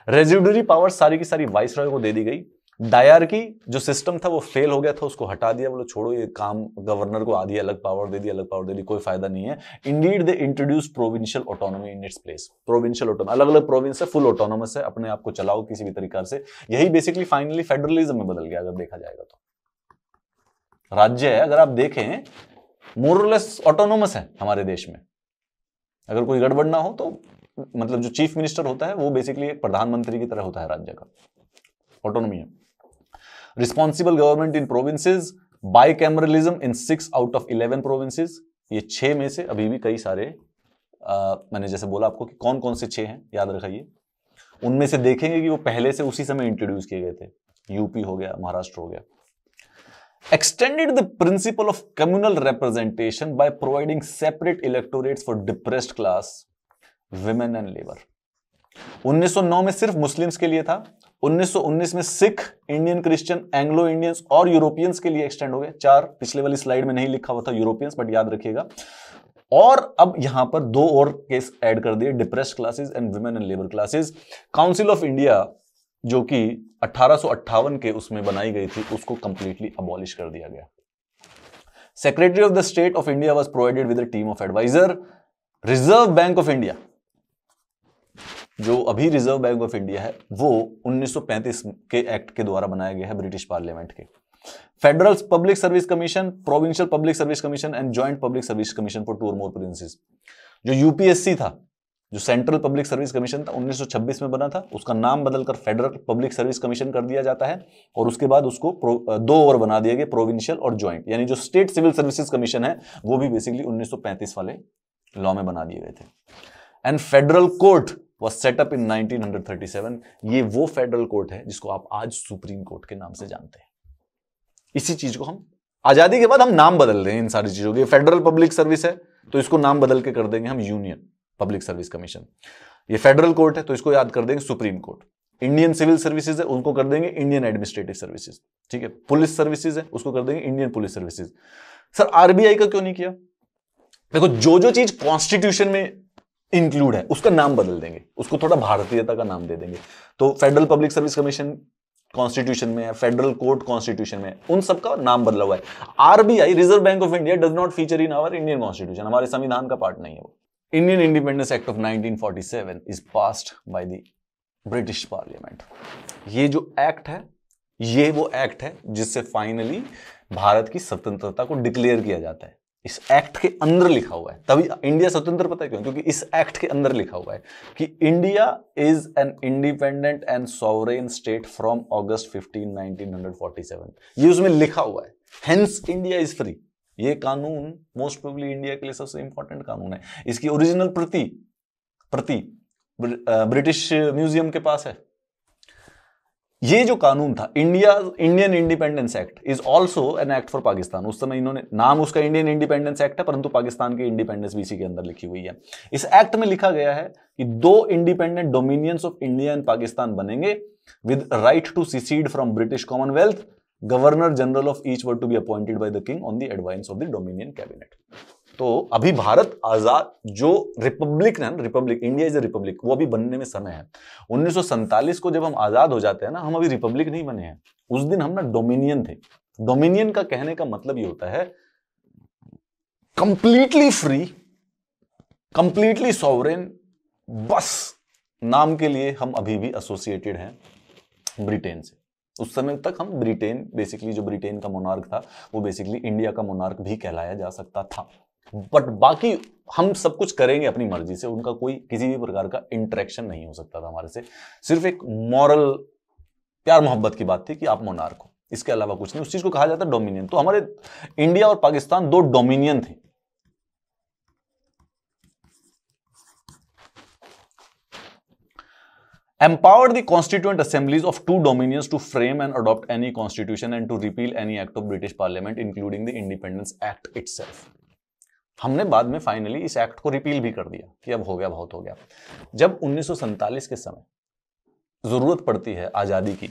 रेजिडुअरी पावर सारी की सारी वाइसरॉय को दे दी गई। डायरकी जो सिस्टम था वो फेल हो गया था, उसको हटा दिया, बोलो छोड़ो ये काम, गवर्नर को आधी अलग पावर दे दी, अलग पावर दे दी, कोई फायदा नहीं है। Indeed they introduce provincial autonomy in its place. Provincial autonomy, अलग अलग प्रोविंस है, फुल ऑटोनॉमस है, अपने आप को चलाओ किसी भी तरीका से। यही बेसिकली फाइनली फेडरलिज्म में बदल गया अगर देखा जाएगा तो। राज्य है, अगर आप देखें, मोर और लेस ऑटोनॉमस है हमारे देश में। अगर कोई गड़बड़ ना हो तो मतलब जो चीफ मिनिस्टर होता है वो बेसिकली एक प्रधानमंत्री की तरह होता है राज्य का, ऑटोनॉमी है। Responsible government in provinces, bicameralism in 6 out of 11 provinces. ये 6 में से अभी भी कई सारे मैंने जैसे बोला आपको कि कौन कौन से 6 हैं, याद रखिए। उनमें से देखेंगे कि वो पहले से उसी समय इंट्रोड्यूस किए गए थे। यूपी हो गया, महाराष्ट्र हो गया। Extended the principle of communal representation by providing separate electorates for depressed class, women and labor. 1909 में सिर्फ मुस्लिम्स के लिए था। 1919 में Sikh, Indian Christian, Anglo Indians और यूरोपियंस के लिए एक्सटेंड हो गए। 4 पिछले वाली स्लाइड में नहीं लिखा हुआ था यूरोपियंस, बट याद रखिएगा। और अब यहां पर 2 और केस ऐड कर दिए, depressed classes and women and labour classes. Council of India जो कि 1858 के उसमें बनाई गई थी, उसको कंप्लीटली अबॉलिश कर दिया गया। Secretary of the state of India was provided with a team of adviser. Reserve bank of India, जो अभी रिजर्व बैंक ऑफ इंडिया है, वो 1935 के एक्ट के द्वारा बनाया गया है ब्रिटिश पार्लियामेंट के। Federal public service commission, provincial public service commission and joint public service commission for 2 और मोर प्रोविंसेस। जो यूपीएससी था, जो सेंट्रल पब्लिक सर्विस कमीशन था, 1926 में बना था, उसका नाम बदलकर फेडरल पब्लिक सर्विस कमीशन कर दिया जाता है। और उसके बाद उसको 2 और बना दिए गए, प्रोविंशियल और ज्वाइंट। यानी जो स्टेट सिविल सर्विसेज कमीशन है वो भी बेसिकली 1935 वाले लॉ में बना दिए गए थे। And federal court was set up in 1937। ये वो फेडरल कोर्ट है जिसको आप आज सुप्रीम कोर्ट के नाम से जानते हैं। इसी चीज को हम आजादी के बाद हम नाम बदल रहे हैं इन सारी चीजों के। फेडरल पब्लिक सर्विस है तो इसको नाम बदल के कर देंगे हम यूनियन पब्लिक सर्विस कमीशन। ये फेडरल कोर्ट है तो इसको याद कर देंगे supreme court. Indian civil services है, उनको कर देंगे इंडियन एडमिनिस्ट्रेटिव सर्विसेज। ठीक है, पुलिस सर्विसेज है, उसको कर देंगे Indian police services. Sir RBI का क्यों नहीं किया? देखो, जो जो चीज कॉन्स्टिट्यूशन में इंक्लूड है उसका नाम बदल देंगे, उसको थोड़ा भारतीयता का नाम दे देंगे। तो federal public service commission constitution में है, फेडरल कोर्ट कॉन्स्टिट्यूशन में है, उन सबका नाम बदला हुआ है। RBI, reserve bank of India, does not feature in our Indian constitution, हमारे संविधान का पार्ट नहीं है वो। Indian independence act of 1947 is passed by the British parliament. ये जो एक्ट है, ये वो एक्ट है जिससे फाइनली भारत की स्वतंत्रता को डिक्लेयर किया जाता है। इस एक्ट के अंदर लिखा हुआ है, तभी इंडिया स्वतंत्र, पता है क्यों? क्योंकि इस एक्ट के अंदर लिखा हुआ है कि India is an independent and sovereign state from अगस्त 15, 1947। ये उसमें लिखा हुआ है, हेंस इंडिया इज फ्री। ये कानून मोस्ट प्रोबेबली इंडिया के लिए सबसे इंपॉर्टेंट कानून है। इसकी ओरिजिनल प्रति ब्रिटिश म्यूजियम के पास है। ये जो कानून था, Indian independence act is also an act for Pakistan. उस समय इन्होंने नाम उसका इंडियन इंडिपेंडेंस एक्ट है, परंतु पाकिस्तान की इंडिपेंडेंस भी इसी के अंदर लिखी हुई है। इस एक्ट में लिखा गया है कि 2 independent dominions of India and Pakistan बनेंगे with right to secede from British commonwealth. Governor general of each were to be appointed by the king on the advice of the dominion cabinet. तो अभी भारत आजाद, जो रिपब्लिक है, republic, India is a republic, वो अभी बनने में समय है। 1947 को जब हम आजाद हो जाते हैं ना, हम अभी रिपब्लिक नहीं बने हैं, उस दिन हम ना डोमिनियन थे। डोमिनियन का कहने का मतलब ये होता है कंप्लीटली फ्री, कंप्लीटली सॉवरेन। बस नाम के लिए हम अभी भी एसोसिएटेड हैं ब्रिटेन से। उस समय तक हम ब्रिटेन, बेसिकली जो ब्रिटेन का मोनार्क था वो बेसिकली इंडिया का मोनार्क भी कहलाया जा सकता था। बट बाकी हम सब कुछ करेंगे अपनी मर्जी से, उनका कोई किसी भी प्रकार का इंटरेक्शन नहीं हो सकता था हमारे से। सिर्फ एक मॉरल प्यार मोहब्बत की बात थी कि आप मोनार्क हो, इसके अलावा कुछ नहीं। उस चीज को कहा जाता है डोमिनियन। तो हमारे इंडिया और पाकिस्तान दो डोमिनियन थे। Empowered the constituent assemblies of two dominions to frame and adopt any constitution and to repeal any act of British Parliament, including the Independence Act itself. हमने बाद में फाइनली इस एक्ट को रिपील भी कर दिया कि अब हो गया, बहुत हो गया। जब 1947 के समय जरूरत पड़ती है आजादी की,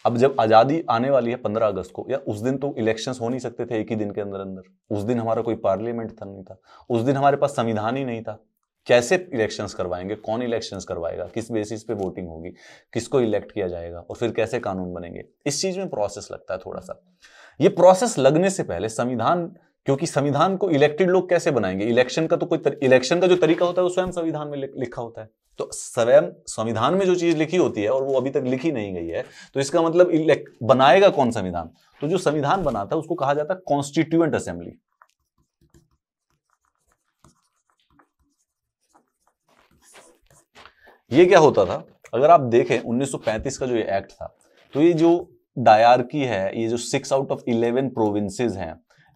अब जब आजादी आने वाली है 15 अगस्त को, या उस दिन तो इलेक्शंस हो नहीं सकते थे एक ही दिन के अंदर अंदर, उस दिन हमारा कोई पार्लियामेंट था नहीं था, उस दिन हमारे पास संविधान ही नहीं था। कैसे इलेक्शंस करवाएंगे, कौन इलेक्शंस करवाएगा, किस बेसिस पे वोटिंग होगी, किसको इलेक्ट किया जाएगा, और फिर कैसे कानून बनेंगे, इस चीज में प्रोसेस लगता है थोड़ा सा। ये प्रोसेस लगने से पहले संविधान, क्योंकि संविधान को इलेक्टेड लोग कैसे बनाएंगे, इलेक्शन का तो कोई इलेक्शन का जो तरीका होता है वो स्वयं संविधान में लिखा होता है। तो स्वयं संविधान में जो चीज लिखी होती है और वो अभी तक लिखी नहीं गई है, तो इसका मतलब बनाएगा कौन संविधान? तो जो संविधान बनाता है उसको कहा जाता है कॉन्स्टिट्यूएंट असेंबली। ये क्या होता था, अगर आप देखें 1935 का जो ये एक्ट था, तो ये जो डायरकी है, ये जो 6 आउट ऑफ 11 प्रोविंसेस हैं,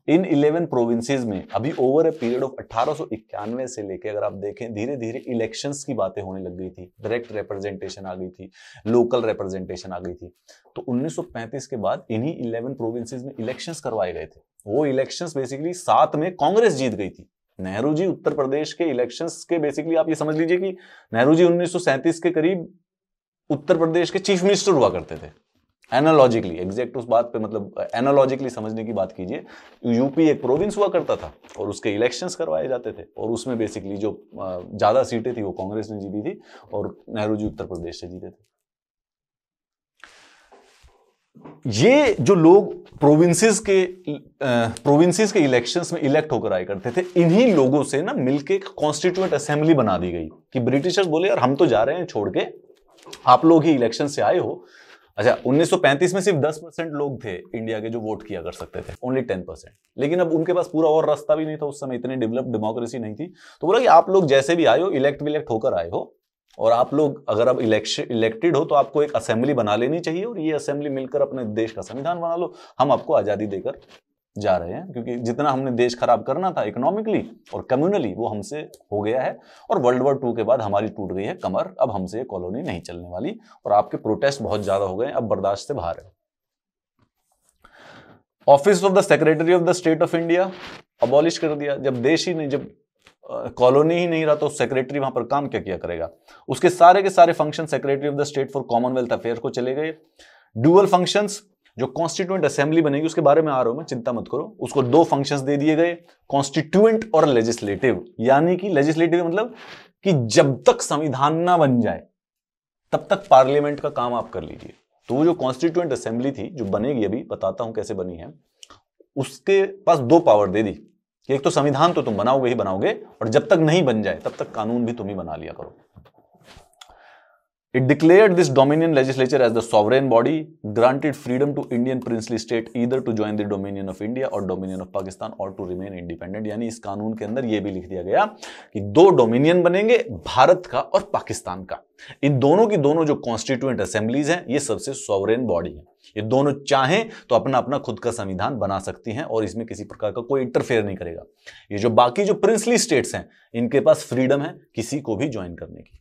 इन 11 प्रोविंसेस में अभी ओवर ए पीरियड ऑफ 1891 से लेके अगर आप देखें, धीरे धीरे इलेक्शंस की बातें होने लग गई थी, डायरेक्ट रिप्रेजेंटेशन आ गई थी, लोकल रिप्रेजेंटेशन आ गई थी। तो 1935 के बाद इन्हीं 11 प्रोविंसेस में इलेक्शंस करवाए गए थे। वो इलेक्शंस बेसिकली 7 में कांग्रेस जीत गई थी। नेहरू जी उत्तर प्रदेश के इलेक्शंस के, बेसिकली आप ये समझ लीजिए कि नेहरू जी 1937 के करीब उत्तर प्रदेश के चीफ मिनिस्टर हुआ करते थे। एनालॉजिकली, एग्जैक्ट उस बात पे मतलब एनालॉजिकली समझने की बात कीजिए, यूपी एक प्रोविंस हुआ करता था और उसके इलेक्शंस करवाए जाते थे, और उसमें बेसिकली जो ज्यादा सीटें थी वो कांग्रेस ने जीती थी और नेहरू जी उत्तर प्रदेश से जीते थे। ये जो लोग प्रोविंसेस के इलेक्शंस में इलेक्ट होकर आए करते थे, इन्हीं लोगों से ना मिलके कॉन्स्टिट्यूएंट असेंबली बना दी गई कि ब्रिटिशर्स बोले यार हम तो जा रहे हैं छोड़ के, आप लोग ही इलेक्शन से आए हो। अच्छा, 1935 में सिर्फ 10% लोग थे इंडिया के जो वोट किया कर सकते थे, ओनली 10%। लेकिन अब उनके पास पूरा और रास्ता भी नहीं था, उस समय इतनी डेवलप्ड डेमोक्रेसी नहीं थी। तो बोला कि आप लोग जैसे भी आए हो, इलेक्ट होकर आए हो, और आप लोग अगर अब इलेक्टेड हो तो आपको एक असेंबली बना लेनी चाहिए, और ये असेंबली मिलकर अपने देश का संविधान बना लो। हम आपको आजादी देकर जा रहे हैं, क्योंकि जितना हमने देश खराब करना था इकोनॉमिकली और कम्युनली वो हमसे हो गया है, और वर्ल्ड वॉर 2 के बाद हमारी टूट गई है कमर, अब हमसे कॉलोनी नहीं चलने वाली, और आपके प्रोटेस्ट बहुत ज्यादा हो गए, अब बर्दाश्त से बाहर है। Office of the secretary of the state of India abolish कर दिया। जब देश ही नहीं, जब कॉलोनी ही नहीं रहा तो सेक्रेटरी वहां पर काम क्या किया करेगा। उसके सारे के सारे function secretary of the state for Commonwealth affair को चले गए। ड्यूअल फंक्शंस, जो कॉन्स्टिट्यूएंट असेंबली बनेगी उसके बारे में आ रहा हूं मैं, चिंता मत करो, उसको 2 फंक्शंस दे दिए गए, कॉन्स्टिट्यूएंट और लेजिस्लेटिव। यानी कि लेजिस्लेटिव मतलब कि जब तक संविधान ना बन जाए तब तक पार्लियामेंट का काम आप कर लीजिए। तो वो जो कॉन्स्टिट्यूएंट असेंबली थी जो बनेगी, अभी बताता हूं कैसे बनी है, उसके पास 2 पावर दे दी। एक तो संविधान तो तुम बनाओगे ही बनाओगे, और जब तक नहीं बन जाए तब तक कानून भी तुम ही बना लिया करो। It declared this Dominion legislature as the sovereign body, granted freedom to Indian princely state either to join the Dominion of India or Dominion of Pakistan or to remain independent। यानी इस कानून के अंदर यह भी लिख दिया गया कि 2 डोमिनियन बनेंगे, भारत का और पाकिस्तान का। इन दोनों की दोनों जो कॉन्स्टिट्यूएंट असेंबलीज हैं, ये सबसे सॉवरेन बॉडी है। ये दोनों चाहें तो अपना अपना खुद का संविधान बना सकती हैं, और इसमें किसी प्रकार का कोई इंटरफेयर नहीं करेगा। ये जो बाकी जो प्रिंसली स्टेट्स हैं, इनके पास फ्रीडम है किसी को भी ज्वाइन करने की।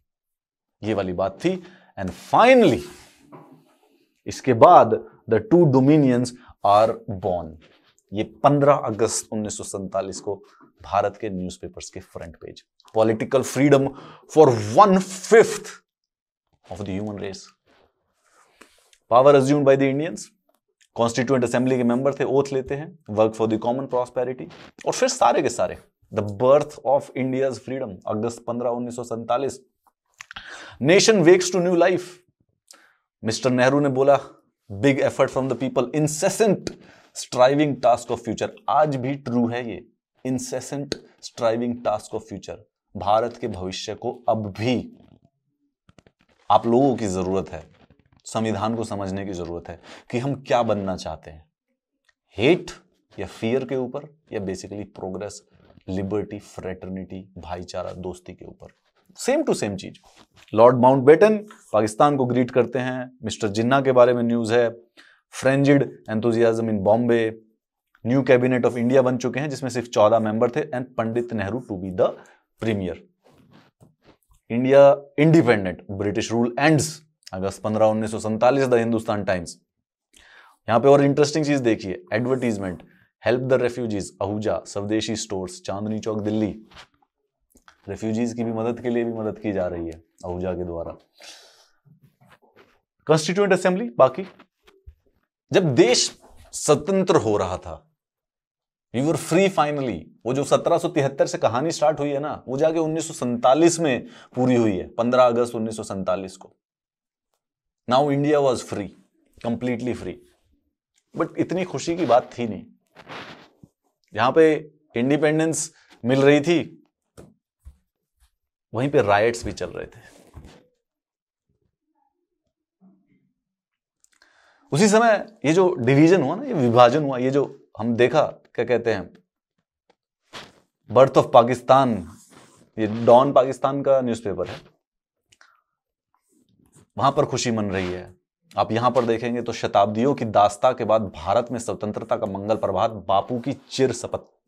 ये वाली बात थी। एंड फाइनली इसके बाद द 2 डोमिनियंस आर बॉर्न। ये 15 अगस्त 1947 को भारत के न्यूज़पेपर्स के front page. Political freedom for 1/5 of the human race. Power assumed by the Indians. Constituent assembly के मेंबर थे, ओथ लेते हैं, work for the common prosperity, और फिर सारे के सारे the birth of India's freedom, August 15 1947। Nation wakes to new life. Mister Nehru ने बोला big effort from the people, incessant striving task of future. आज भी ट्रू है ये, incessant striving task of future. Bharat के भविष्य को अब भी आप लोगों की जरूरत है, संविधान को समझने की जरूरत है कि हम क्या बनना चाहते हैं, हेट या फियर के ऊपर, या बेसिकली प्रोग्रेस, लिबर्टी, फ्रेटर्निटी, भाईचारा, दोस्ती के ऊपर। सेम टू सेम चीज। लॉर्ड माउंटबेटन पाकिस्तान को ग्रीट करते हैं, मिस्टर जिन्ना के बारे में न्यूज है, frenzied enthusiasm in Bombay, new cabinet of India बन चुके हैं जिसमें सिर्फ 14 मेंबर थे, and Pandit Nehru to be the premier. India independent, British rule ends, August 15 1947, the Hindustan Times. यहां पे और इंटरेस्टिंग चीज देखिए, advertisement, help the refugees, Ahuja, Swadeshi stores, Chandni Chowk, Delhi. Refugees की भी मदद के लिए भी मदद की जा रही है आहूजा के द्वारा। कॉन्स्टिट्यूएंट असेंबली, बाकी जब देश स्वतंत्र हो रहा था, वी वर फ्री फाइनली, वो जो 1773 से कहानी स्टार्ट हुई है ना, वो जाके 1947 में पूरी हुई है, 15 अगस्त 1947 को। Now India was free, completely free. But इतनी खुशी की बात थी नहीं। यहां पे इंडिपेंडेंस मिल रही थी, वहीं पे राइट्स भी चल रहे थे। उसी समय ये जो डिवीजन हुआ ना, ये विभाजन हुआ, ये जो हम देखा, क्या कहते हैं, बर्थ ऑफ पाकिस्तान, ये डॉन पाकिस्तान का न्यूज़पेपर है, वहां पर खुशी मन रही है। आप यहां पर देखेंगे तो शताब्दियों की दास्ता के बाद भारत में स्वतंत्रता का मंगल प्रभात, बापू की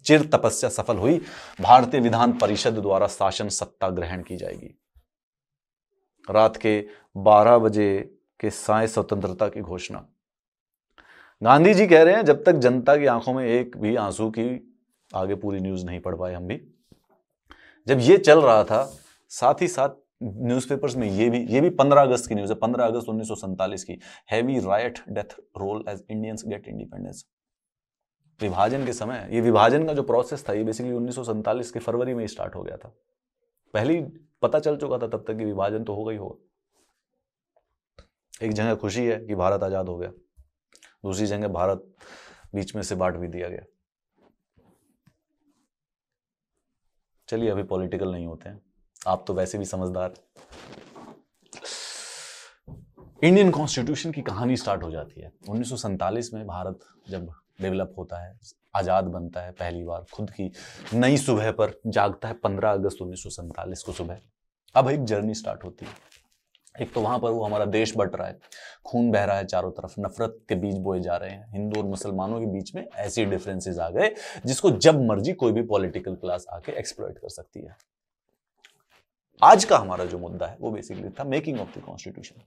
चिर तपस्या सफल हुई, भारतीय विधान परिषद द्वारा शासन सत्ता ग्रहण की जाएगी। रात के 12 बजे के साय स्वतंत्रता की घोषणा। गांधी जी कह रहे हैं जब तक जनता की आंखों में एक भी आंसू की, आगे पूरी न्यूज नहीं पढ़ पाए हम भी, जब ये चल रहा था, साथ ही साथ न्यूज़पेपर्स में ये भी 15 अगस्त की न्यूज है, 15 अगस्त 1947 की, heavy right death roll as Indians get independence. विभाजन के समय, ये विभाजन का जो प्रोसेस था, ये बेसिकली 1947 के फरवरी में ही स्टार्ट हो गया था। पहले ही पता चल चुका था तब तक कि विभाजन तो होगा ही होगा। एक जगह खुशी है कि भारत आजाद हो गया, दूसरी जगह भारत बीच में से बांट भी दिया गया। चलिए अभी पॉलिटिकल नहीं होते हैं, आप तो वैसे भी समझदार। इंडियन कॉन्स्टिट्यूशन की कहानी स्टार्ट हो जाती है 1947 में। भारत जब डेवलप होता है, आजाद बनता है, पहली बार खुद की नई सुबह पर जागता है 15 अगस्त 1947 को सुबह। अब एक जर्नी स्टार्ट होती है। एक तो वहां पर वो हमारा देश बट रहा है, खून बह रहा है चारों तरफ, नफरत के बीज बोए जा रहे हैं, हिंदू और मुसलमानों के बीच में ऐसे डिफरेंसेस आ गए जिसको जब मर्जी कोई भी पॉलिटिकल क्लास आके एक्सप्लॉइट कर सकती है। आज का हमारा जो मुद्दा है वो बेसिकली था मेकिंग ऑफ द कॉन्स्टिट्यूशन।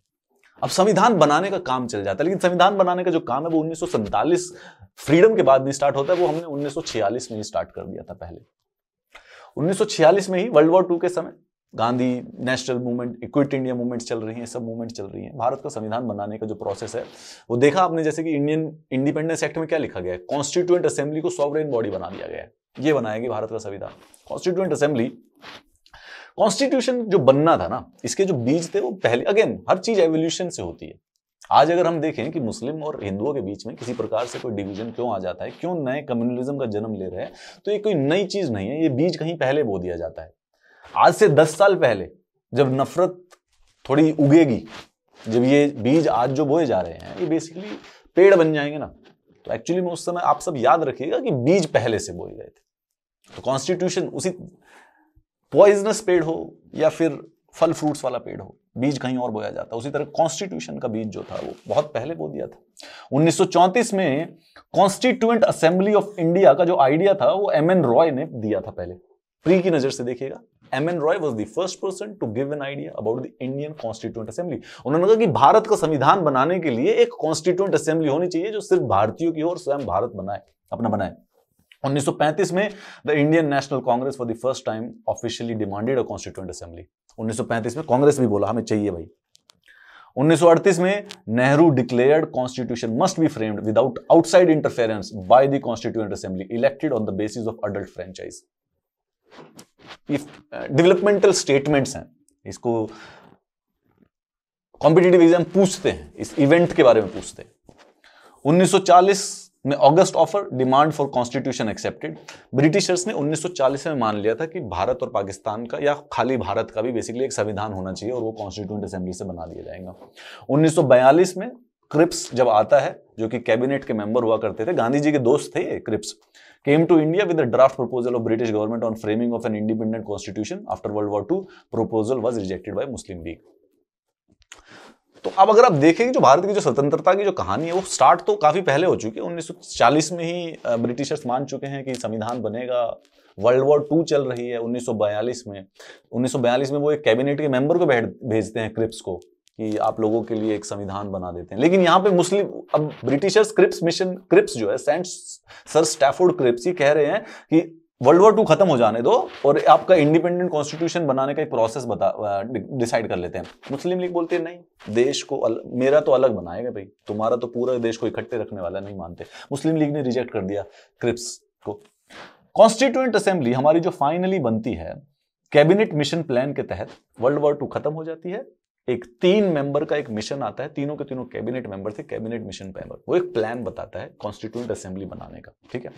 अब संविधान बनाने का काम चल जाता है, लेकिन संविधान बनाने का जो काम है वो 1947 फ्रीडम के बाद नहीं स्टार्ट होता है, वो हमने 1946 में ही स्टार्ट कर दिया था। पहले 1946 में ही वर्ल्ड वॉर 2 के समय Gandhi national movement, quit India movement चल रही है, सब मूवमेंट चल रही है। भारत का संविधान बनाने का जो प्रोसेस है वो देखा आपने, जैसे कि इंडियन इंडिपेंडेंस एक्ट में क्या लिखा गया है, कॉन्स्टिट्यूएंट असेंबली को सॉवरेन बॉडी बना दिया गया है। ये बनाएगी भारत का संविधान, कॉन्स्टिट्यूएंट असेंबली। कॉन्स्टिट्यूशन जो बनना था ना, इसके जो बीज थे वो पहले, अगेन हर चीज एवोल्यूशन से होती है। आज अगर हम देखें कि मुस्लिम और हिंदुओं के बीच में किसी प्रकार से कोई डिवीजन क्यों आ जाता है, क्यों नए कम्युनलिज्म का जन्म ले रहे हैं, तो ये कोई नई चीज नहीं है, ये बीज कहीं पहले बो दिया जाता है। आज से 10 साल पहले जब नफरत थोड़ी उगेगी, जब ये बीज आज जो बोए जा रहे हैं ये बेसिकली पेड़ बन जाएंगे ना, तो एक्चुअली में उस समय आप सब याद रखिएगा कि बीज पहले से बोए गए थे। तो कॉन्स्टिट्यूशन उसी पॉइजनस पेड़ हो या फिर फल फ्रूट्स वाला पेड़ हो, बीज कहीं और बोया जाता है। उसी तरह कॉन्स्टिट्यूशन का बीज जो था वो बहुत पहले बो दिया था। 1934 में कॉन्स्टिट्यूएंट असेंबली ऑफ इंडिया का जो आइडिया था वो एमएन रॉय ने दिया था। पहले प्री की नजर से देखिएगा, M N Roy was the first person to give an idea about the Indian constituent assembly. उन्होंने कहा कि भारत का संविधान बनाने के लिए एक कॉन्स्टिट्यूएंट असेंबली होनी चाहिए जो सिर्फ भारतीयों की हो और स्वयं भारत बनाए, अपना बनाए। 1935 में the Indian national Congress for the first time officially demanded a constituent assembly. 1935 में कांग्रेस भी बोला हमें चाहिए भाई। 1938 में Nehru declared constitution must be framed without outside interference by the constituent assembly elected on the basis of adult franchise. Developmental statements हैं, इसको कॉम्पिटिटिव एग्जाम पूछते हैं, इस इवेंट के बारे में पूछते हैं। 1940 में August offer demand for constitution accepted. Britishers ने 1940 में मान लिया था कि भारत और पाकिस्तान का या खाली भारत का भी बेसिकली एक संविधान होना चाहिए और वो कॉन्स्टिट्यूएंट असेंबली से बना दिया जाएगा। 1942 में क्रिप्स जब आता है, जो कि कैबिनेट के मेंबर हुआ करते थे, गांधी जी के दोस्त थे ये Cripps, came to India with a draft proposal of British government on framing of an independent constitution after World War II. Proposal was rejected by Muslim League. तो अब अगर आप देखें कि जो भारत की जो स्वतंत्रता की जो कहानी है वो स्टार्ट तो काफी पहले हो चुकी है। 1940 में ही ब्रिटिशर्स मान चुके हैं कि संविधान बनेगा। वर्ल्ड वॉर 2 चल रही है 1942 में। 1942 में वो एक कैबिनेट के मेंबर को भेजते हैं, क्रिप्स को, कि आप लोगों के लिए एक संविधान बना देते हैं। लेकिन यहाँ पे मुस्लिम, अब ब्रिटिशर्स क्रिप्स जो है, सेंट सर स्टैफोर्ड क्रिप्स, ये कह रहे हैं कि वर्ल्ड वॉर 2 खत्म हो जाने दो और आपका इंडिपेंडेंट कॉन्स्टिट्यूशन बनाने का एक प्रोसेस डिसाइड कर लेते हैं। मुस्लिम लीग बोलते हैं नहीं, देश को मेरा तो अलग बनाएगा भाई, तुम्हारा तो पूरा देश को इकट्ठे रखने वाला नहीं मानते। मुस्लिम लीग ने रिजेक्ट कर दिया क्रिप्स को। कॉन्स्टिट्यूएंट असेंबली हमारी जो फाइनली बनती है कैबिनेट मिशन प्लान के तहत, वर्ल्ड वॉर 2 खत्म हो जाती है। एक 3 मेंबर का एक मिशन आता है, तीनों के तीनों कैबिनेट मेंबर थे, कैबिनेट मिशन मेंबर। वो एक प्लान बताता है कॉन्स्टिट्यूएंट असेंबली बनाने का, ठीक है।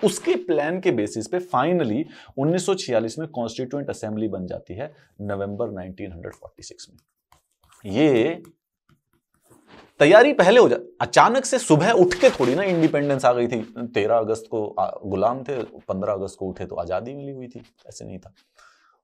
उसके प्लान के बेसिस पे फाइनली 1946 में कॉन्स्टिट्यूएंट असेंबली बन जाती है, नवंबर 1946 में। ये तैयारी पहले हो जा, अचानक से सुबह उठ के थोड़ी ना इंडिपेंडेंस आ गई थी। 13 अगस्त को गुलाम थे, 15 अगस्त को उठे तो आजादी मिली हुई थी, ऐसे नहीं था।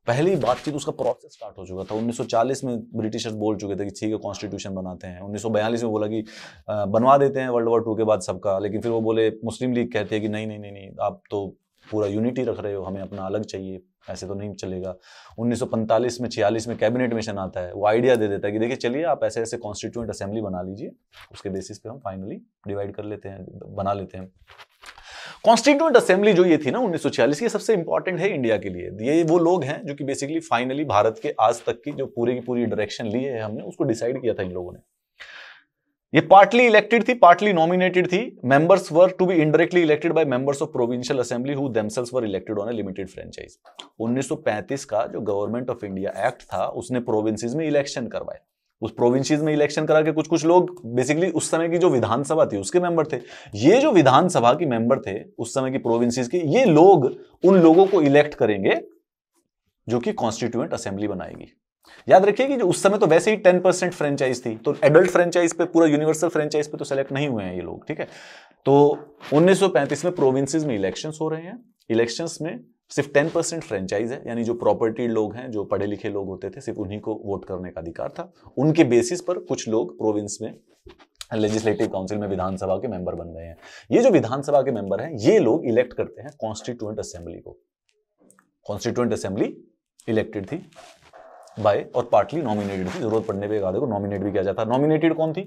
पहली बातचीत, उसका प्रोसेस स्टार्ट हो चुका था। 1940 में ब्रिटिशर्स बोल चुके थे कि ठीक है कॉन्स्टिट्यूशन बनाते हैं। 1942 में बोला कि बनवा देते हैं वर्ल्ड वॉर 2 के बाद सबका, लेकिन फिर वो बोले, मुस्लिम लीग कहती है कि नहीं नहीं नहीं नहीं, आप तो पूरा यूनिटी रख रहे हो, हमें अपना अलग चाहिए, ऐसे तो नहीं चलेगा। 1945 में 46 में कैबिनेट मिशन आता है, वो आइडिया दे देता है कि देखिए चलिए आप ऐसे ऐसे कॉन्स्टिट्यूएंट असेंबली बना लीजिए, उसके बेसिस पे हम फाइनली डिवाइड कर लेते हैं, बना लेते हैं। कॉन्स्टिट्यूएंट असेंबली जो ये थी ना 1946 की, सबसे इंपॉर्टेंट है इंडिया के लिए। ये वो लोग हैं जो कि बेसिकली फाइनली भारत के आज तक की जो पूरी की पूरी डायरेक्शन ली है हमने, उसको डिसाइड किया था इन लोगों ने। ये पार्टली इलेक्टेड थी, पार्टली नॉमिनेटेड थी। Members were to be indirectly elected by members of provincial assembly who themselves were elected on a limited franchise. 1935 का जो गवर्नमेंट ऑफ इंडिया एक्ट था, उसने प्रोविंसेस में इलेक्शन करवाए। उस प्रोविंसेस में इलेक्शन करा के कुछ लोग बेसिकली उस समय की जो विधानसभा थी उसके मेंबर थे। ये जो विधानसभा की मेंबर थे उस समय की प्रोविंसेस के, ये लोग उन लोगों को इलेक्ट करेंगे जो कि कॉन्स्टिट्यूएंट असेंबली बनाएगी। याद रखिए कि जो उस समय तो वैसे ही 10% फ्रेंचाइज थी, तो एडल्ट फ्रेंचाइज पे, पूरा यूनिवर्सल फ्रेंचाइज पे तो सेलेक्ट नहीं हुए हैं ये लोग, ठीक है। तो 1935 में प्रोविंसेस में इलेक्शंस हो रहे हैं। इलेक्शंस में सिर्फ 10% फ्रेंचाइज है, यानी जो प्रॉपर्टी लोग हैं, जो पढ़े लिखे लोग होते थे, सिर्फ उन्हीं को वोट करने का अधिकार था। उनके बेसिस पर कुछ लोग प्रोविंस में लेजिस्लेटिव काउंसिल में विधानसभा के मेंबर बन गए हैं। ये जो विधानसभा के मेंबर हैं, ये लोग इलेक्ट करते हैं कॉन्स्टिट्यूएंट असेंबली को। कॉन्स्टिट्यूएंट असेंबली इलेक्टेड थी बाय और पार्टली नॉमिनेटेड थी। जरूरत पड़ने पे एक आधे को नॉमिनेट भी किया जाता। नॉमिनेटेड कौन थी?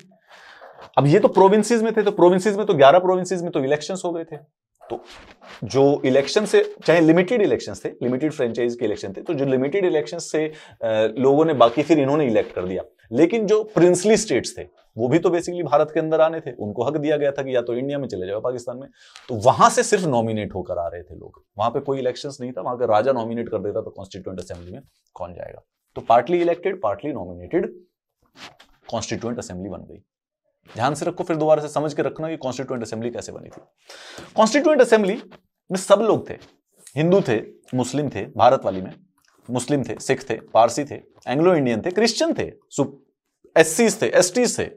अब ये तो प्रोविंसेस में थे, तो प्रोविंसेस में तो 11 प्रोविंसेस में तो इलेक्शंस हो गए थे। तो जो इलेक्शन से, चाहे लिमिटेड इलेक्शंस थे, लिमिटेड फ्रेंचाइज के इलेक्शन थे, तो जो लिमिटेड इलेक्शंस से लोगों ने बाकी फिर इन्होंने इलेक्ट कर दिया। लेकिन जो प्रिंसली स्टेट्स थे वो भी तो बेसिकली भारत के अंदर आने थे, उनको हक दिया गया था कि या तो इंडिया में चले जाओ, पाकिस्तान में। तो वहां से सिर्फ नॉमिनेट होकर आ रहे थे लोग, वहां पे कोई इलेक्शंस नहीं था। वहां का राजा नॉमिनेट कर देता तो कॉन्स्टिट्यूएंट असेंबली में कौन जाएगा। तो partly elected, partly nominated constituent assembly बन गई। ध्यान से रखो, फिर दोबारा से समझ के रखना कि कॉन्स्टिट्यूएंट असेंबली कैसे बनी थी। कॉन्स्टिट्यूएंट असेंबली में सब लोग थे, हिंदू थे, मुस्लिम थे, भारत वाली में मुस्लिम थे, सिख थे, पारसी थे, एंग्लो इंडियन थे, क्रिश्चियन थे, एससीज थे, एसटीज थे,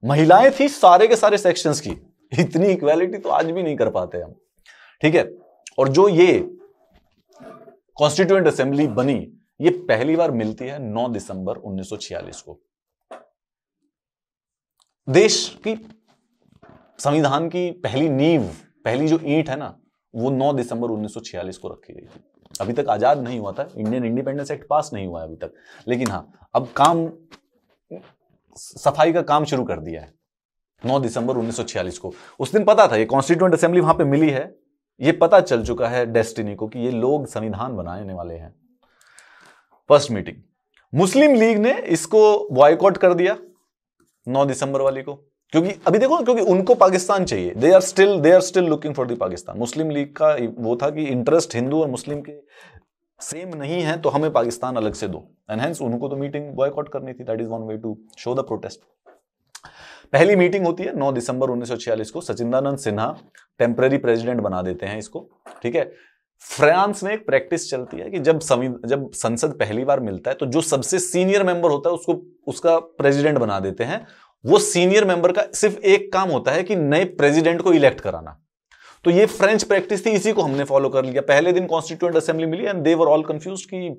महिलाएं थी, सारे के सारे सेक्शंस की। इतनी इक्वालिटी तो आज भी नहीं कर पाते हम, ठीक है। और जो ये कॉन्स्टिट्यूएंट असेंबली बनी, ये पहली बार मिलती है 9 दिसंबर 1946 को। देश की संविधान की पहली नींव, पहली जो ईंट है ना, वो 9 दिसंबर 1946 को रखी गई थी। अभी तक आजाद नहीं हुआ था, इंडियन इंडिपेंडेंस एक्ट पास नहीं हुआ है अभी तक, लेकिन हाँ अब काम, सफाई का काम शुरू कर दिया है 9 दिसंबर 1946 को। उस दिन पता था ये कॉन्स्टिट्यूएंट असेंबली वहां पे मिली है, ये पता चल चुका है डेस्टिनी को कि ये लोग संविधान बनाने वाले हैं। फर्स्ट मीटिंग, मुस्लिम लीग ने इसको बॉयकॉट कर दिया 9 दिसंबर वाली को, क्योंकि अभी देखो, क्योंकि उनको पाकिस्तान चाहिए। They are still looking for the Pakistan. Muslim league का वो था कि इंटरेस्ट हिंदू और मुस्लिम के सेम नहीं है, तो हमें पाकिस्तान अलग से दो, एंड हेंस उनको तो मीटिंग बॉयकॉट करनी थी। That is one way to show the protest. पहली मीटिंग होती है 9 दिसंबर 1946 को। सचिंदानंद सिन्हा टेम्पररी प्रेसिडेंट बना देते हैं इसको, ठीक है। फ्रांस में एक प्रैक्टिस चलती है कि जब संसद पहली बार मिलता है तो जो सबसे सीनियर मेंबर होता है उसको उसका प्रेसिडेंट बना देते हैं। वो सीनियर मेंबर का सिर्फ एक काम होता है कि नए प्रेसिडेंट को इलेक्ट कराना। तो ये फ्रेंच प्रैक्टिस थी, इसी को हमने फॉलो कर लिया। पहले दिन कॉन्स्टिट्यूएंट असेंबली मिली and they were all confused कि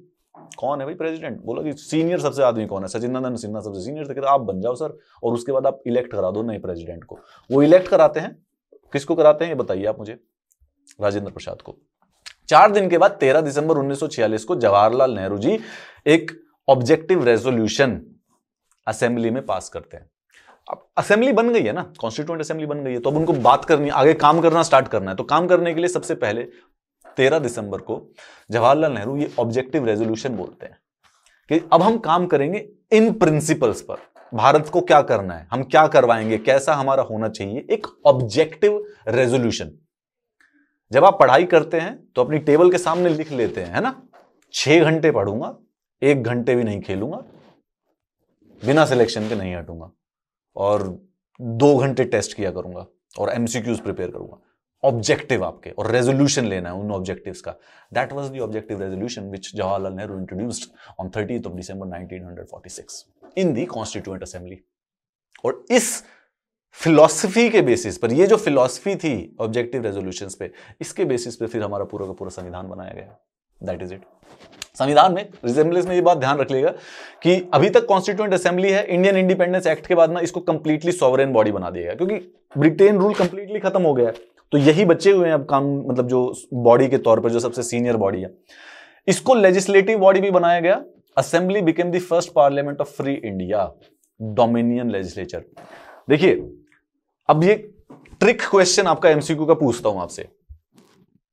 कौन है भाई प्रेसिडेंट। बोला कि सीनियर सबसे आदमी कौन है, सचिदानंद सिन्हा सबसे सीनियर थे। कहते आप बन जाओ सर, और उसके बाद आप इलेक्ट करा दो नए प्रेसिडेंट को। वो इलेक्ट कराते हैं, किसको कराते हैं ये बताइए आप मुझे? राजेंद्र प्रसाद को। 4 दिन के बाद 13 दिसंबर 1946 को जवाहरलाल नेहरू जी एक ऑब्जेक्टिव रेजोल्यूशन असेंबली में पास करते हैं। अब असेंबली बन गई है ना, कॉन्स्टिट्यूएंट असेंबली बन गई है, तो अब उनको बात करनी, आगे काम करना स्टार्ट करना है। तो काम करने के लिए सबसे पहले 13 दिसंबर को जवाहरलाल नेहरू ये ऑब्जेक्टिव रेजोल्यूशन बोलते हैं कि अब हम काम करेंगे इन प्रिंसिपल्स पर, भारत को क्या करना है, हम क्या करवाएंगे, कैसा हमारा होना चाहिए, एक ऑब्जेक्टिव रेजोल्यूशन। जब आप पढ़ाई करते हैं तो अपनी टेबल के सामने लिख लेते हैं, है ना, 6 घंटे पढ़ूंगा, 1 घंटे भी नहीं खेलूंगा, बिना सिलेक्शन के नहीं हटूंगा, और 2 घंटे टेस्ट किया करूंगा और एमसीक्यूज प्रिपेयर करूंगा। ऑब्जेक्टिव आपके, और रेजोल्यूशन लेना है उन ऑब्जेक्टिव्स का। That was the objective resolution which Jawaharlal Nehru introduced on 30th of December 1946 in the constituent assembly. और इस फिलॉसफी के बेसिस पर, ये जो फिलॉसफी थी ऑब्जेक्टिव रेजोल्यूशंस पे, इसके बेसिस पे फिर हमारा पूरा का पूरा संविधान बनाया गया। That is it. संविधान में रिजेम्बलेंस में ये बात ध्यान रख लेगा कि अभी तक कॉन्स्टिट्यूएंट असेंबली है, इंडियन इंडिपेंडेंस एक्ट के बाद ना इसको कंप्लीटली सॉवरेन बॉडी बना दिया गया, क्योंकि ब्रिटेन रूल कंप्लीटली खत्म हो गया है। तो यही बचे हुए हैं अब कानून, मतलब जो बॉडी के तौर पर जो सबसे सीनियर बॉडी है। इसको लेजिस्लेटिव बॉडी भी बनाया गया। Assembly became the first parliament of free India, dominion legislature. देखिए अब ये ट्रिक क्वेश्चन आपका एमसीक्यू का पूछता हूं आपसे,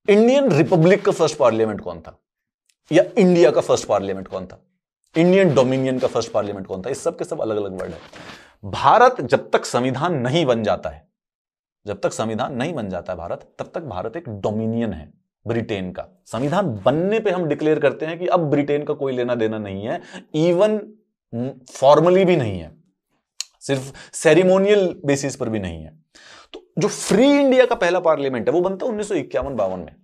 इंडियन रिपब्लिक का फर्स्ट पार्लियामेंट कौन था, या इंडिया का फर्स्ट पार्लियामेंट कौन था, इंडियन डोमिनियन का फर्स्ट पार्लियामेंट कौन था? इस सब के सब अलग अलग वर्ड है। भारत जब तक संविधान नहीं बन जाता है, जब तक संविधान नहीं बन जाता है भारत, तब तक भारत एक डोमिनियन है ब्रिटेन का। संविधान बनने पे हम डिक्लेयर करते हैं कि अब ब्रिटेन का कोई लेना देना नहीं है, इवन फॉर्मली भी नहीं है, सिर्फ सेरिमोनियल बेसिस पर भी नहीं है। तो जो फ्री इंडिया का पहला पार्लियामेंट है वो बनता है 1951-52 में।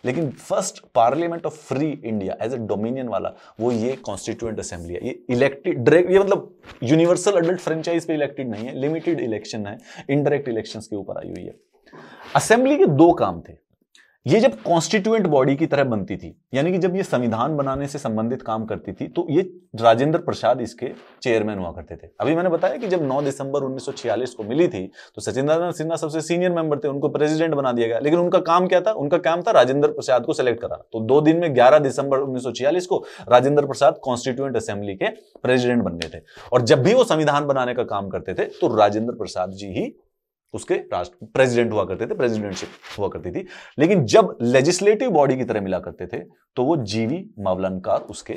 लेकिन first parliament of free India as a dominion वाला वो ये कॉन्स्टिट्यूएंट असेंबली है। ये इलेक्टेड डायरेक्ट, ये मतलब यूनिवर्सल अडल्ट फ्रेंचाइज पे इलेक्टेड नहीं है, लिमिटेड इलेक्शन है, इनडायरेक्ट इलेक्शंस के ऊपर आई हुई है। असेंबली के 2 काम थे। ये जब कॉन्स्टिट्यूएंट बॉडी की तरह बनती थी, यानी कि जब ये संविधान बनाने से संबंधित काम करती थी, तो ये राजेंद्र प्रसाद इसके चेयरमैन हुआ करते थे। अभी मैंने बताया कि जब 9 दिसंबर 1946 को मिली थी तो सचिदानंद सिन्हा सबसे सीनियर मेंबर थे, उनको प्रेसिडेंट बना दिया गया। लेकिन उनका काम क्या था? उनका काम था राजेंद्र प्रसाद को सिलेक्ट कराना। तो 2 दिन में 11 दिसंबर 1946 को राजेंद्र प्रसाद कॉन्स्टिट्यूएंट असेंबली के प्रेसिडेंट बन गए थे। और जब भी वो संविधान बनाने का काम करते थे तो राजेंद्र प्रसाद जी ही उसके राष्ट्र प्रेसिडेंट हुआ करते थे, प्रेसिडेंटशिप हुआ करती थी। लेकिन जब लेजिस्लेटिव बॉडी की तरह मिला करते थे तो वो जीवी मावलनकर उसके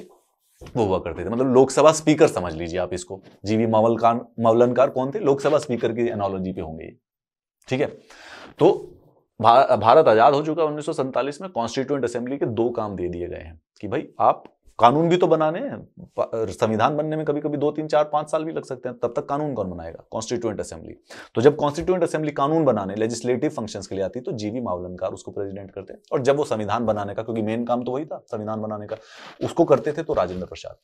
वो हुआ करते थे, मतलब लोकसभा स्पीकर समझ लीजिए आप इसको। जीवी मावलनकर कौन थे? लोकसभा स्पीकर की एनालॉजी पे होंगे, ठीक है। तो भारत आजाद हो चुका 1947 में। कॉन्स्टिट्यूएंट असेंबली के 2 काम दे दिए गए हैं कि भाई आप कानून भी तो बनाने हैं, संविधान बनने में कभी कभी 2, 3, 4, 5 साल भी लग सकते हैं, तब तक कानून कौन बनाएगा? Constituent assembly. तो जब कॉन्स्टिट्यूएंट असेंबली कानून बनाने, लेजिस्लेटिव फंक्शंस के लिए आती तो जीवी मावलनकर उसको प्रेसिडेंट करते हैं, और जब वो संविधान बनाने का, क्योंकि मेन काम तो वही था संविधान बनाने का, उसको करते थे तो राजेंद्र प्रसाद।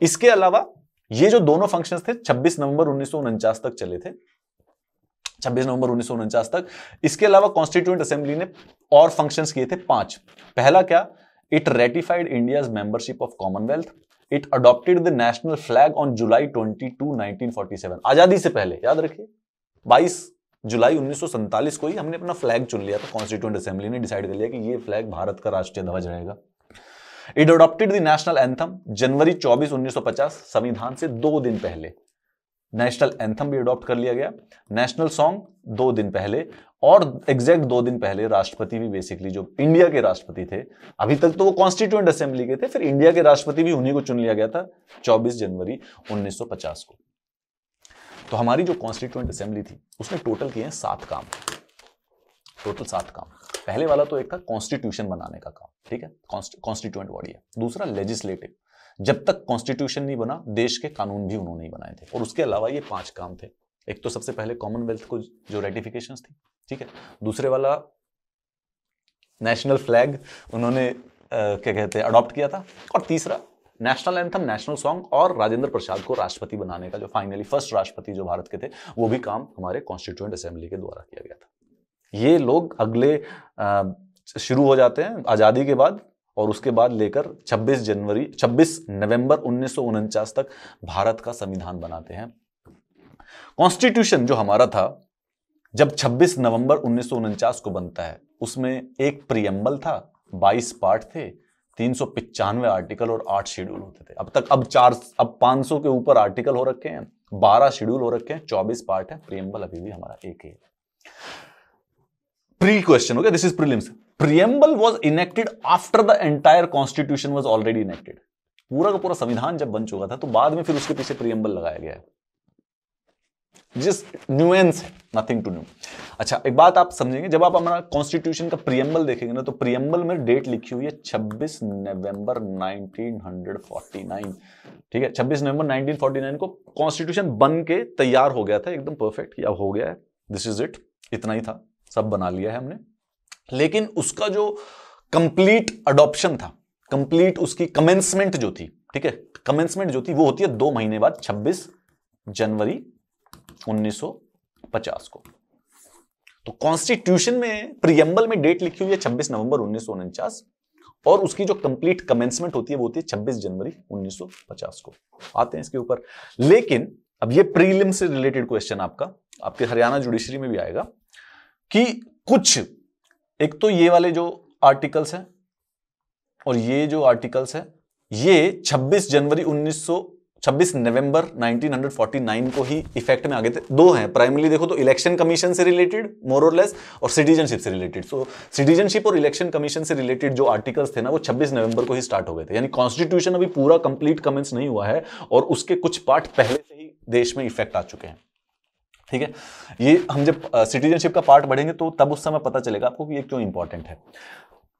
इसके अलावा ये जो दोनों फंक्शंस थे 26 नवंबर 1949 तक चले थे, 26 नवंबर 1949 तक। इसके अलावा कॉन्स्टिट्यूएंट असेंबली ने और फंक्शंस किए थे 5। पहला क्या? It ratified India's membership of Commonwealth. It adopted the national flag on July 22, 1947. आजादी से पहले, याद रखिए 22 जुलाई 1947 को ही हमने अपना फ्लैग चुन लिया था। कॉन्स्टिट्यूएंट असेंबली ने डिसाइड कर लिया कि ये फ्लैग भारत का राष्ट्रीय ध्वज रहेगा। It adopted the national anthem जनवरी 24, 1950, संविधान से 2 दिन पहले। नेशनल एंथम भी अडॉप्ट कर लिया गया। नेशनल सॉन्ग 2 दिन पहले, और एग्जैक्ट 2 दिन पहले राष्ट्रपति भी, बेसिकली जो इंडिया के राष्ट्रपति थे, अभी तक तो वो कॉन्स्टिट्यूएंट असेंबली के थे, फिर इंडिया के राष्ट्रपति भी उन्हीं को चुन लिया गया था 24 जनवरी 1950 को। तो हमारी जो कॉन्स्टिट्यूएंट असेंबली थी उसने टोटल किए हैं 7 काम, टोटल 7 काम। पहले वाला तो एक था कॉन्स्टिट्यूशन बनाने का काम, ठीक है, कॉन्स्टिट्यूएंट बॉडी है। दूसरा लेजिस्लेटिव, जब तक कॉन्स्टिट्यूशन नहीं बना देश के कानून भी उन्होंने ही बनाए थे। और उसके अलावा ये 5 काम थे। एक तो सबसे पहले कॉमनवेल्थ को जो रेटिफिकेशंस थी, ठीक है। दूसरे वाला नेशनल फ्लैग उन्होंने क्या कहते हैं अडॉप्ट किया था। और तीसरा नेशनल एंथम, नेशनल सॉन्ग, और राजेंद्र प्रसाद को राष्ट्रपति बनाने का, जो फाइनली फर्स्ट राष्ट्रपति जो भारत के थे, वो भी काम हमारे कॉन्स्टिट्यूएंट असेंबली के द्वारा किया गया था। ये लोग अगले शुरू हो जाते हैं आजादी के बाद, और उसके बाद लेकर 26 नवंबर 1949 तक भारत का संविधान बनाते हैं। कॉन्स्टिट्यूशन जो हमारा था, जब 26 नवंबर 1949 को बनता है, उसमें एक प्रियम्बल था, 22 पार्ट थे, 395 आर्टिकल और 8 शेड्यूल होते थे। अब 500 के ऊपर आर्टिकल हो रखे हैं, 12 शेड्यूल हो रखे हैं, 24 पार्ट है, प्रियम्बल अभी भी हमारा एक ही है। प्री क्वेश्चन हो गया, this is prelims. Preamble was enacted after the entire constitution was already enacted. पूरा का पूरा संविधान जब बन चुका था, तो बाद में फिर उसके पीछे प्रियम्बल लगाया गया है। जस्ट न्यूएंस है, नथिंग टू न्यू। अच्छा, एक बात आप समझेंगे, जब आप हमारा कॉन्स्टिट्यूशन का प्रियम्बल देखेंगे ना, तो प्रियम्बल में डेट लिखी हुई है 26 नवंबर 1949। ठीक है, 26 नवंबर 1949 को कॉन्स्टिट्यूशन बन के तैयार हो गया था, एकदम परफेक्ट, अब हो गया है, दिस इज इट, इतना ही था, सब बना लिया है हमने। लेकिन उसका जो कंप्लीट अडॉप्शन था, कंप्लीट उसकी कमेंसमेंट जो थी, ठीक है, कमेंसमेंट जो थी वो होती है 2 महीने बाद, 26 जनवरी 1950 को। तो कॉन्स्टिट्यूशन में प्रियम्बल में डेट लिखी हुई है 26 नवंबर 1949, और उसकी जो कंप्लीट कमेंसमेंट होती है वो होती है 26 जनवरी 1950 को। आते हैं इसके ऊपर। लेकिन अब ये प्रीलिम से रिलेटेड क्वेश्चन आपके हरियाणा जुडिशरी में भी आएगा कि कुछ, एक तो ये वाले जो आर्टिकल्स हैं और ये जो आर्टिकल्स हैं, ये 26 नवंबर 1949 को ही इफेक्ट में आ गए थे। 2 हैं प्राइमरी, देखो तो इलेक्शन कमीशन से रिलेटेड मोर और लेस, और सिटीजनशिप से रिलेटेड। सो सिटीजनशिप और इलेक्शन कमीशन से रिलेटेड जो आर्टिकल्स थे ना, वो 26 नवंबर को ही स्टार्ट हो गए थे। यानी कॉन्स्टिट्यूशन अभी पूरा कंप्लीट कमेंस नहीं हुआ है, और उसके कुछ पार्ट पहले से ही देश में इफेक्ट आ चुके हैं। ठीक है, ये हम जब सिटीजनशिप का पार्ट बढ़ेंगे तो तब उस समय पता चलेगा आपको कि ये क्यों इंपॉर्टेंट है।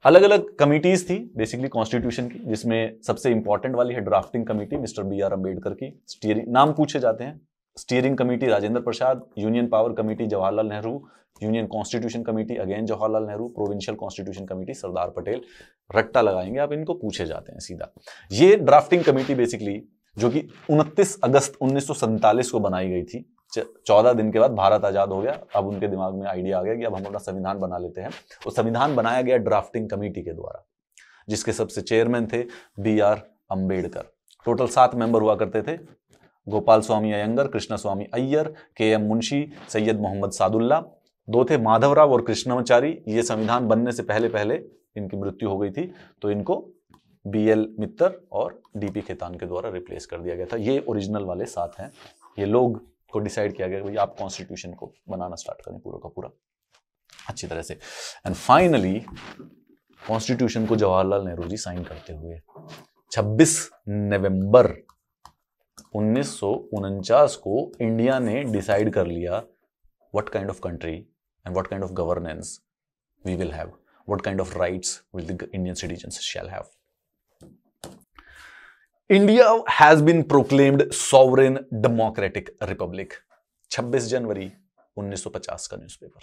अलग अलग कमिटीज थी बेसिकली कॉन्स्टिट्यूशन की, जिसमें सबसे इंपॉर्टेंट वाली है drafting committee, mister BR Ambedkar की। स्टीयरिंग नाम पूछे जाते हैं, steering committee Rajendra Prasad, union power committee Jawaharlal Nehru, union constitution committee again Jawaharlal Nehru, provincial constitution committee Sardar Patel. रट्टा लगाएंगे आप, इनको पूछे जाते हैं सीधा। ये ड्राफ्टिंग कमेटी बेसिकली जो कि 29 अगस्त 1947 को बनाई गई थी, 14 दिन के बाद भारत आजाद हो गया। अब उनके दिमाग में आइडिया आ गया कि अब हम अपना संविधान बना लेते हैं। वो संविधान बनाया गया ड्राफ्टिंग कमेटी के द्वारा, जिसके सबसे चेयरमैन थे BR अम्बेडकर। टोटल 7 मेंबर हुआ करते थे, गोपाल स्वामी अयंगर, कृष्ण स्वामी अय्यर, KM मुंशी, सैयद मोहम्मद सादुल्ला। 2 थे माधवराव और कृष्णमाचारी। ये संविधान बनने से पहले इनकी मृत्यु हो गई थी, तो इनको BL मित्तर और DP खेतान के द्वारा रिप्लेस कर दिया गया था। ये ओरिजिनल वाले 7 हैं। ये लोग को डिसाइड किया गया कि भाई आप कॉन्स्टिट्यूशन को बनाना स्टार्ट करें पूरा का पूरा अच्छी तरह से। एंड फाइनली कॉन्स्टिट्यूशन को जवाहरलाल नेहरू जी साइन करते हुए 26 नवंबर 1949 को इंडिया ने डिसाइड कर लिया what kind of country and what kind of governance we will have, what kind of rights will the Indian citizens shall have. India has been proclaimed sovereign democratic republic। 26 जनवरी 1950 का newspaper.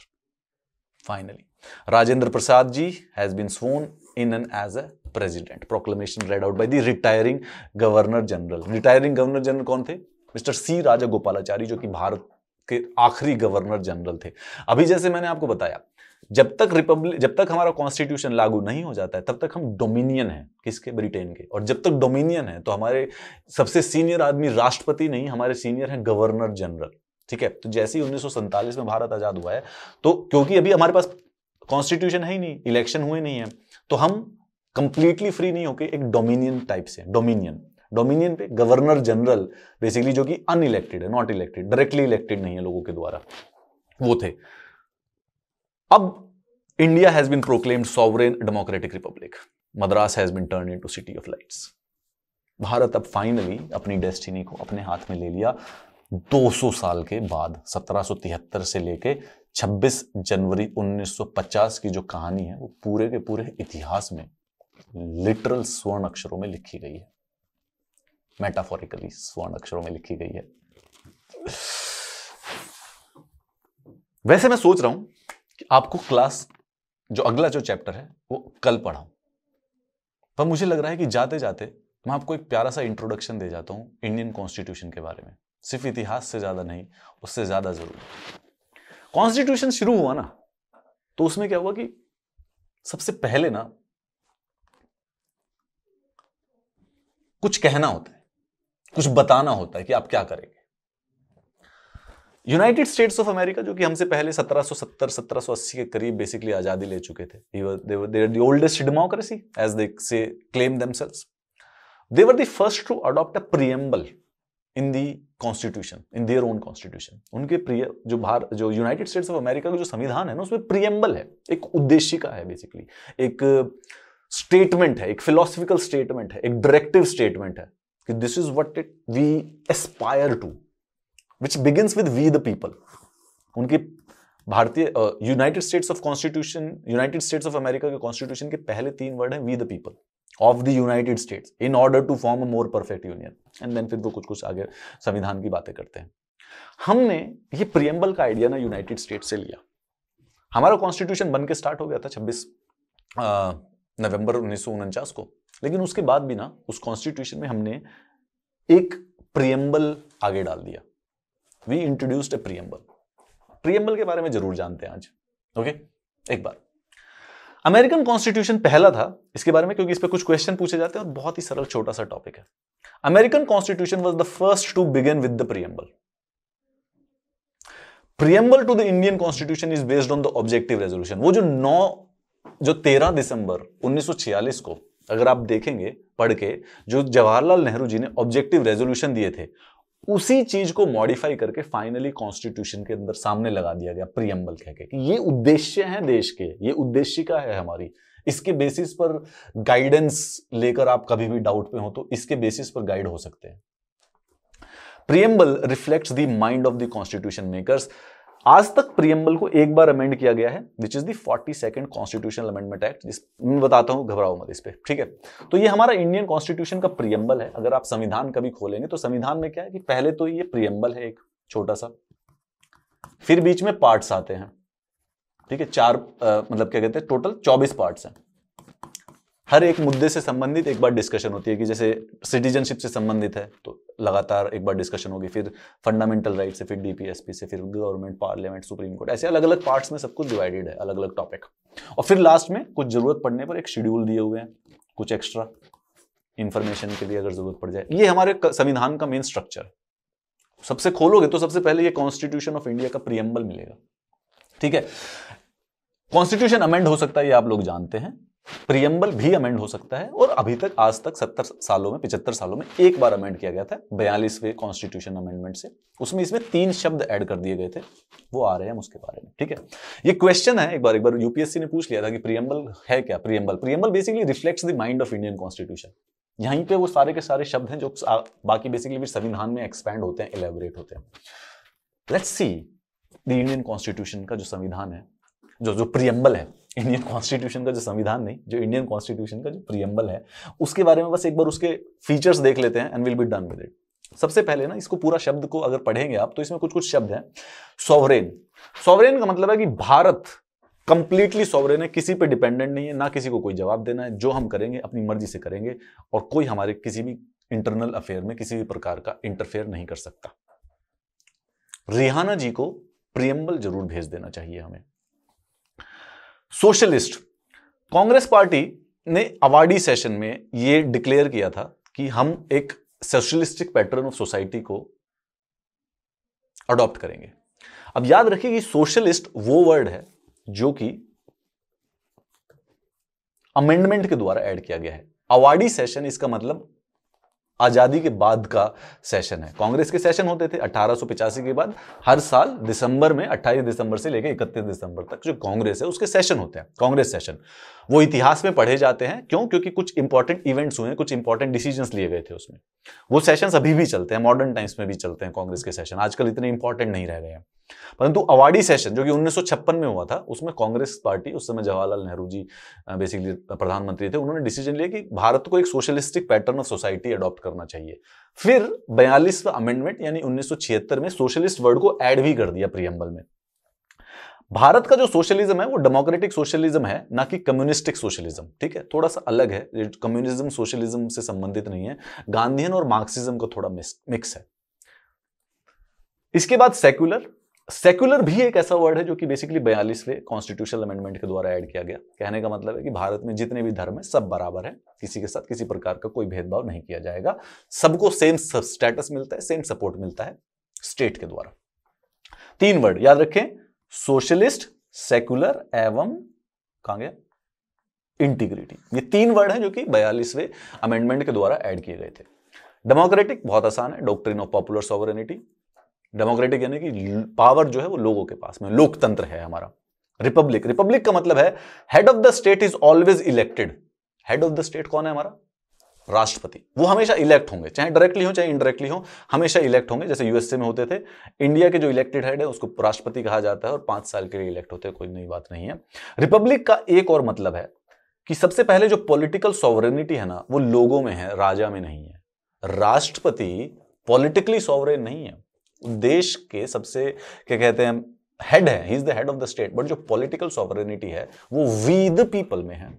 Finally Rajendra Prasad ji has been sworn in as a president। proclamation read out by the retiring governor general। retiring governor general कौन थे? मिस्टर C राजागोपालाचारी, जो कि भारत के आखिरी गवर्नर जनरल थे। अभी जैसे मैंने आपको बताया, जब तक हमारा कॉन्स्टिट्यूशन लागू नहीं हो जाता है, तब तक हम डोमिनियन हैं। किसके? ब्रिटेन के। और जब तक डोमिनियन है तो हमारे सबसे सीनियर आदमी राष्ट्रपति नहीं, हमारे सीनियर हैं गवर्नर जनरल। ठीक है, तो जैसे ही 1947 में भारत आजाद हुआ है, तो क्योंकि अभी हमारे पास कॉन्स्टिट्यूशन है ही नहीं, इलेक्शन हुए नहीं है, तो हम कंप्लीटली फ्री नहीं होके एक डोमिनियन टाइप से, डोमिनियन पे गवर्नर जनरल बेसिकली, जो कि अनइलेक्टेड है, नॉट इलेक्टेड, डायरेक्टली इलेक्टेड नहीं है लोगों के द्वारा, वो थे। अब India has been proclaimed sovereign democratic republic. Madras has been turn into city of lights. भारत अब फाइनली अपनी डेस्टिनी को अपने हाथ में ले लिया 200 साल के बाद। 1773 से लेके 26 जनवरी 1950 की जो कहानी है, वो पूरे के पूरे इतिहास में लिटरल स्वर्ण अक्षरों में लिखी गई है, मेटाफोरिकली स्वर्ण अक्षरों में लिखी गई है। वैसे मैं सोच रहा हूं कि आपको क्लास जो अगला जो चैप्टर है वो कल पढ़ाऊं, पर मुझे लग रहा है कि जाते जाते मैं आपको एक प्यारा सा इंट्रोडक्शन दे जाता हूं इंडियन कॉन्स्टिट्यूशन के बारे में। सिर्फ इतिहास से ज्यादा नहीं, उससे ज्यादा जरूरी। कॉन्स्टिट्यूशन शुरू हुआ ना तो उसमें क्या हुआ कि सबसे पहले ना कुछ कहना होता है, कुछ बताना होता है कि आप क्या करेंगे। यूनाइटेड स्टेट्स ऑफ अमेरिका, जो कि हमसे पहले 1770-1780 के करीब बेसिकली आजादी ले चुके थे, they were the oldest democracy as they say claim themselves. They were the first to adopt a preamble in the constitution, in their own constitution. उनके जो यूनाइटेड स्टेट्स ऑफ अमेरिका का जो संविधान है ना, उसमें प्रियम्बल है, एक उद्देशिका है, बेसिकली एक स्टेटमेंट है, एक फिलोसफिकल स्टेटमेंट है, एक डायरेक्टिव स्टेटमेंट है कि this is what we aspire to, which begins with we the people. उनकी भारतीय United States of constitution, United States of America के कॉन्स्टिट्यूशन के पहले 3 वर्ड हैं we the people of the United States in order to form a more perfect union. And then फिर वो कुछ आगे संविधान की बातें करते हैं। हमने ये प्रियम्बल का आइडिया ना यूनाइटेड स्टेट्स से लिया। हमारा कॉन्स्टिट्यूशन बन के स्टार्ट हो गया था 26 नवंबर 1949 को, लेकिन उसके बाद भी ना उस कॉन्स्टिट्यूशन में हमने एक प्रियम्बल आगे डाल दिया। We introduced a preamble. Preamble के बारे में जरूर जानते हैं आज, ओके? एक बार अमेरिकन कॉन्स्टिट्यूशन पहला था इसके बारे में, क्योंकि इस पे कुछ क्वेश्चन पूछे जाते हैं और बहुत ही सरल छोटा सा टॉपिक है। American constitution was the first to begin with the preamble. Preamble to the Indian constitution is based on the objective resolution. वो जो 13 दिसंबर 1946 को अगर आप देखेंगे पढ़ के, जो जवाहरलाल नेहरू जी ने ऑब्जेक्टिव रेजोल्यूशन दिए थे, उसी चीज को मॉडिफाई करके फाइनली कॉन्स्टिट्यूशन के अंदर सामने लगा दिया गया प्रियम्बल कह के कि ये उद्देश्य है देश के, ये उद्देशिका है हमारी, इसके बेसिस पर गाइडेंस लेकर आप कभी भी डाउट पे हो तो इसके बेसिस पर गाइड हो सकते हैं। Preamble reflects the mind of the constitution makers. आज तक प्रियम्बल को एक बार अमेंड किया गया है, विच is the 42nd constitutional amendment act, जिस मैं बताता हूं, घबराओ मत इस पे, ठीक है? तो ये हमारा इंडियन कॉन्स्टिट्यूशन का प्रियम्बल है। अगर आप संविधान कभी खोलेंगे तो संविधान में क्या है कि पहले तो ये प्रियम्बल है एक छोटा सा, फिर बीच में पार्ट्स आते हैं, ठीक है? 4 मतलब क्या कहते हैं, टोटल 24 पार्ट्स हैं। हर एक मुद्दे से संबंधित एक बार डिस्कशन होती है कि जैसे सिटीजनशिप से संबंधित है तो लगातार एक बार डिस्कशन होगी, फिर फंडामेंटल राइट से, फिर डीपीएसपी से, फिर गवर्नमेंट, पार्लियामेंट, सुप्रीम कोर्ट, ऐसे अलग अलग पार्ट्स में सब कुछ डिवाइडेड है, अलग अलग टॉपिक। और फिर लास्ट में कुछ जरूरत पड़ने पर एक शेड्यूल दिए हुए हैं, कुछ एक्स्ट्रा इंफॉर्मेशन के लिए अगर जरूरत पड़ जाए। ये हमारे संविधान का मेन स्ट्रक्चर। सबसे खोलोगे तो सबसे पहले ये कॉन्स्टिट्यूशन ऑफ इंडिया का प्रियम्बल मिलेगा, ठीक है? कॉन्स्टिट्यूशन अमेंड हो सकता है, ये आप लोग जानते हैं। प्रियम्बल भी अमेंड हो सकता है, और अभी तक आज तक 70 सालों में, 75 सालों में एक बार अमेंड किया गया था 42वें कॉन्स्टिट्यूशन अमेंडमेंट से। उसमें इसमें 3 शब्द ऐड कर दिए गए थे, वो आ रहे हैं उसके बारे में, ठीक है? ये क्वेश्चन है, एक बार यूपीएससी ने पूछ लिया था कि प्रियम्बल है क्या। Preamble basically reflects the mind of Indian constitution. यहीं पे वो सारे के सारे शब्द हैं जो बाकी बेसिकली संविधान में एक्सपैंड होते हैं, एलेबोरेट होते हैं। Let's see the Indian constitution का जो संविधान है, जो प्रियम्बल है, इंडियन कॉन्स्टिट्यूशन का जो संविधान नहीं, जो इंडियन कॉन्स्टिट्यूशन का जो प्रियम्बल है, उसके बारे में बस एक बार उसके फीचर्स देख लेते हैं and will be done with it. सबसे पहले ना इसको पूरा शब्द को अगर पढ़ेंगे आप तो इसमें कुछ कुछ शब्द हैं। सॉवरेन, सॉवरेन का मतलब है कि भारत कंप्लीटली सॉवरेन है, किसी पे डिपेंडेंट नहीं है, ना किसी को कोई जवाब देना है, जो हम करेंगे अपनी मर्जी से करेंगे, और कोई हमारे किसी भी इंटरनल अफेयर में किसी भी प्रकार का इंटरफेयर नहीं कर सकता। रिहाना जी को प्रियम्बल जरूर भेज देना चाहिए हमें। सोशलिस्ट, कांग्रेस पार्टी ने अवार्डी सेशन में यह डिक्लेयर किया था कि हम एक सोशलिस्टिक पैटर्न ऑफ सोसाइटी को अडॉप्ट करेंगे। अब याद रखिए कि सोशलिस्ट वो वर्ड है जो कि अमेंडमेंट के द्वारा ऐड किया गया है। अवार्डी सेशन इसका मतलब आजादी के बाद का सेशन है। कांग्रेस के सेशन होते थे 1885 के बाद, हर साल दिसंबर में 28 दिसंबर से लेकर 31 दिसंबर तक जो कांग्रेस है उसके सेशन होते हैं, कांग्रेस सेशन। वो इतिहास में पढ़े जाते हैं, क्यों? क्योंकि कुछ इंपॉर्टेंट इवेंट्स हुए, कुछ इंपॉर्टेंट डिसीजंस लिए गए थे उसमें। वो सेशंस अभी भी चलते हैं, मॉडर्न टाइम्स में भी चलते हैं कांग्रेस के सेशन, आजकल इतने इंपॉर्टेंट नहीं रह गए हैं। परंतु अवार्डी सेशन जो कि 1956 में हुआ था, उसमें कांग्रेस पार्टी, उस समय जवाहरलाल नेहरू जी बेसिकली प्रधानमंत्री थे, उन्होंने डिसीजन लिया कि भारत को एक socialistic pattern of society adopt करना चाहिए। फिर 42वां अमेंडमेंट यानी 1976 में सोशलिस्ट वर्ड को ऐड भी कर दिया प्रियम्बल में। भारत का जो सोशलिज्म है वो डेमोक्रेटिक सोशलिज्म है, ना कि कम्युनिस्टिक सोशलिज्म, ठीक है? थोड़ा सा अलग है, कम्युनिज्म सोशलिज्म से संबंधित नहीं है, गांधीयन और मार्क्सिज्म का थोड़ा मिक्स है। इसके बाद सेक्युलर, सेक्युलर भी एक ऐसा वर्ड है जो कि बेसिकली 42वें कॉन्स्टिट्यूशनल अमेंडमेंट के द्वारा ऐड किया गया। कहने का मतलब है कि भारत में जितने भी धर्म है सब बराबर है, किसी के साथ किसी प्रकार का कोई भेदभाव नहीं किया जाएगा, सबको सेम स्टेटस मिलता है, सेम सपोर्ट मिलता है स्टेट के द्वारा। 3 वर्ड याद रखें, सोशलिस्ट, सेक्युलर एवं कहां गया इंटीग्रिटी। ये 3 वर्ड हैं जो कि 42वें अमेंडमेंट के द्वारा ऐड किए गए थे। डेमोक्रेटिक बहुत आसान है, doctrine of popular sovereignty. Democratic यानी कि पावर जो है वो लोगों के पास में, लोकतंत्र है हमारा। रिपब्लिक, रिपब्लिक का मतलब है head of the state is always elected. Head of the state कौन है हमारा? राष्ट्रपति। वो हमेशा इलेक्ट होंगे, चाहे डायरेक्टली हो चाहे इनडायरेक्टली हो, हमेशा इलेक्ट होंगे। जैसे यूएसए में होते थे। इंडिया के जो इलेक्टेड हेड है उसको राष्ट्रपति कहा जाता है और 5 साल के लिए इलेक्ट होते हैं, कोई नई बात नहीं है। रिपब्लिक का एक और मतलब है कि सबसे पहले जो पॉलिटिकल सॉवरेनिटी है ना वो लोगों में है, राजा में नहीं है। राष्ट्रपति पॉलिटिकली सॉवरेन नहीं है, देश के सबसे क्या कहते हैं हेड है, he is the head of the state, but जो पॉलिटिकल सॉवरेनिटी है वो वी द पीपल में है।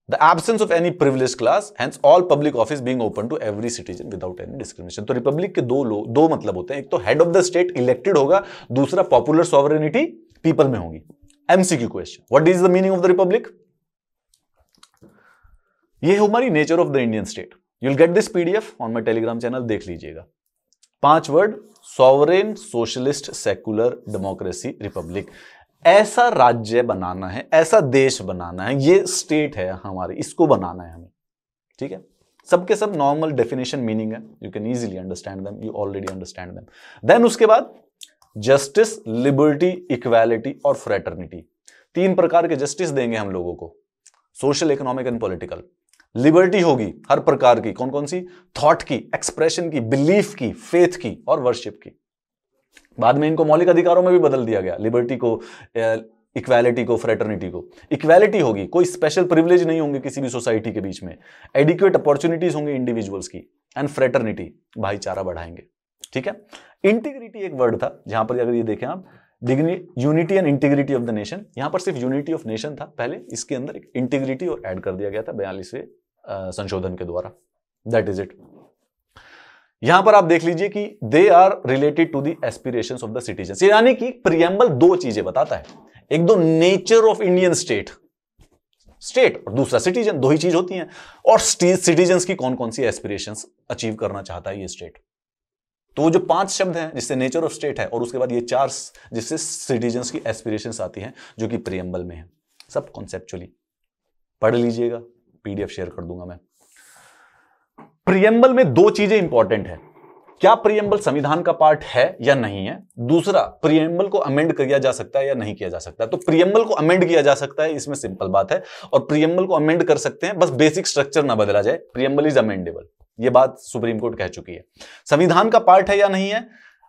The absence of any privilege class, hence all public office being open to every citizen without any discrimination. तो रिपब्लिक के दो मतलब होते हैं, एक तो head of the state elected होगा, दूसरा पॉपुलर सॉवरेनिटी पीपल में होगी। MCQ question, what is the meaning of the Republic? ये है हमारी nature of the Indian state. You will get this PDF on my Telegram channel, देख लीजिएगा। 5 word, sovereign, socialist, secular, democracy, Republic. ऐसा राज्य बनाना है, ऐसा देश बनाना है, ये स्टेट है हमारी, इसको बनाना है हमें, ठीक है। सबके सब नॉर्मल डेफिनेशन मीनिंग है, you can easily understand them, you already understand them. Then उसके बाद जस्टिस, लिबर्टी, इक्वालिटी और फ्रेटर्निटी। 3 प्रकार के जस्टिस देंगे हम लोगों को, social, economic and political. Liberty होगी हर प्रकार की, कौन कौन सी? थॉट की, एक्सप्रेशन की, बिलीफ की, फेथ की और वर्शिप की। बाद में इनको मौलिक अधिकारों में भी बदल दिया गया, लिबर्टी को, इक्वालिटी को, फ्रेटर्निटी को। इक्वालिटी होगी, कोई स्पेशल प्रिविलेज नहीं होंगे किसी भी सोसाइटी के बीच में, एडिक्वेट अपॉर्चुनिटीज होंगी इंडिविजुअल्स की। एंड फ्रेटर्निटी, भाईचारा बढ़ाएंगे, ठीक है। इंटीग्रिटी एक वर्ड था, जहां पर अगर ये देखें आप, unity and integrity of the nation, यहां पर सिर्फ यूनिटी ऑफ नेशन था पहले, इसके अंदर एक इंटीग्रिटी और ऐड कर दिया गया था 42वें संशोधन के द्वारा। That is it. यहां पर आप देख लीजिए कि they are related to the aspirations of the citizens, यानी कि प्रियम्बल 2 चीजें बताता है, एक तो nature of Indian state, state, और दूसरा सिटीजन, 2 ही चीज होती हैं। और सिटीजंस की कौन कौन सी एस्पिरेशंस अचीव करना चाहता है ये स्टेट। तो वो जो 5 शब्द हैं जिससे नेचर ऑफ स्टेट है, और उसके बाद ये 4 जिससे सिटीजंस की एस्पिरेशंस आती हैं, जो कि प्रियम्बल में है। सब कॉन्सेप्चुअली पढ़ लीजिएगा, पीडीएफ शेयर कर दूंगा मैं। प्रियम्बल में 2 चीजें इंपॉर्टेंट है, क्या प्रियम्बल संविधान का पार्ट है या नहीं है, दूसरा प्रियम्बल को अमेंड किया जा सकता है या नहीं किया जा सकता। तो प्रियम्बल को अमेंड किया जा सकता है, इसमें सिंपल बात है, और प्रियम्बल को अमेंड कर सकते हैं, बस बेसिक स्ट्रक्चर ना बदला जाए। प्रियम्बल इज अमेंडेबल, ये बात सुप्रीम कोर्ट कह चुकी है। संविधान का पार्ट है या नहीं है,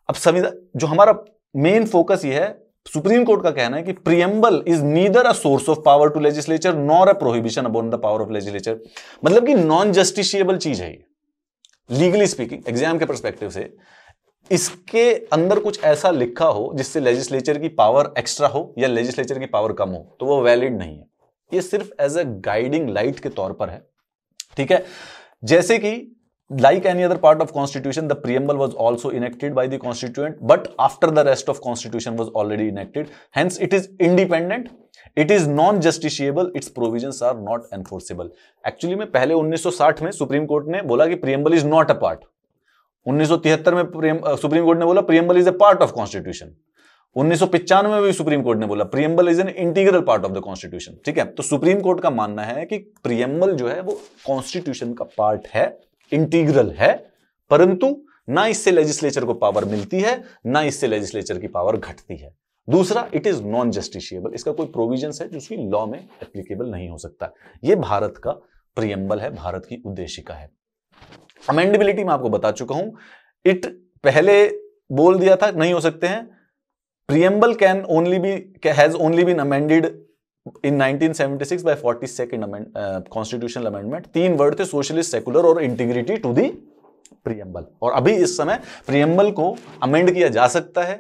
अब संविधान जो हमारा मेन फोकस ये है, सुप्रीम कोर्ट का कहना है कि preamble is neither a source of power to legislature nor a prohibition upon the power of legislature. मतलब कि नॉन जस्टिशिएबल चीज है ये, लीगली स्पीकिंग, एग्जाम के पर्सपेक्टिव से इसके अंदर कुछ ऐसा लिखा हो जिससे लेजिस्लेचर की पावर एक्स्ट्रा हो या लेजिस्लेचर की पावर कम हो, तो वो वैलिड नहीं है। ये सिर्फ एज अ गाइडिंग लाइट के तौर पर है, ठीक है। जैसे कि like any other part of constitution, the preamble was also enacted by the constituent, but after the rest of constitution was already enacted, hence it is independent, it is non-justiciable, its provisions are not enforceable। Actually में पहले 1960 में सुप्रीम कोर्ट ने बोला कि preamble is not a part, 1973 में सुप्रीम कोर्ट ने बोला preamble is a part of constitution, 1995 में भी सुप्रीम कोर्ट ने बोला preamble is an integral part of the constitution, ठीक है। तो सुप्रीम कोर्ट का मानना है कि प्रियम्बल जो है वो कॉन्स्टिट्यूशन का पार्ट है, इंटीग्रल है, परंतु ना इससे लेजिस्लेचर को पावर मिलती है, ना इससे लेजिस्लेचर की पावर घटती है। दूसरा, इट इज नॉन जस्टिशिएबल, इसका कोई प्रोविजंस है जो उसकी लॉ में एप्लीकेबल नहीं हो सकता। यह भारत का प्रियम्बल है, भारत की उद्देशिका है। अमेंडेबिलिटी में आपको बता चुका हूं, इट पहले बोल दिया था नहीं हो सकते हैं। Preamble has only been amended in 1976 by 42nd constitutional amendment। 3 word थे, सोशलिस्ट, सेकुलर और इंटीग्रिटी टू दी प्रियम्बल। और अभी इस समय प्रियम्बल को अमेंड किया जा सकता है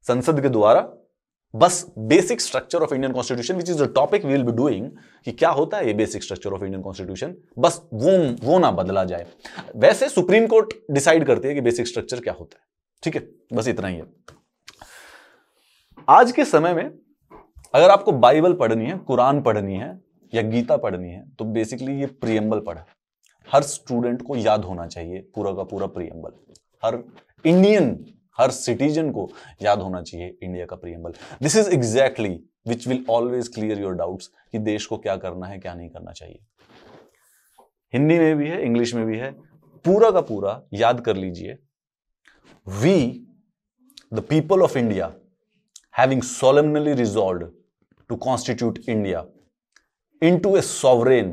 संसद के द्वारा, बस basic structure of Indian constitution which is the topic we will be doing, कि क्या होता है ये basic structure of Indian constitution, बस वो ना बदला जाए। वैसे सुप्रीम कोर्ट डिसाइड करती है कि बेसिक स्ट्रक्चर क्या होता है, ठीक है, बस इतना ही है। आज के समय में अगर आपको बाइबल पढ़नी है, कुरान पढ़नी है या गीता पढ़नी है, तो बेसिकली ये प्रियम्बल पढ़ा। हर स्टूडेंट को याद होना चाहिए पूरा का पूरा प्रियम्बल। हर इंडियन, हर सिटीजन को याद होना चाहिए इंडिया का preamble. This is exactly which will always clear your doubts कि देश को क्या करना है, क्या नहीं करना चाहिए। हिंदी में भी है, इंग्लिश में भी है, पूरा का पूरा याद कर लीजिए। We the people of India having solemnly resolved to constitute India into a sovereign,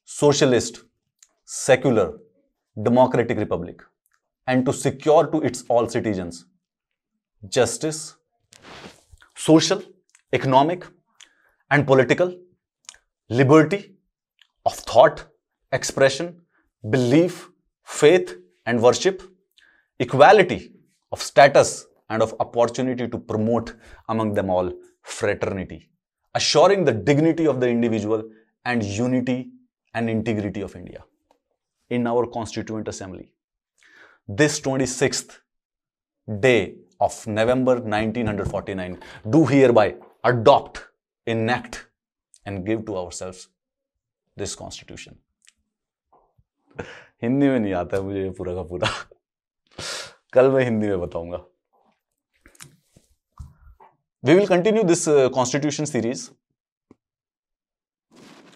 socialist, secular, democratic republic, and to secure to its all citizens justice, social, economic, and political liberty of thought, expression, belief, faith, and worship, equality of status and of opportunity to promote among them all fraternity, assuring the dignity of the individual and unity and integrity of India. In our Constituent Assembly, this 26th day of November 1949, do hereby adopt, enact, and give to ourselves this Constitution. Hindi में नहीं आता है मुझे पूरा का पूरा, कल मैं हिंदी में बताऊंगा। We will continue this Constitution series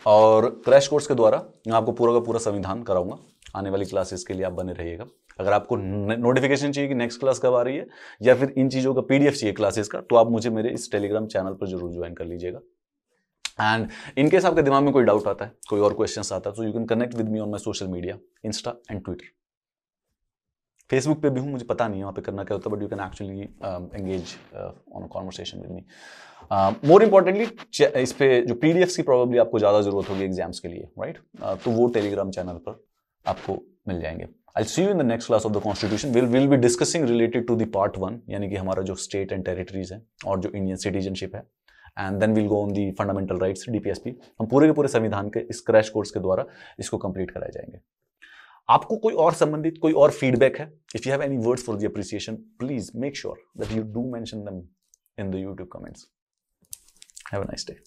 और क्रैश कोर्स के द्वारा मैं आपको पूरा का पूरा संविधान कराऊंगा। आने वाली क्लासेस के लिए आप बने रहिएगा। अगर आपको नोटिफिकेशन चाहिए कि नेक्स्ट क्लास कब आ रही है या फिर इन चीज़ों का पीडीएफ चाहिए क्लासेस का, तो आप मुझे मेरे इस टेलीग्राम चैनल पर जरूर ज्वाइन कर लीजिएगा। एंड इनकेस आपके दिमाग में कोई डाउट आता है, कोई और क्वेश्चन आता है, तो you can connect with me on my social media, Insta and Twitter. Facebook पे भी हूँ, मुझे पता नहीं है वहाँ पे करना क्या होता है, but you can actually engage on a conversation with me. More importantly इस पे जो पीडीएफ्स की प्रॉब्लली आपको ज़्यादा जरूरत होगी एग्जाम्स के लिए, राइट? तो वो टेलीग्राम चैनल पर आपको मिल जाएंगे। I'll see you in the next class of the Constitution. We'll be discussing related to the part 1, यानी कि हमारा जो स्टेट एंड टेरिटरीज है और जो इंडियन सिटीजनशिप है, and then will go on the fundamental rights, DPSP. हम पूरे के पूरे संविधान के इस क्रैश कोर्स के द्वारा इसको कंप्लीट कराए जाएंगे। आपको कोई और संबंधित कोई और फीडबैक है, if you have any words for the appreciation, please make sure that you do mention them in the YouTube comments. Have a nice day.